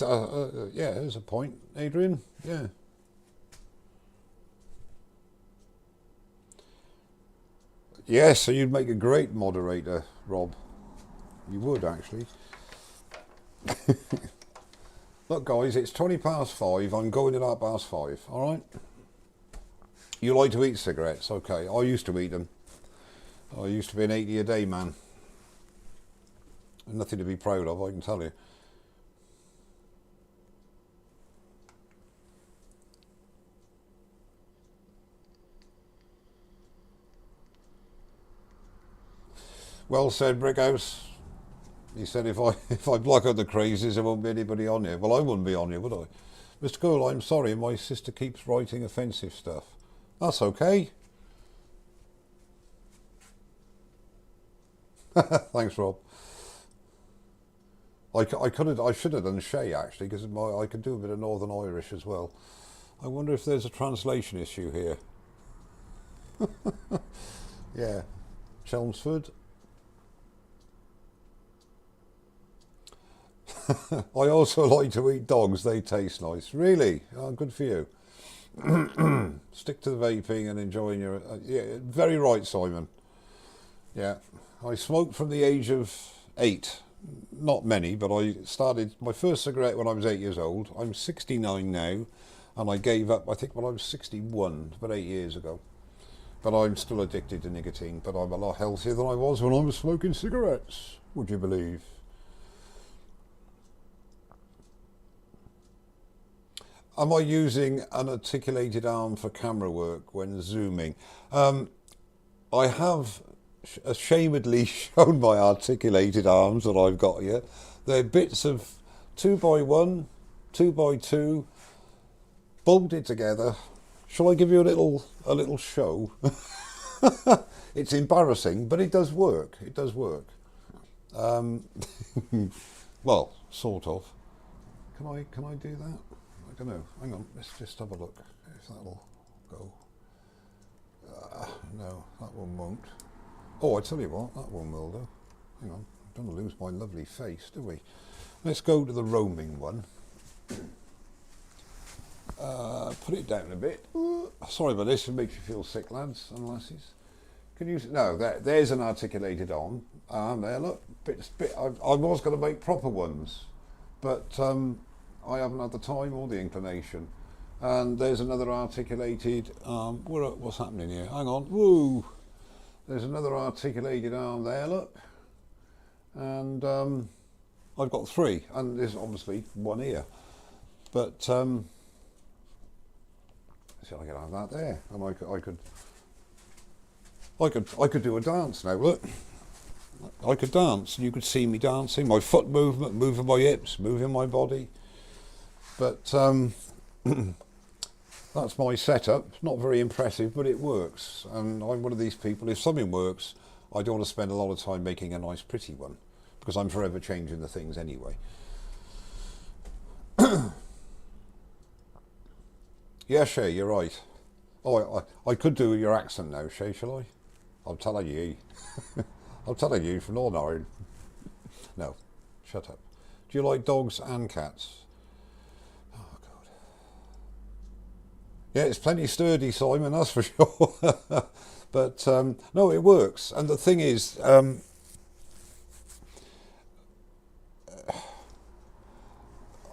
yeah, there's a point, Adrian. Yeah. Yes, so you'd make a great moderator, Rob. You would, actually. Look, guys, it's 5:20. I'm going at 5:30, all right? You like to eat cigarettes? Okay, I used to eat them. I used to be an 80 a day man. Nothing to be proud of, I can tell you. Well said, Brickhouse. He said if I block out the crazies, there won't be anybody on here. Well, I wouldn't be on here, would I? Mr. Cole, I'm sorry, my sister keeps writing offensive stuff. That's okay. Thanks, Rob. I should have done Shay actually, because I could do a bit of Northern Irish as well. I wonder if there's a translation issue here. Yeah, Chelmsford. I also like to eat dogs. They taste nice. Really? Oh, good for you. Stick to the vaping and enjoying your... yeah, very right, Simon. Yeah. I smoked from the age of 8. Not many, but I started my first cigarette when I was 8 years old. I'm 69 now, and I gave up, I think, when I was 61, about 8 years ago. But I'm still addicted to nicotine, but I'm a lot healthier than I was when I was smoking cigarettes, would you believe? Am I using an articulated arm for camera work when zooming? I have ashamedly shown my articulated arms that I've got here. They're bits of 2x1, 2x2, bolted together. Shall I give you a little show? It's embarrassing, but it does work. It does work. Well, sort of. Can I do that? I don't know. Hang on. Let's just have a look if that'll go. No, that one won't. Oh, I tell you what, that one will do. Hang on. Don't want to lose my lovely face, do we? Let's go to the roaming one. Put it down a bit. Sorry about this, it makes you feel sick, lads and lassies. Can you... No, there's an articulated arm. There, look. I was going to make proper ones, but I haven't had the time or the inclination. And there's another articulated... what's happening here? Hang on. Woo! There's another articulated arm there, look. And I've got 3, and there's obviously one here. But... see, I could have that there, and I could do a dance now. Look, I could dance, and you could see me dancing. My foot movement, moving my hips, moving my body. But that's my setup. Not very impressive, but it works. And I'm one of these people. If something works, I don't want to spend a lot of time making a nice, pretty one, because I'm forever changing the things anyway. Yeah, Shay, you're right. Oh, I could do your accent now, Shay, shall I? I'm telling you. I'm telling you from Northern Ireland. No, shut up. Do you like dogs and cats? Oh, God. Yeah, it's plenty sturdy, Simon, that's for sure. But, no, it works. And the thing is...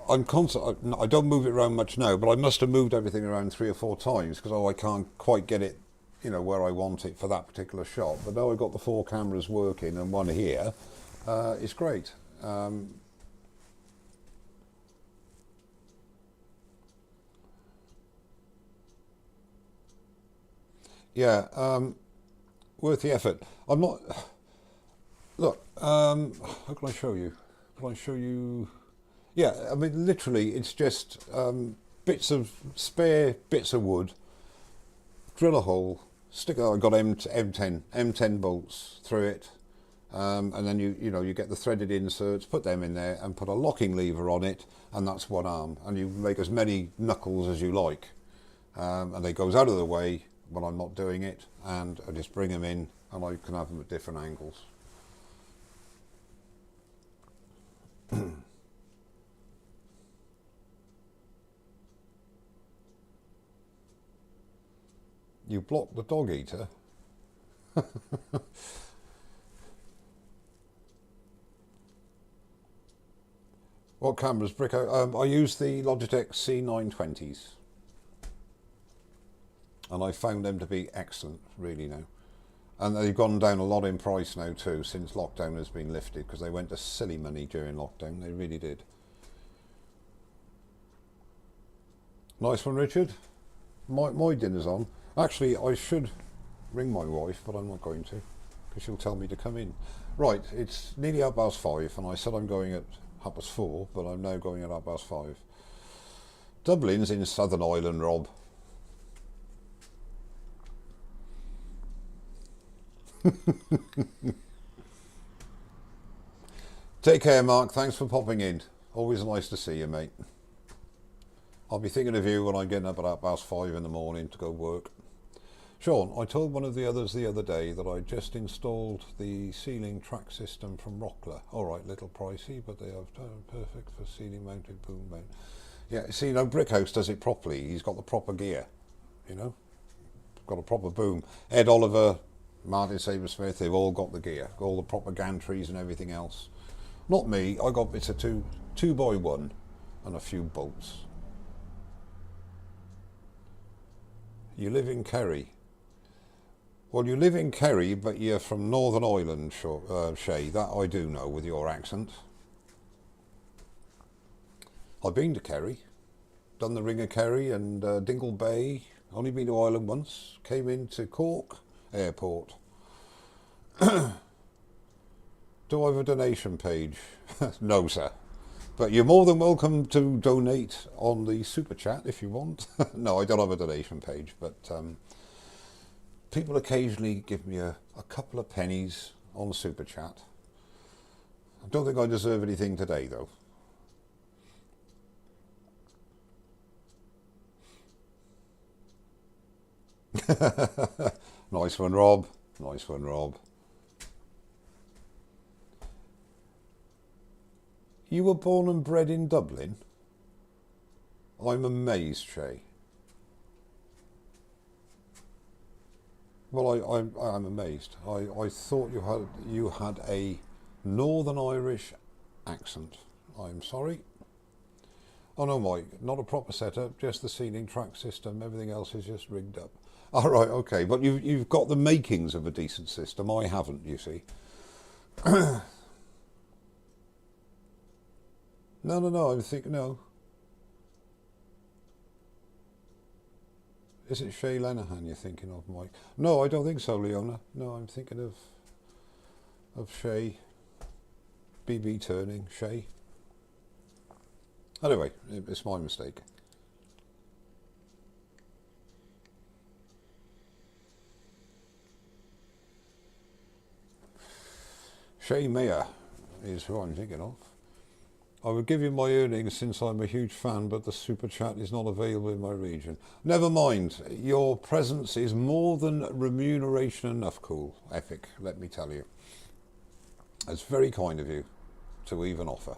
I don't move it around much now, but I must have moved everything around 3 or 4 times because I can't quite get it, where I want it for that particular shot. But now I've got the 4 cameras working and one here, it's great. Yeah, worth the effort. I'm not... Look, how can I show you? Can I show you... Yeah, I mean, literally, it's just spare bits of wood, drill a hole, stick. I got M10 bolts through it, and then you get the threaded inserts, put them in there, and put a locking lever on it, and that's one arm, and you make as many knuckles as you like, and they goes out of the way when I'm not doing it, and I just bring them in, and I can have them at different angles. You blocked the dog eater. What cameras, Bricko? I use the Logitech C920s. And I found them to be excellent, really now. And they've gone down a lot in price now too, since lockdown has been lifted, because they went to silly money during lockdown. They really did. Nice one, Richard. My dinner's on. Actually, I should ring my wife, but I'm not going to, because she'll tell me to come in. Right, it's nearly 5:30, and I said I'm going at 4:30, but I'm now going at 5:30. Dublin's in Southern Ireland, Rob. Take care, Mark. Thanks for popping in. Always nice to see you, mate. I'll be thinking of you when I'm getting up at 5:30 in the morning to go work. Sean, I told one of the others the other day that I just installed the ceiling track system from Rockler. Alright, little pricey, but they are perfect for ceiling mounted boom mount. Yeah, see, no, Brickhouse does it properly. He's got the proper gear, you know. Got a proper boom. Ed Oliver, Martin Sabersmith, they've all got the gear. All the proper gantries and everything else. Not me, I got bits of 2x1 and a few bolts. You live in Kerry. Well, you live in Kerry, but you're from Northern Ireland, Shay. That I do know with your accent. I've been to Kerry, done the Ring of Kerry and Dingle Bay. Only been to Ireland once. Came into Cork Airport. Do I have a donation page? No, sir. But you're more than welcome to donate on the Super Chat if you want. No, I don't have a donation page, but people occasionally give me a couple of pennies on Super Chat. I don't think I deserve anything today, though. Nice one, Rob. Nice one, Rob. You were born and bred in Dublin? I'm amazed, Shay. Well, I'm amazed. I thought you had a Northern Irish accent. I'm sorry. Oh no, Mike, not a proper setup, just the ceiling track system. Everything else is just rigged up. All right, okay, but you've got the makings of a decent system. I haven't, you see. No, I'm thinking, no. Is it Shay Lenahan you're thinking of, Mike? No, I don't think so, Leona. No, I'm thinking of Shay. BB Turning, Shay. Anyway, it's my mistake. Shay Mayer is who I'm thinking of. I would give you my earnings since I'm a huge fan, but the Super Chat is not available in my region. Never mind, your presence is more than remuneration enough, cool. Epic, let me tell you. It's very kind of you to even offer.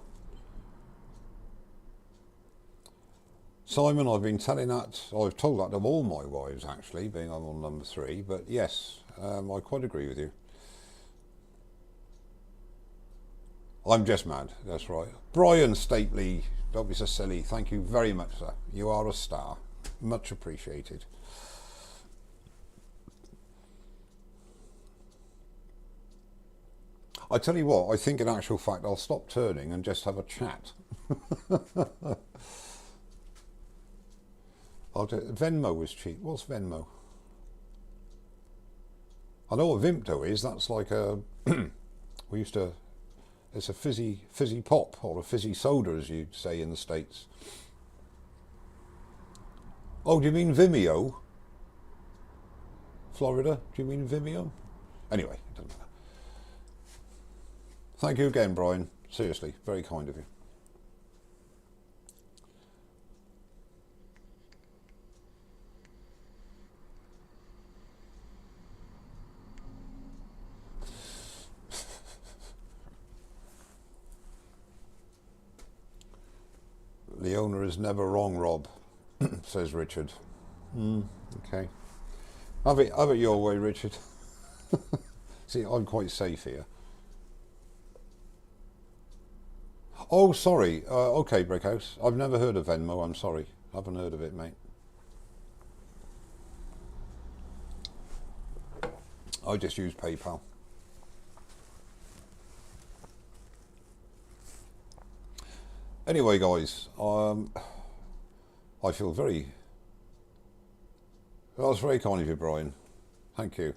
Simon, I've been telling that, I've told that to all my wives actually, being I'm on number 3, but yes, I quite agree with you. I'm just mad, that's right. Brian Stapley, don't be so silly. Thank you very much, sir. You are a star. Much appreciated. I tell you what, I think in actual fact I'll stop turning and just have a chat. Venmo is cheap. What's Venmo? I know what Vimto is. That's like a... we used to... It's a fizzy pop, or a fizzy soda, as you'd say in the States. Oh, do you mean Vimeo? Florida? Do you mean Vimeo? Anyway, it doesn't matter. Thank you again, Brian. Seriously, very kind of you. Leona is never wrong, Rob, says Richard. Okay. Have it your way, Richard. See, I'm quite safe here. Oh, sorry. Okay, Brickhouse. I've never heard of Venmo. I'm sorry. I haven't heard of it, mate. I just use PayPal. Anyway, guys, I feel very... Well, that's very kind of you, Brian. Thank you.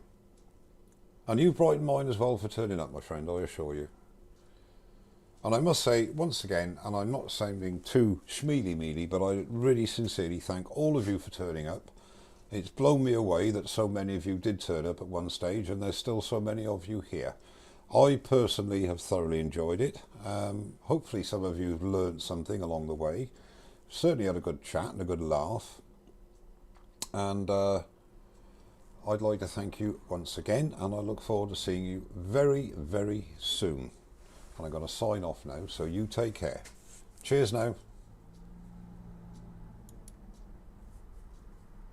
And you've brightened mine as well for turning up, my friend, I assure you. And I must say, once again, and I'm not sounding too schmealy-mealy, but I really sincerely thank all of you for turning up. It's blown me away that so many of you did turn up at one stage, and there's still so many of you here. I personally have thoroughly enjoyed it. Hopefully some of you have learned something along the way. Certainly had a good chat and a good laugh. And I'd like to thank you once again, and I look forward to seeing you very, very soon. And I'm going to sign off now, so you take care. Cheers now.